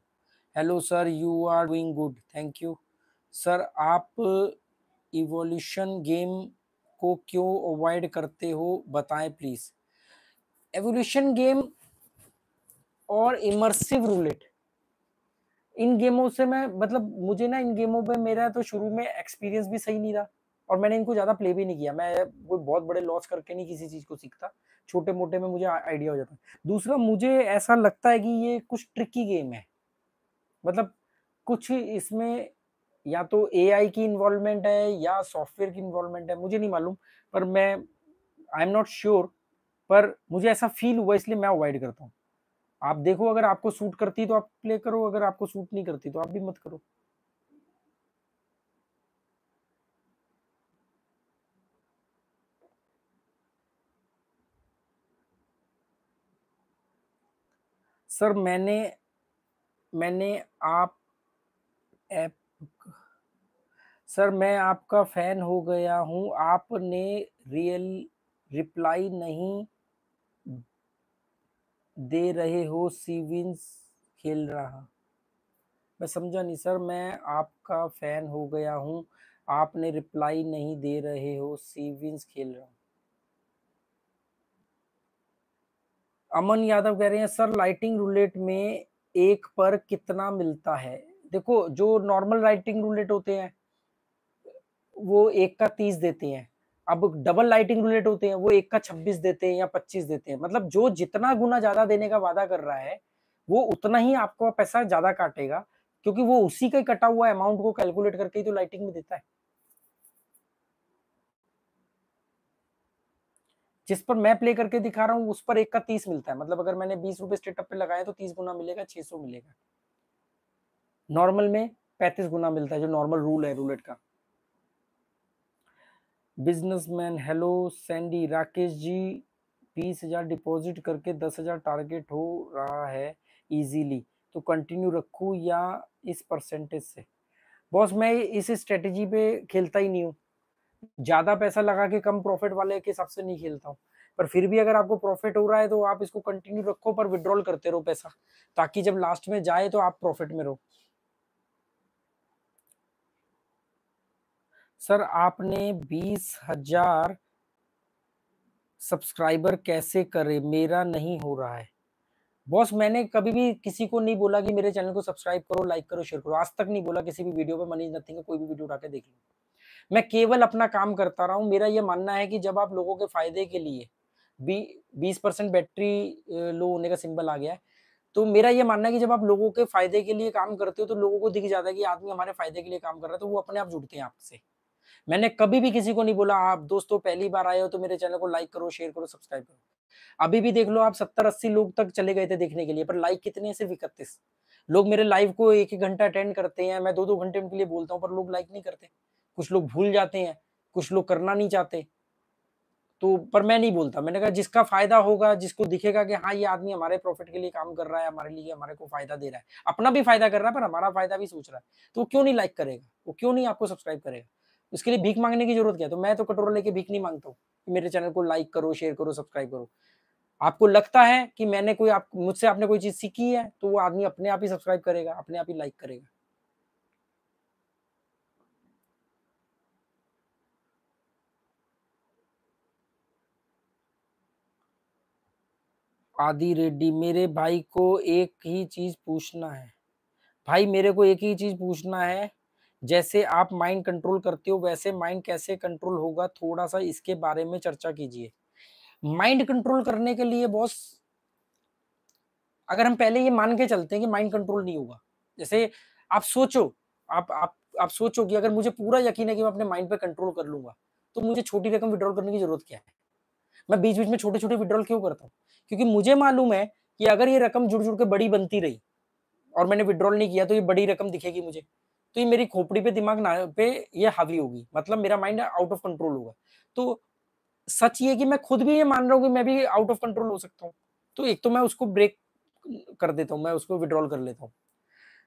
hello sir you are doing good thank you sir. आप इवोल्यूशन गेम को क्यों अवॉइड करते हो बताएं प्लीज। एवोल्यूशन गेम और इमर्सिव रूलेट, इन गेमों से मैं मतलब मुझे ना इन गेमों पे मेरा तो शुरू में एक्सपीरियंस भी सही नहीं रहा और मैंने इनको ज्यादा प्ले भी नहीं किया। मैं कोई बहुत बड़े लॉस करके नहीं किसी चीज को सीखता, छोटे मोटे में मुझे आइडिया हो जाता है। दूसरा मुझे ऐसा लगता है कि ये कुछ ट्रिकी गेम है, मतलब कुछ इसमें या तो एआई की इन्वॉल्वमेंट है या सॉफ्टवेयर की इन्वॉल्वमेंट है, मुझे नहीं मालूम, पर मैं आई एम नॉट श्योर, पर मुझे ऐसा फील हुआ इसलिए मैं अवॉइड करता हूँ। आप देखो अगर आपको सूट करती तो आप प्ले करो, अगर आपको सूट नहीं करती तो आप भी मत करो। सर मैंने मैंने आप ऐप सर मैं आपका फैन हो गया हूँ। आपने रियल रिप्लाई नहीं दे रहे हो, सीविंस खेल रहा। मैं समझा नहीं सर, मैं आपका फैन हो गया हूँ, आपने रिप्लाई नहीं दे रहे हो, सीविंस खेल रहा हूँ। अमन यादव कह रहे हैं सर लाइटिंग रूलेट में एक पर कितना मिलता है? देखो जो नॉर्मल लाइटिंग रूलेट होते हैं वो एक का 30 देते हैं। अब डबल लाइटिंग रूलेट होते हैं वो एक का 26 देते हैं या 25 देते हैं। मतलब जो जितना गुना ज्यादा देने का वादा कर रहा है वो उतना ही आपको पैसा ज्यादा काटेगा, क्योंकि वो उसी का कटा हुआ अमाउंट को कैलकुलेट करके ही तो लाइटिंग में देता है। जिस पर मैं प्ले करके दिखा रहा हूँ उस पर एक का 30 मिलता है। मतलब अगर मैंने 20 रुपए स्टेटअप पे लगाया तो 30 गुना मिलेगा, 600 मिलेगा। नॉर्मल में 35 गुना मिलता है, जो नॉर्मल रूल है रूलेट का। Businessman hello Sandy, Rakesh ji 20,000 deposit करके 10,000 टारगेट हो रहा है इजीली, तो कंटिन्यू रखूं या इस परसेंटेज से? बॉस मैं इस स्ट्रेटेजी पे खेलता ही नहीं हूँ। ज्यादा पैसा लगा के कम प्रॉफिट वाले के हिसाब से नहीं खेलता हूँ। पर फिर भी अगर आपको प्रॉफिट हो रहा है तो आप इसको कंटिन्यू रखो, पर विड्रॉल करते रहो पैसा, ताकि जब लास्ट में जाए तो आप प्रॉफिट में रहो। सर आपने 20,000 सब्सक्राइबर कैसे करे, मेरा नहीं हो रहा है। बॉस मैंने कभी भी किसी को नहीं बोला कि मेरे चैनल को सब्सक्राइब करो, लाइक करो, शेयर करो। आज तक नहीं बोला किसी भी वीडियो पे। मनीष नथिंग का कोई भी वीडियो उठा के देख लो। मैं केवल अपना काम करता रहा हूँ। मेरा ये मानना है कि जब आप लोगों के फायदे के लिए 20% बैटरी लो होने का सिंबल आ गया है, तो मेरा ये मानना है कि जब आप लोगों के फायदे के लिए काम करते हो तो लोगों को दिख जाता है कि आदमी हमारे फायदे के लिए काम कर रहा है, तो वो अपने आप जुड़ते हैं आपसे। मैंने कभी भी किसी को नहीं बोला आप दोस्तों पहली बार आए हो तो मेरे चैनल को लाइक करो, शेयर करो, सब्सक्राइब करो। अभी भी देख लो आप 70-80 लोग तक चले गए थे देखने के लिए, पर लाइक कितने हैं? सिर्फ 31 लोग मेरे लाइव को एक एक घंटा अटेंड करते हैं। मैं 2-2 घंटे उनके लिए बोलता हूँ, पर लोग लाइक नहीं करते। कुछ लोग भूल जाते हैं, कुछ लोग करना नहीं चाहते। तो पर मैं नहीं बोलता। मैंने कहा जिसका फायदा होगा, जिसको दिखेगा कि हाँ ये आदमी हमारे प्रॉफिट के लिए काम कर रहा है, हमारे लिए, हमारे को फायदा दे रहा है, अपना भी फायदा कर रहा है पर हमारा फायदा भी सोच रहा है, तो वो क्यों नहीं लाइक करेगा, वो क्यों नहीं आपको सब्सक्राइब करेगा? उसके लिए भीख मांगने की जरूरत क्या है? तो मैं तो कटोरा लेके भीख नहीं मांगता हूँ कि मेरे चैनल को लाइक करो, शेयर करो, सब्सक्राइब करो। आपको लगता है कि मैंने कोई आप मुझसे आपने कोई चीज सीखी है तो वो आदमी अपने आप ही सब्सक्राइब करेगा, अपने आप ही लाइक करेगा। आदि रेड्डी, मेरे भाई को एक ही चीज पूछना है। भाई मेरे को एक ही चीज पूछना है, जैसे आप माइंड कंट्रोल करते हो वैसे माइंड कैसे कंट्रोल होगा, थोड़ा सा इसके बारे में चर्चा कीजिए। माइंड कंट्रोल करने के लिए बॉस, अगर हम पहले ये मान के चलते हैं कि माइंड कंट्रोल नहीं होगा, जैसे आप सोचो, आप सोचो कि अगर मुझे पूरा यकीन है कि मैं अपने माइंड पे कंट्रोल कर लूंगा, तो मुझे छोटी रकम विड्रॉल करने की जरूरत क्या है? मैं बीच बीच में छोटे छोटे विड्रॉल क्यों करता हूँ? क्योंकि मुझे मालूम है कि अगर ये रकम जुड़ जुड़ के बड़ी बनती रही और मैंने विड्रॉल नहीं किया तो ये बड़ी रकम दिखेगी मुझे, तो ये मेरी खोपड़ी पे, दिमाग ना पे ये हावी होगी, मतलब मेरा माइंड आउट ऑफ कंट्रोल होगा। तो सच ये कि मैं खुद भी ये मान रहा हूँ कि मैं भी आउट ऑफ कंट्रोल हो सकता हूँ, तो एक तो मैं उसको ब्रेक कर देता हूँ, मैं उसको विड्रॉल कर लेता हूँ।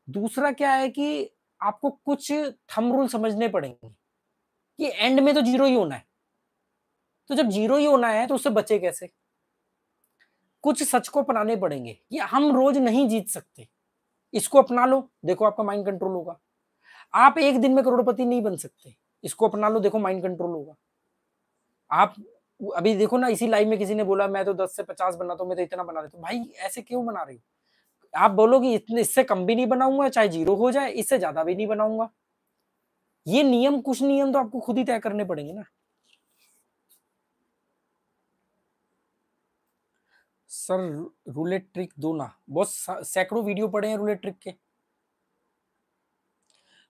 दूसरा क्या है कि आपको कुछ थंब रूल समझने पड़ेंगे कि एंड में तो जीरो ही होना है, तो जब जीरो ही होना है तो उससे बचे कैसे? कुछ सच को अपनाने पड़ेंगे कि हम रोज नहीं जीत सकते, इसको अपना लो, देखो आपका माइंड कंट्रोल होगा। आप एक दिन में करोड़पति नहीं बन सकते, इसको अपना लो, देखो माइंड कंट्रोल होगा। आप अभी देखो ना, इसी लाइव में किसी ने बोला मैं तो 10 से 50 बनाता हूँ, मैं तो इतना बना देता हूँ। भाई ऐसे क्यों बना रहे हो? आप बोलो कि इतने, इससे कम भी नहीं बनाऊंगा, चाहे जीरो हो जाए, इससे ज्यादा भी नहीं बनाऊंगा। ये नियम, कुछ नियम तो आपको खुद ही तय करने पड़ेंगे ना। सर रूलेट ट्रिक दो ना। बहुत सैकड़ों वीडियो पड़े हैं रूलेट ट्रिक के।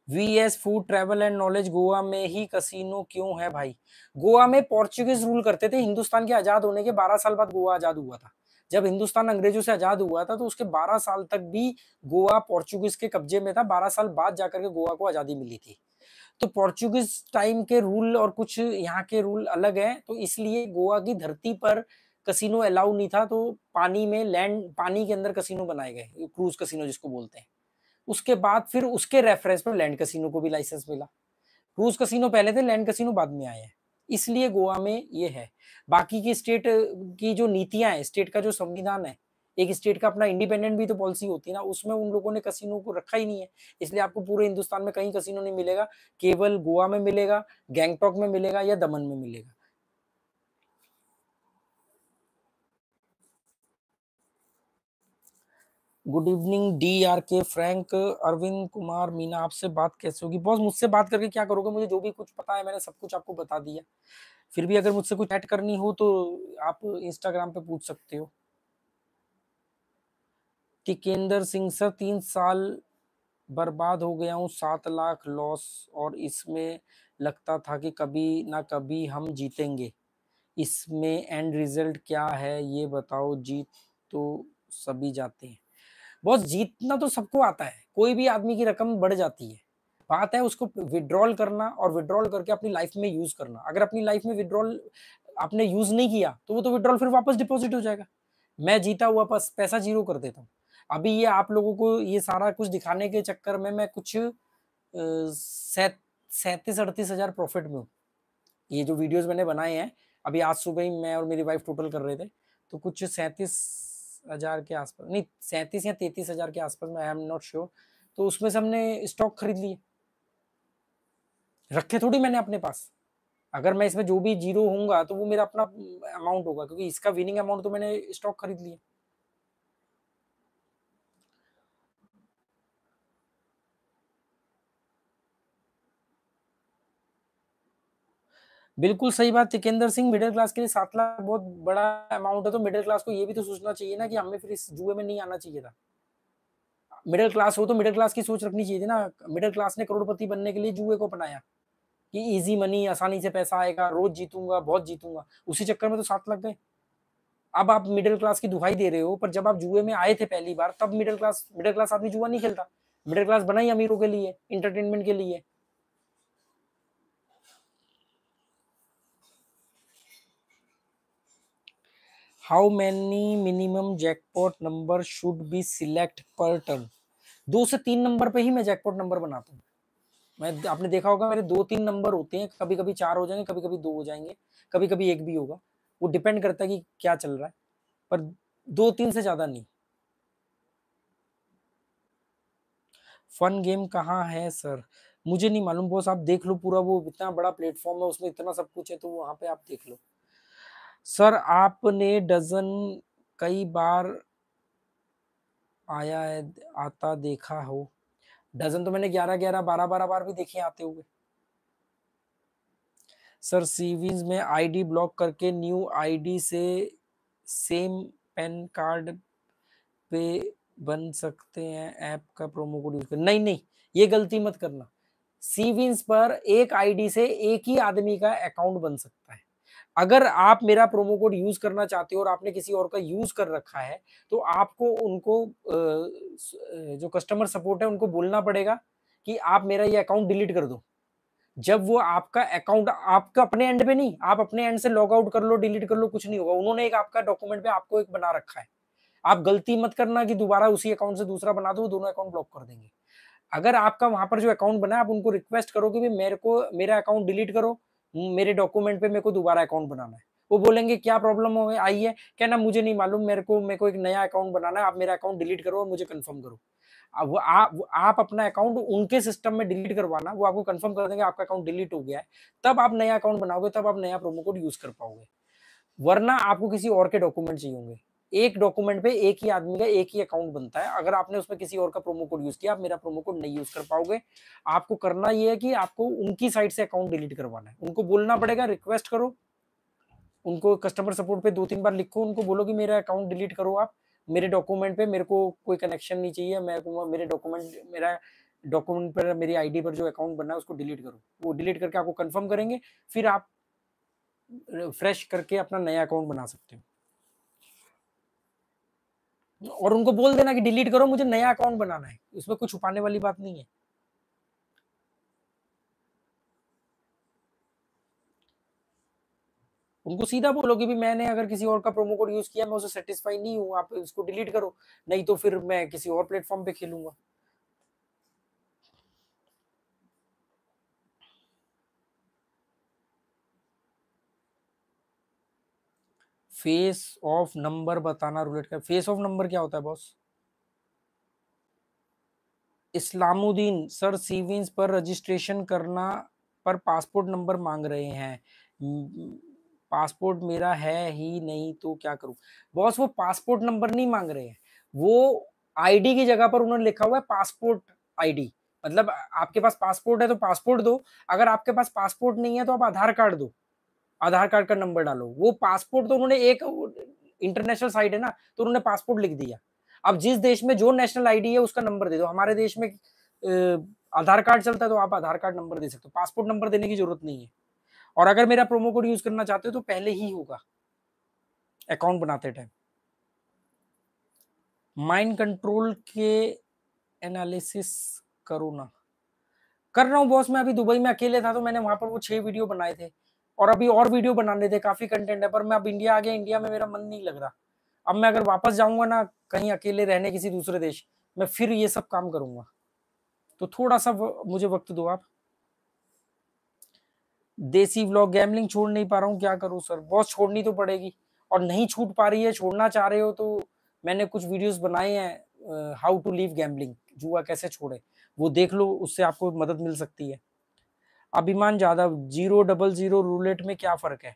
VS food travel and knowledge, Goa में ही कसिनो क्यों है भाई? गोवा में पोर्चुगीज रूल करते थे। हिंदुस्तान के आजाद होने के 12 साल बाद गोवा आजाद हुआ था। जब हिंदुस्तान अंग्रेजों से आजाद हुआ था तो उसके 12 साल तक भी गोवा पोर्चुगीज के कब्जे में था। 12 साल बाद जाकर के गोवा को आजादी मिली थी। तो पोर्चुगीज टाइम के रूल और कुछ यहाँ के रूल अलग हैं, तो इसलिए गोवा की धरती पर कसिनो अलाउ नहीं था। तो पानी में, लैंड, पानी के अंदर कसिनो बनाए गए, क्रूज कसिनो जिसको बोलते हैं। उसके बाद फिर उसके रेफरेंस पर लैंड कसिनो को भी लाइसेंस मिला। क्रूज कसिनो पहले थे, लैंड कसिनो बाद में आए हैं। इसलिए गोवा में ये है। बाकी की स्टेट की जो नीतियां है, स्टेट का जो संविधान है, एक स्टेट का अपना इंडिपेंडेंट भी तो पॉलिसी होती है ना, उसमें उन लोगों ने कसिनो को रखा ही नहीं है। इसलिए आपको पूरे हिंदुस्तान में कहीं कसिनो नहीं मिलेगा, केवल गोवा में मिलेगा, गैंगटॉक में मिलेगा या दमन में मिलेगा। गुड इवनिंग डी आर के फ्रैंक, अरविंद कुमार मीना, आपसे बात कैसे होगी बॉस? मुझसे बात करके क्या करोगे? मुझे जो भी कुछ पता है मैंने सब कुछ आपको बता दिया। फिर भी अगर मुझसे कुछ ऐड करनी हो तो आप इंस्टाग्राम पे पूछ सकते हो। टिकेंद्र सिंह सर, 3 साल बर्बाद हो गया हूँ, 7 लाख लॉस, और इसमें लगता था कि कभी ना कभी हम जीतेंगे। इसमें एंड रिजल्ट क्या है ये बताओ? जीत तो सभी जाते हैं बॉस, जीतना तो सबको आता है, कोई भी आदमी की रकम बढ़ जाती है। बात है उसको विड्रॉल करना और विड्रॉल करके अपनी लाइफ में यूज करना। अगर अपनी लाइफ में विड्रॉल आपने यूज नहीं किया तो वो तो विड्रॉल फिर वापस डिपॉजिट हो जाएगा। मैं जीता हुआ पैसा जीरो कर देता हूँ। अभी ये आप लोगों को ये सारा कुछ दिखाने के चक्कर में मैं कुछ 37-38 हजार प्रॉफिट में हूँ। ये जो वीडियोस मैंने बनाए हैं अभी आज सुबह ही मैं और मेरी वाइफ टोटल कर रहे थे, तो कुछ 37 हजार के आसपास, नहीं 37 या 33 हजार के आसपास में, आई एम नॉट श्योर। तो उसमें से हमने स्टॉक खरीद लिए, रखे थोड़ी मैंने अपने पास। अगर मैं इसमें जो भी जीरो होऊंगा तो वो मेरा अपना अमाउंट होगा, क्योंकि इसका विनिंग अमाउंट तो मैंने स्टॉक खरीद लिया। बिल्कुल सही बात टिकेंद्र सिंह, मिडिल क्लास के लिए 7 लाख बहुत बड़ा अमाउंट है, तो मिडिल क्लास को ये भी तो सोचना चाहिए ना कि हमें फिर इस जुए में नहीं आना चाहिए था। मिडिल क्लास हो तो मिडिल क्लास की सोच रखनी चाहिए थी ना। मिडिल क्लास ने करोड़पति बनने के लिए जुए को अपनाया कि इजी मनी, आसानी से पैसा आएगा, रोज जीतूंगा, बहुत जीतूंगा, उसी चक्कर में तो 7 लाख गए। अब आप मिडिल क्लास की दुहाई दे रहे हो, पर जब आप जुए में आए थे पहली बार तब मिडिल क्लास आदमी जुआ नहीं खेलता। मिडिल क्लास बना ही अमीरों के लिए, इंटरटेनमेंट के लिए। How many minimum jackpot number should be select पर टर्न? 2 से 3 नंबर पे ही मैं जैकपॉट नंबर बनाता हूँ। मैं, आपने देखा होगा मेरे 2-3 नंबर होते हैं, कभी कभी 4 हो जाएंगे, कभी कभी 2 हो जाएंगे, कभी कभी 1 भी होगा। वो डिपेंड करता है कि क्या चल रहा है, पर 2-3 से ज्यादा नहीं। फन गेम कहाँ है सर? मुझे नहीं मालूम बॉस, आप देख लो पूरा, वो इतना बड़ा प्लेटफॉर्म है, उसमें इतना सब कुछ है, तो वहां पे आप देख लो। सर आपने डजन कई बार आया है, आता देखा हो? डजन तो मैंने 11-11, 12-12 बार भी देखे आते हुए। सर सीवीज में आईडी ब्लॉक करके न्यू आईडी से सेम पैन कार्ड पे बन सकते हैं, ऐप का प्रोमो कोड यूज कर? नहीं नहीं, ये गलती मत करना। सीविंस पर एक आईडी से एक ही आदमी का अकाउंट बन सकता है। अगर आप मेरा प्रोमो कोड यूज करना चाहते हो और आपने किसी और का यूज कर रखा है, तो आपको उनको जो कस्टमर सपोर्ट है उनको बोलना पड़ेगा कि आप मेरा ये अकाउंट डिलीट कर दो। जब वो आपका अकाउंट, आपका अपने एंड पे नहीं, आप अपने एंड से लॉग आउट कर लो, डिलीट कर लो, कुछ नहीं होगा। उन्होंने एक आपका डॉक्यूमेंट पे आपको एक बना रखा है। आप गलती मत करना कि दोबारा उसी अकाउंट से दूसरा बना दो, वो दोनों अकाउंट ब्लॉक कर देंगे। अगर आपका वहां पर जो अकाउंट बना है, आप उनको रिक्वेस्ट करो कि मेरे को मेरा अकाउंट डिलीट करो, मेरे डॉक्यूमेंट पे मेरे को दोबारा अकाउंट बनाना है। वो बोलेंगे क्या प्रॉब्लम हो आई है? कहना मुझे नहीं मालूम, मेरे को एक नया अकाउंट बनाना है, आप मेरा अकाउंट डिलीट करो और मुझे कंफर्म करो। अब आप अपना अकाउंट उनके सिस्टम में डिलीट करवाना, वो आपको कंफर्म कर देंगे आपका अकाउंट डिलीट हो गया है। तब आप नया अकाउंट बनाओगे, तब आप नया प्रोमो कोड यूज कर पाओगे, वरना आपको किसी और के डॉक्यूमेंट चाहिए होंगे। एक डॉक्यूमेंट पे एक ही आदमी का एक ही अकाउंट बनता है। अगर आपने उसमें किसी और का प्रोमो कोड यूज किया, आप मेरा प्रोमो कोड नहीं यूज कर पाओगे। आपको करना ये है कि आपको उनकी साइड से अकाउंट डिलीट करवाना है। उनको बोलना पड़ेगा, रिक्वेस्ट करो उनको, कस्टमर सपोर्ट पे 2-3 बार लिखो, उनको बोलो कि मेरा अकाउंट डिलीट करो आप, मेरे डॉक्यूमेंट पे मेरे को कोई कनेक्शन नहीं चाहिए, मेरा डॉक्यूमेंट पर, मेरी आईडी पर जो अकाउंट बना है उसको डिलीट करो। वो डिलीट करके आपको कंफर्म करेंगे, फिर आप फ्रेश करके अपना नया अकाउंट बना सकते हो। और उनको बोल देना कि डिलीट करो, मुझे नया अकाउंट बनाना है, इसमें कुछ छुपाने वाली बात नहीं है। उनको सीधा बोलो कि भी मैंने अगर किसी और का प्रोमो कोड यूज किया, मैं उसे सेटिस्फाई नहीं हूँ, आप इसको डिलीट करो, नहीं तो फिर मैं किसी और प्लेटफॉर्म पे खेलूंगा। फेस ऑफ नंबर बताना रूलेट का। फेस ऑफ नंबर क्या होता है बॉस? इस्लामुद्दीन सर, सीविंस पर रजिस्ट्रेशन करना पर पासपोर्ट नंबर मांग रहे हैं। पासपोर्ट मेरा है ही नहीं तो क्या करूं? बॉस वो पासपोर्ट नंबर नहीं मांग रहे हैं, वो आईडी की जगह पर उन्होंने लिखा हुआ है पासपोर्ट आईडी। मतलब आपके पास पासपोर्ट है तो पासपोर्ट दो, अगर आपके पास पासपोर्ट नहीं है तो आप आधार कार्ड दो, आधार कार्ड का नंबर डालो। वो पासपोर्ट तो उन्होंने एक इंटरनेशनल साइट है ना, तो उन्होंने पासपोर्ट लिख दिया। अब जिस देश में जो नेशनल आईडी है उसका नंबर दे दो। हमारे देश में आधार कार्ड चलता है तो आप आधार कार्ड नंबर दे सकते हो, पासपोर्ट नंबर देने की जरूरत नहीं है। और अगर मेरा प्रोमो कोड यूज करना चाहते हो तो पहले ही होगा अकाउंट बनाते टाइम। माइंड कंट्रोल के एनालिसिस करो ना। कर रहा हूँ बॉस, मैं अभी दुबई में अकेले था तो मैंने वहां पर वो 6 वीडियो बनाए थे, और अभी और वीडियो बनाने थे, काफी कंटेंट है, पर मैं अब इंडिया आ गया, इंडिया में मेरा मन नहीं लग रहा। अब मैं अगर वापस जाऊंगा ना कहीं अकेले रहने किसी दूसरे देश, मैं फिर ये सब काम करूंगा, तो थोड़ा सा मुझे वक्त दो आप। देसी व्लॉग गैमलिंग छोड़ नहीं पा रहा हूँ, क्या करूँ सर? बॉस छोड़नी तो पड़ेगी, और नहीं छूट पा रही है, छोड़ना चाह रहे हो तो मैंने कुछ वीडियोस बनाए हैं, हाउ टू लीव गैम्बलिंग, जुआ कैसे छोड़े, वो देख लो, उससे आपको मदद मिल सकती है। अभिमान जादव, 000 रूलेट में क्या फर्क है?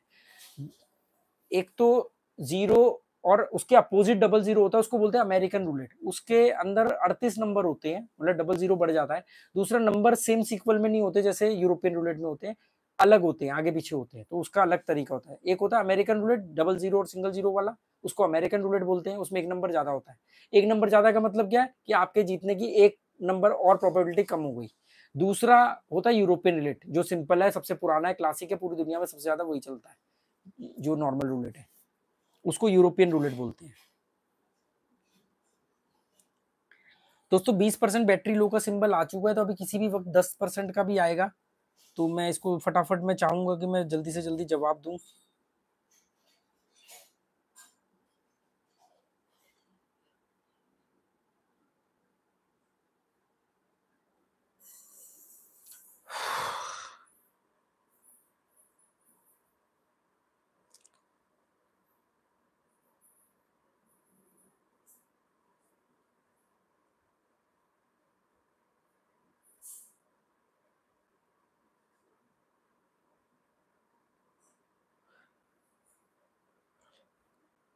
एक तो 0 और उसके अपोजिट 00 होता है, उसको बोलते हैं अमेरिकन रूलेट। उसके अंदर 38 नंबर होते हैं, मतलब 00 बढ़ जाता है। दूसरा, नंबर सेम सीक्वल में नहीं होते जैसे यूरोपियन रूलेट में होते हैं, अलग होते हैं, आगे पीछे होते हैं, तो उसका अलग तरीका होता है। एक होता है अमेरिकन रूलेट 00 और सिंगल 0 वाला, उसको अमेरिकन रूलेट बोलते हैं, उसमें एक नंबर ज्यादा होता है। एक नंबर ज्यादा का मतलब क्या है कि आपके जीतने की एक नंबर और प्रोबेबिलिटी कम हो गई। दूसरा होता है यूरोपियन रूलेट, जो सिंपल है, सबसे पुराना है, क्लासिक है, पूरी दुनिया में सबसे ज्यादा वही चलता है, जो नॉर्मल रूलेट है, उसको यूरोपियन रूलेट बोलते हैं। दोस्तों 20% बैटरी लो का सिंबल आ चुका है, तो अभी किसी भी वक्त 10% का भी आएगा, तो मैं इसको फटाफट मैं चाहूंगा कि मैं जल्दी से जल्दी जवाब दूं।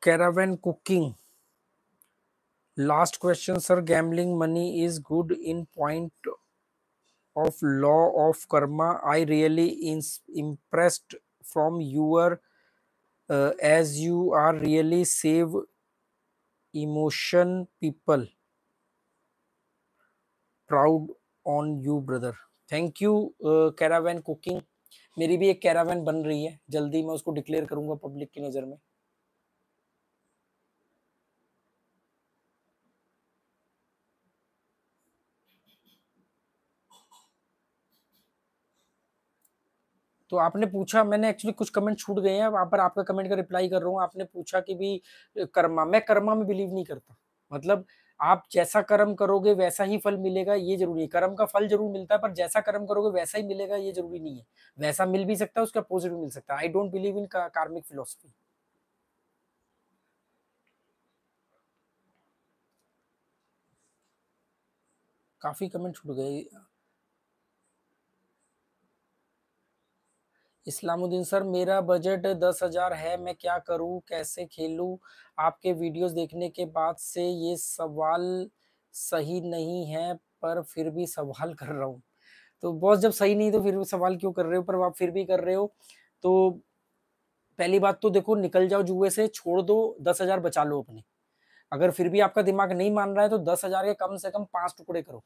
Caravan cooking, last question sir, gambling money is good in point of law of karma. I really impressed from your as you are really save emotion people, proud on you brother. Thank you caravan cooking। मेरी भी एक Caravan बन रही है, जल्दी मैं उसको declare करूंगा पब्लिक की नजर में। तो आपने पूछा, मैंने एक्चुअली कुछ कमेंट छूट गए हैं, वहां पर आपका कमेंट का रिप्लाई कर रहा हूँ। आपने पूछा कि भी कर्मा, मैं कर्मा में बिलीव नहीं करता। मतलब आप जैसा कर्म करोगे वैसा ही फल मिलेगा, ये जरूरी है। कर्म का फल जरूर मिलता है, पर जैसा कर्म करोगे वैसा ही मिलेगा ये जरूरी नहीं है। वैसा मिल भी सकता है, उसका अपोजिट भी मिल सकता है। आई डोंट बिलीव इन कार्मिक फिलोसफी। काफी कमेंट छूट गए। इस्लामुद्दीन सर, मेरा बजट 10,000 है, मैं क्या करूं, कैसे खेलूं? आपके वीडियोस देखने के बाद से ये सवाल सही नहीं है, पर फिर भी सवाल कर रहा हूं। तो बॉस, जब सही नहीं तो फिर सवाल क्यों कर रहे हो? पर आप फिर भी कर रहे हो, तो पहली बात तो देखो, निकल जाओ जुए से, छोड़ दो, 10,000 बचा लो अपने। अगर फिर भी आपका दिमाग नहीं मान रहा है तो 10,000 के कम से कम 5 टुकड़े करो,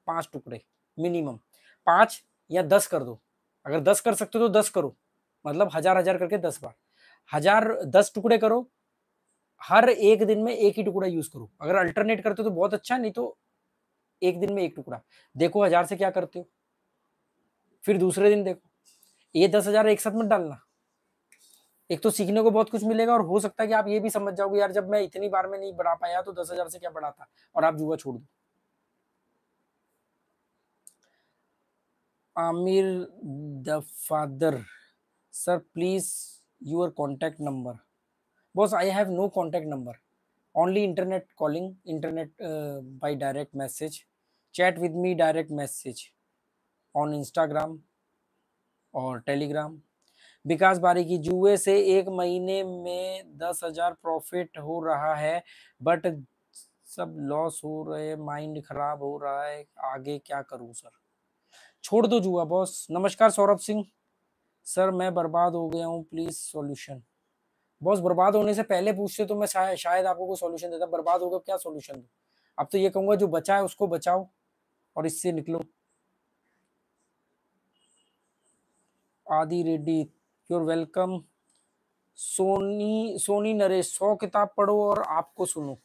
5 टुकड़े मिनिमम, 5 या 10 कर दो। अगर 10 कर सकते हो तो 10 करो, मतलब 1000 1000 करके 10 बार, 1010 टुकड़े करो। हर एक दिन में एक ही टुकड़ा यूज करो। अगर अल्टरनेट करते हो तो बहुत अच्छा, नहीं तो एक दिन में एक टुकड़ा। देखो 1000 से क्या करते हो, फिर दूसरे दिन देखो। ये 10,000 एक साथ मत डालना। एक तो सीखने को बहुत कुछ मिलेगा, और हो सकता है कि आप ये भी समझ जाओगे, यार जब मैं इतनी बार में नहीं बढ़ा पाया तो 10,000 से क्या बढ़ाता, और आप जुआ छोड़ दो। Aamir the father, sir please your contact number. Boss I have no contact number, only internet calling, internet by direct message, chat with me direct message on Instagram और टेलीग्राम। विकास बारीकी, जुए से एक महीने में 10,000 प्रॉफिट हो रहा है बट सब लॉस हो रहे, माइंड खराब हो रहा है, आगे क्या करूं सर? छोड़ दो जुआ बॉस। नमस्कार सौरभ सिंह, सर मैं बर्बाद हो गया हूँ, प्लीज सॉल्यूशन। बॉस बर्बाद होने से पहले पूछते तो मैं शायद आपको कोई सॉल्यूशन देता, बर्बाद हो गया क्या सॉल्यूशन दूं? अब तो ये कहूंगा जो बचा है उसको बचाओ और इससे निकलो। आदि रेड्डी, यूर वेलकम। सोनी नरेश, 100 किताब पढ़ो और आपको सुनो।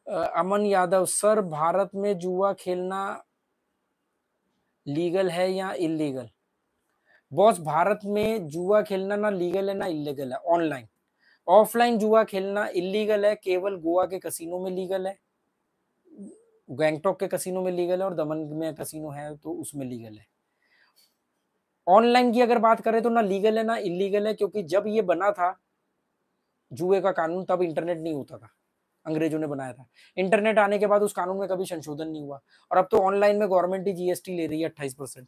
अमन यादव, सर भारत में जुआ खेलना लीगल है या इलीगल? बॉस भारत में जुआ खेलना ना लीगल है ना इलीगल है, ऑनलाइन। ऑफलाइन जुआ खेलना इलीगल है, केवल गोवा के कसिनो में लीगल है, गैंगटॉक के कसिनो में लीगल है और दमन में कसिनो है तो उसमें लीगल है। ऑनलाइन की अगर बात करें तो ना लीगल है ना इलीगल है, क्योंकि जब ये बना था जुए का कानून तब इंटरनेट नहीं होता था, अंग्रेजों ने बनाया था। इंटरनेट आने के बाद उस कानून में कभी संशोधन नहीं हुआ और अब तो ऑनलाइन में गवर्नमेंट ही जीएसटी ले रही है 28%।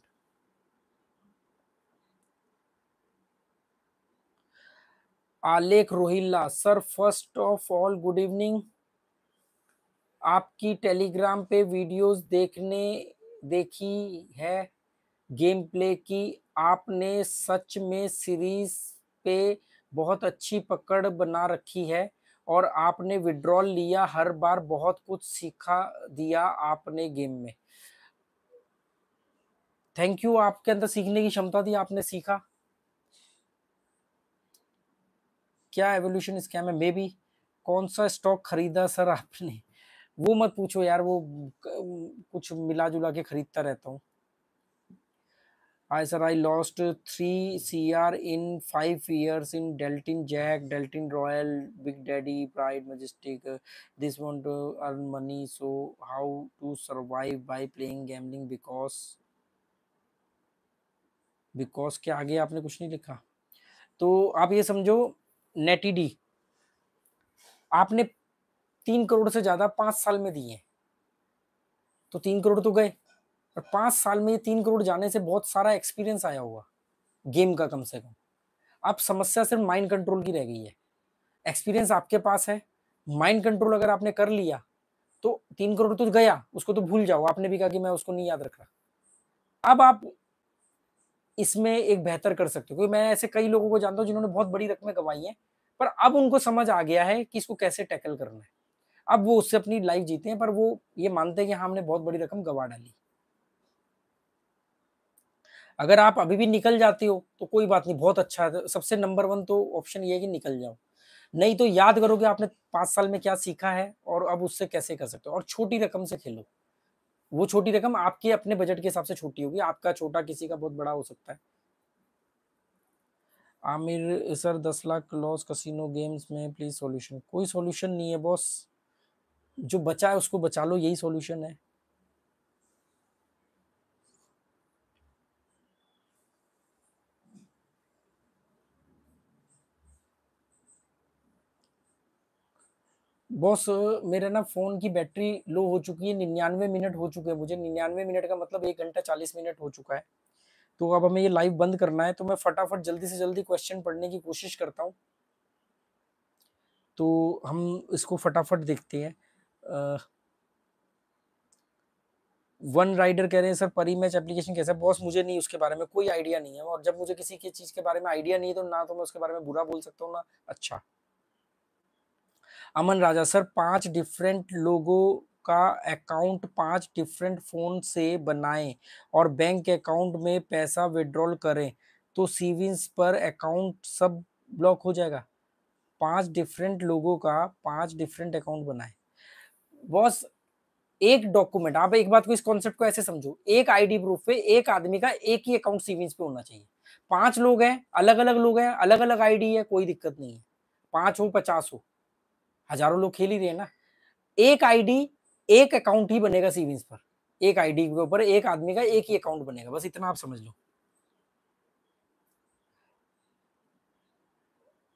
आलेख Rohilla, sir first of all good evening, आपकी टेलीग्राम पे वीडियोस देखी है गेम प्ले की, आपने सच में सीरीज पे बहुत अच्छी पकड़ बना रखी है और आपने विड्रॉल लिया हर बार, बहुत कुछ सिखा दिया आपने गेम में। थैंक यू, आपके अंदर सीखने की क्षमता थी, आपने सीखा। क्या एवोल्यूशन स्कैम है? May be. कौन सा स्टॉक खरीदा सर आपने? वो मत पूछो यार, वो कुछ मिला जुला के खरीदता रहता हूँ। Hi sir, I lost 3 CR in 5 years in Deltin Jack, Deltin Royal, Big Daddy, Pride, Majestic. This want to earn money, so how to survive by playing gambling? Because के आगे आपने कुछ नहीं लिखा, तो आप ये समझो नेटी डी आपने 3 करोड़ से ज्यादा 5 साल में दिए, तो 3 करोड़ तो गए, और 5 साल में 3 करोड़ जाने से बहुत सारा एक्सपीरियंस आया हुआ गेम का कम से कम। अब समस्या सिर्फ माइंड कंट्रोल की रह गई है। एक्सपीरियंस आपके पास है, माइंड कंट्रोल अगर आपने कर लिया तो 3 करोड़ तो गया, उसको तो भूल जाओ, आपने भी कहा कि मैं उसको नहीं याद रख रहा। अब आप इसमें एक बेहतर कर सकते हो, क्योंकि मैं ऐसे कई लोगों को जानता हूं जिन्होंने बहुत बड़ी रकमें गंवाई हैं, पर अब उनको समझ आ गया है कि इसको कैसे टैकल करना है। अब वो उससे अपनी लाइफ जीते हैं, पर वो ये मानते हैं कि हाँ हमने बहुत बड़ी रकम गंवा डाली। अगर आप अभी भी निकल जाते हो तो कोई बात नहीं, बहुत अच्छा है। सबसे नंबर 1 तो ऑप्शन ये है कि निकल जाओ, नहीं तो याद करो कि आपने 5 साल में क्या सीखा है और अब उससे कैसे कर सकते हो, और छोटी रकम से खेलो। वो छोटी रकम आपके अपने बजट के हिसाब से छोटी होगी, आपका छोटा किसी का बहुत बड़ा हो सकता है। Aamir sir 10 lakh loss casino games में, प्लीज सॉल्यूशन। कोई सॉल्यूशन नहीं है बॉस, जो बचा है उसको बचा लो, यही सॉल्यूशन है। बॉस मेरे ना फोन की बैटरी लो हो चुकी है, 99 मिनट हो चुके हैं मुझे, 99 मिनट का मतलब 1 घंटा 40 मिनट हो चुका है, तो अब हमें ये लाइव बंद करना है, तो मैं फटाफट जल्दी से जल्दी क्वेश्चन पढ़ने की कोशिश करता हूँ, तो हम इसको फटाफट देखते हैं। वन राइडर कह रहे हैं सर परी मैच एप्लीकेशन कैसा है? बॉस मुझे नहीं, उसके बारे में कोई आइडिया नहीं है, और जब मुझे किसी की चीज के बारे में आइडिया नहीं है तो ना तो मैं उसके बारे में बुरा बोल सकता हूँ ना अच्छा। अमन राजा, सर 5 डिफरेंट लोगों का अकाउंट 5 डिफरेंट फोन से बनाएं और बैंक अकाउंट में पैसा विड्रॉल करें तो सेविंग्स पर अकाउंट सब ब्लॉक हो जाएगा। 5 डिफरेंट लोगों का 5 डिफरेंट अकाउंट बनाए। बॉस एक डॉक्यूमेंट, आप एक बात को, इस कॉन्सेप्ट को ऐसे समझो, एक आईडी प्रूफ पे एक आदमी का एक ही अकाउंट सेविंग्स पे होना चाहिए। 5 लोग हैं, अलग अलग लोग हैं, अलग अलग आईडी है, कोई दिक्कत नहीं है। 5 हो 50 हो, हजारों लोग खेल ही रहे हैं ना। एक आईडी एक अकाउंट ही बनेगा सेविंग्स पर, एक आईडी के ऊपर एक आदमी का एक ही अकाउंट बनेगा, बस इतना आप समझ लो।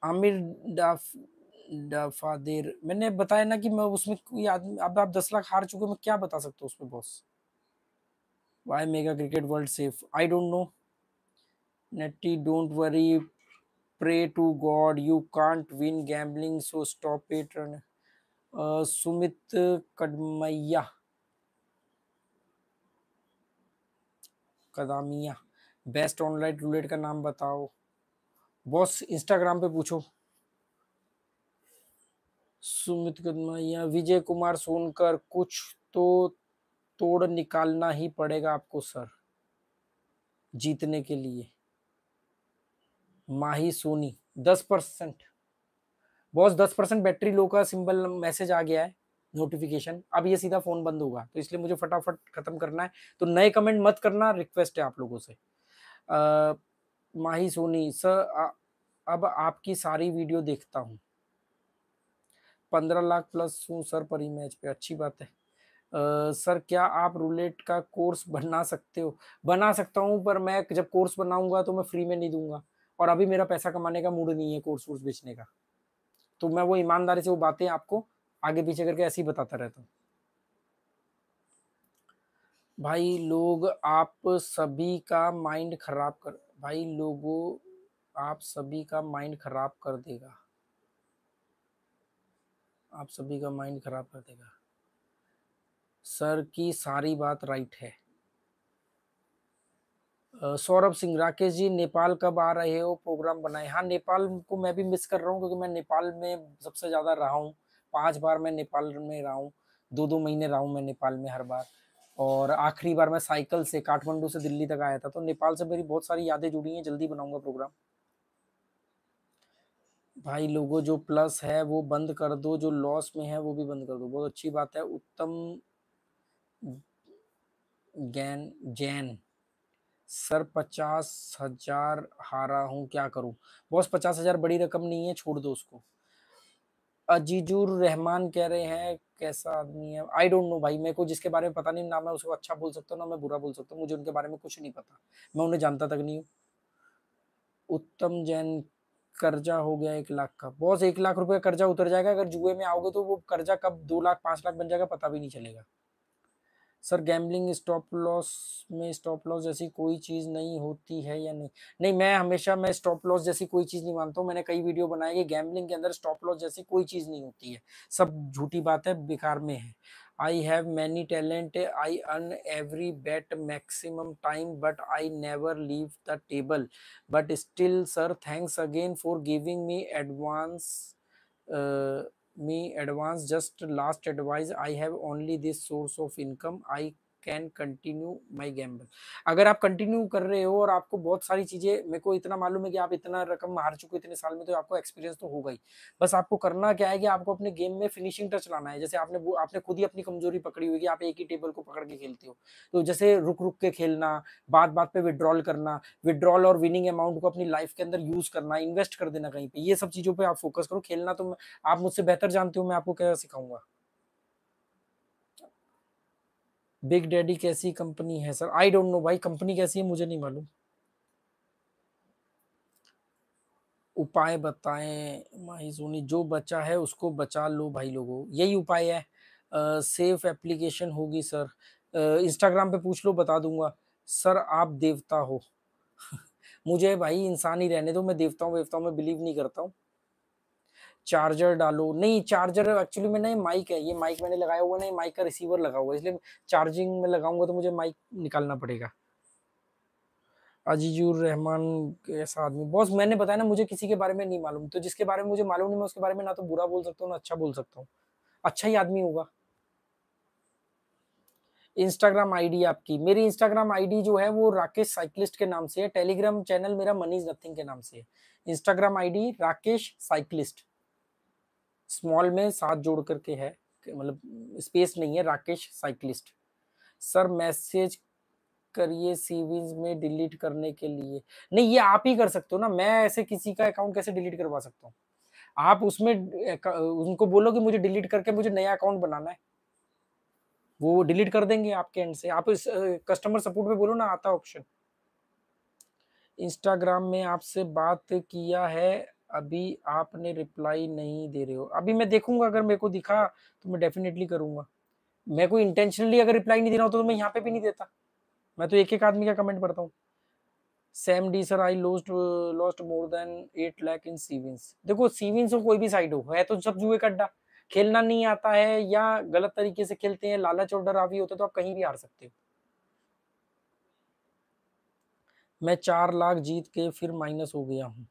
आमिर डाफ डाफादेर, मैंने बताया ना कि मैं उसमें कोई आदमी, अब आप 10 लाख हार चुके हो, मैं क्या बता सकता हूँ उसमें boss. Why mega cricket world safe, I don't know. नेटी don't worry, pray to God, you can't win gambling so stop it. Sumit कदमैया कदामिया, बेस्ट ऑनलाइन रूलेट का नाम बताओ बॉस, इंस्टाग्राम पे पूछो। सुमित कदमैया, विजय कुमार सोनकर, कुछ तो तोड़ निकालना ही पड़ेगा आपको सर जीतने के लिए। माही सोनी 10%, बॉस 10% बैटरी लो का सिंबल मैसेज आ गया है, नोटिफिकेशन। अब ये सीधा फोन बंद होगा, तो इसलिए मुझे फटाफट खत्म करना है, तो नए कमेंट मत करना, रिक्वेस्ट है आप लोगों से। माही सोनी सर, अब आपकी सारी वीडियो देखता हूँ, 15 लाख प्लस हूँ सर परी मैच पे, अच्छी बात है। सर क्या आप रूलेट का कोर्स बना सकते हो? बना सकता हूँ, पर मैं जब कोर्स बनाऊंगा तो मैं फ्री में नहीं दूंगा, और अभी मेरा पैसा कमाने का मूड नहीं है कोर्स वोर्स बेचने का, तो मैं वो ईमानदारी से वो बातें आपको आगे पीछे करके ऐसे ही बताता रहता हूँ। भाई लोग आप सभी का माइंड खराब कर, भाई लोगों आप सभी का माइंड खराब कर देगा, आप सभी का माइंड खराब कर देगा। सर की सारी बात राइट है। सौरभ सिंह, राकेश जी नेपाल कब आ रहे हो, प्रोग्राम बनाए। हाँ, नेपाल को मैं भी मिस कर रहा हूँ, क्योंकि मैं नेपाल में सबसे ज़्यादा रहा हूँ, 5 बार मैं नेपाल में रहा हूँ, 2-2 महीने रहा हूँ मैं नेपाल में हर बार, और आखिरी बार मैं साइकिल से काठमांडू से दिल्ली तक आया था, तो नेपाल से मेरी बहुत सारी यादें जुड़ी हैं, जल्दी बनाऊंगा प्रोग्राम। भाई लोगों जो प्लस है वो बंद कर दो, जो लॉस में है वो भी बंद कर दो, बहुत अच्छी बात है। उत्तम जैन जैन, सर 50,000 हारा हूँ, क्या करूँ? बॉस 50,000 बड़ी रकम नहीं है, छोड़ दो उसको। अजीजुर रहमान कह रहे हैं कैसा आदमी है, आई डोंट नो भाई, मेरे को जिसके बारे में पता नहीं, ना मैं उसको अच्छा बोल सकता हूँ ना मैं बुरा बोल सकता हूँ, मुझे उनके बारे में कुछ नहीं पता, मैं उन्हें जानता तक नहीं हूँ। उत्तम जैन, कर्जा हो गया 1 लाख का। बॉस 1 लाख रुपए कर्जा उतर जाएगा, अगर जुए में आओगे तो वो कर्जा कब 2 लाख 5 लाख बन जाएगा पता भी नहीं चलेगा। सर गैम्बलिंग स्टॉप लॉस में स्टॉप लॉस जैसी कोई चीज नहीं होती है या नहीं? नहीं, मैं हमेशा मैं स्टॉप लॉस जैसी कोई चीज नहीं मानता हूँ, मैंने कई वीडियो बनाई है, गैम्बलिंग के अंदर स्टॉप लॉस जैसी कोई चीज नहीं होती है, सब झूठी बात है, बेकार में है। I have many talent, I earn every bet maximum time, but I never leave the table, but still sir thanks again for giving me advance, me advance, just last advice, I have only this source of income, I can continue my Gamble. अगर आप continue कर रहे हो और आपको बहुत सारी चीजें, मेरे को इतना मालूम है कि आप इतना रकम हार चुके हो इतने साल में, तो आपको एक्सपीरियंस तो होगा ही। बस आपको करना क्या है कि आपको अपने गेम में फिनिशिंग टच लाना है। जैसे आपने खुद ही अपनी कमजोरी पकड़ी हुई कि आप एक ही टेबल को पकड़ के खेलते हो, तो जैसे रुक रुक के खेलना, बात बात पे विड्रॉल करना, विड्रॉल और विनिंग अमाउंट को अपनी लाइफ के अंदर यूज करना, इन्वेस्ट कर देना कहीं पे, ये सब चीजों पे आप फोकस करो। खेलना तो आप मुझसे बेहतर जानते हो, मैं आपको क्या सिखाऊंगा। बिग डैडी कैसी कंपनी है सर? आई डोंट नो भाई, कंपनी कैसी है मुझे नहीं मालूम। उपाय बताएं माही सोनी, जो बचा है उसको बचा लो भाई लोगों, यही उपाय है। सेफ एप्लीकेशन होगी सर, इंस्टाग्राम पे पूछ लो बता दूंगा। सर आप देवता हो मुझे भाई इंसान ही रहने दो, मैं देवताओं वेवताओं में बिलीव नहीं करता हूँ। चार्जर डालो, नहीं चार्जर एक्चुअली में नहीं, माइक है, ये माइक मैंने लगाया हुआ नहीं, माइक का रिसीवर लगा हुआ है, इसलिए चार्जिंग में लगाऊंगा तो मुझे माइक निकालना पड़ेगा। अजीजुर रहमान कैसा आदमी? बॉस मैंने बताया ना, मुझे किसी के बारे में नहीं मालूम, तो जिसके बारे में मुझे मालूम नहीं मैं उसके बारे में ना तो बुरा बोल सकता हूँ ना अच्छा बोल सकता हूँ, अच्छा ही आदमी होगा। इंस्टाग्राम आईडी आपकी, मेरी इंस्टाग्राम आईडी जो है वो राकेश साइकिलिस्ट के नाम से है, टेलीग्राम चैनल मेरा मनीष नथिंग के नाम से है। Instagram ID Rakesh cyclist, small में साथ जोड़ करके है, मतलब स्पेस नहीं है, राकेश साइकिलिस्ट। सर मैसेज करिए सीवीज में डिलीट करने के लिए। नहीं, ये आप ही कर सकते हो ना, मैं ऐसे किसी का अकाउंट कैसे डिलीट करवा सकता हूँ? आप उसमें उनको बोलो कि मुझे डिलीट करके मुझे नया अकाउंट बनाना है, वो डिलीट कर देंगे आपके एंड से। आप इस कस्टमर सपोर्ट पे बोलो ना, आता ऑप्शन। इंस्टाग्राम में आपसे बात किया है, अभी आपने रिप्लाई नहीं दे रहे हो। अभी मैं देखूंगा, अगर मेरे को दिखा तो मैं डेफिनेटली करूंगा। मैं कोई इंटेंशनली अगर रिप्लाई नहीं दे रहा हूँ तो मैं यहाँ पे भी नहीं देता। मैं तो एक एक आदमी का कमेंट पढ़ता हूँ। Sam D sir, I lost more than 8 lakh in सीविंस। देखो सीविंस हो कोई भी साइड हो, है तो सब जुए का अड्डा। खेलना नहीं आता है या गलत तरीके से खेलते हैं, लालच और डर हावी होता है तो आप कहीं भी हार सकते हो। मैं 4 लाख जीत के फिर माइनस हो गया हूँ।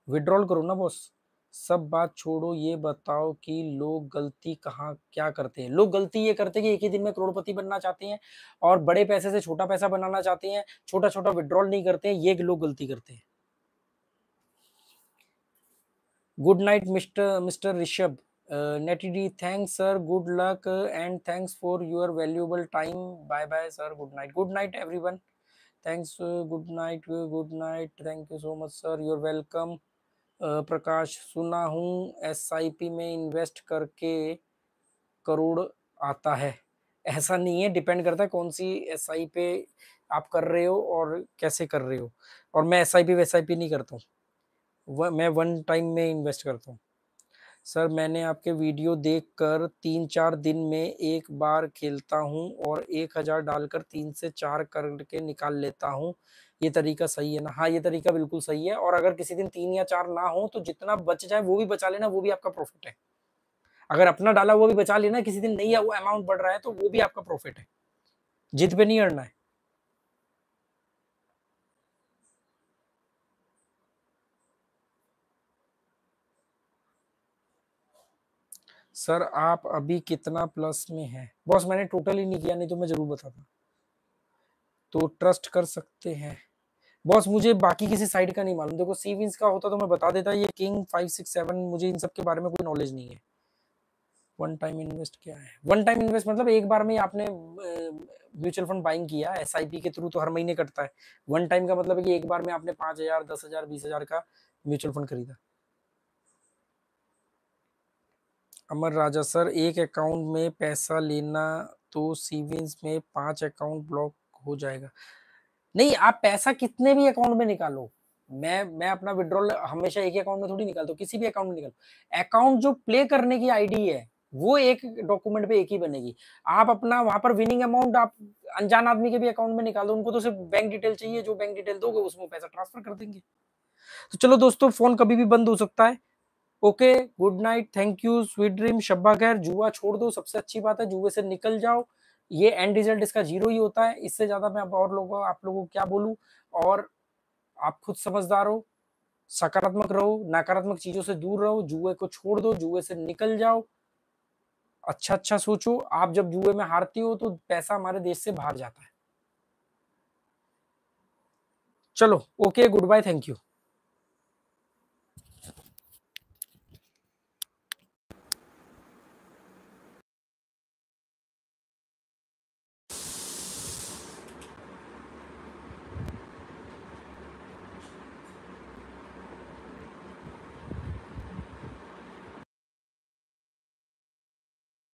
विड्रॉल करो ना बॉस। सब बात छोड़ो, ये बताओ कि लोग गलती कहाँ क्या करते हैं। लोग गलती ये करते हैं कि एक ही दिन में करोड़पति बनना चाहते हैं और बड़े पैसे से छोटा पैसा बनाना चाहते हैं, छोटा छोटा विड्रॉल नहीं करते हैं, ये लोग गलती करते हैं। गुड नाइट मिस्टर ऋषभ नेटी, thanks sir, good luck and thanks for your valuable time. Bye bye sir, good night everyone. Thanks, good night, thank you so much sir, you're welcome. Prakash, सुना हूँ SIP में इन्वेस्ट करके करोड़ आता है। ऐसा नहीं है, डिपेंड करता है कौन सी SI पे आप कर रहे हो और कैसे कर रहे हो। और मैं SIP वैसाइपी नहीं करता हूँ, मैं वन टाइम में इन्वेस्ट करता हूँ। सर मैंने आपके वीडियो देखकर 3-4 दिन में एक बार खेलता हूँ और 1000 डालकर 3 से 4 करके निकाल लेता हूँ, ये तरीका सही है ना? हाँ, ये तरीका बिल्कुल सही है। और अगर किसी दिन 3 या 4 ना हो तो जितना बच जाए वो भी बचा लेना, वो भी आपका प्रॉफिट है। अगर अपना डाला वो भी बचा लेना, किसी दिन नहीं है वो अमाउंट बढ़ रहा है तो वो भी आपका प्रॉफिट है। जिद पे नहीं अड़ना है। सर आप अभी कितना प्लस में है? बॉस मैंने टोटल ही नहीं किया, नहीं तो मैं जरूर बताता। तो ट्रस्ट कर सकते हैं बॉस, मुझे बाकी किसी साइड का नहीं मालूम। देखो सीविंस का होता तो मैं बता देता, ये किंग 567 मुझे इन सब के बारे में कोई नॉलेज नहीं है। वन टाइम इन्वेस्ट क्या है? वन टाइम इन्वेस्ट मतलब एक बार में आपने म्यूचुअल फंड बाइंग किया, SIP के थ्रू तो हर महीने कटता है। वन टाइम का मतलब है कि एक बार में आपने 5,000, 10,000, 20,000 का म्यूचुअल फंड खरीदा। अमर राजा सर, एक अकाउंट में पैसा लेना तो सीविंस में 5 अकाउंट ब्लॉक हो जाएगा। नहीं, आप पैसा कितने भी अकाउंट में निकालो। मैं अपना विड्रॉल हमेशा एक ही अकाउंट में थोड़ी निकालता हूँ, किसी भी अकाउंट में निकालो। अकाउंट जो प्ले करने की आईडी है वो एक डॉक्यूमेंट पे एक ही बनेगी। आप अपना वहां पर विनिंग अमाउंट आप अनजान आदमी के भी अकाउंट में निकाल दो, उनको तो सिर्फ बैंक डिटेल चाहिए, जो बैंक डिटेल दोगे उसमें पैसा ट्रांसफर कर देंगे। तो चलो दोस्तों, फोन कभी भी बंद हो सकता है। Okay, good night, thank you, sweet dream, शब्बा खैर। जुआ छोड़ दो, सबसे अच्छी बात है, जुए से निकल जाओ। ये एंड रिजल्ट इसका 0 ही होता है, इससे ज्यादा मैं अब और लोगों आप लोगों को क्या बोलूं। और आप खुद समझदार हो, सकारात्मक रहो, नकारात्मक चीजों से दूर रहो, जुए को छोड़ दो, जुए से निकल जाओ। अच्छा अच्छा सोचो, आप जब जुए में हारती हो तो पैसा हमारे देश से बाहर जाता है। चलो okay, good bye, thank you.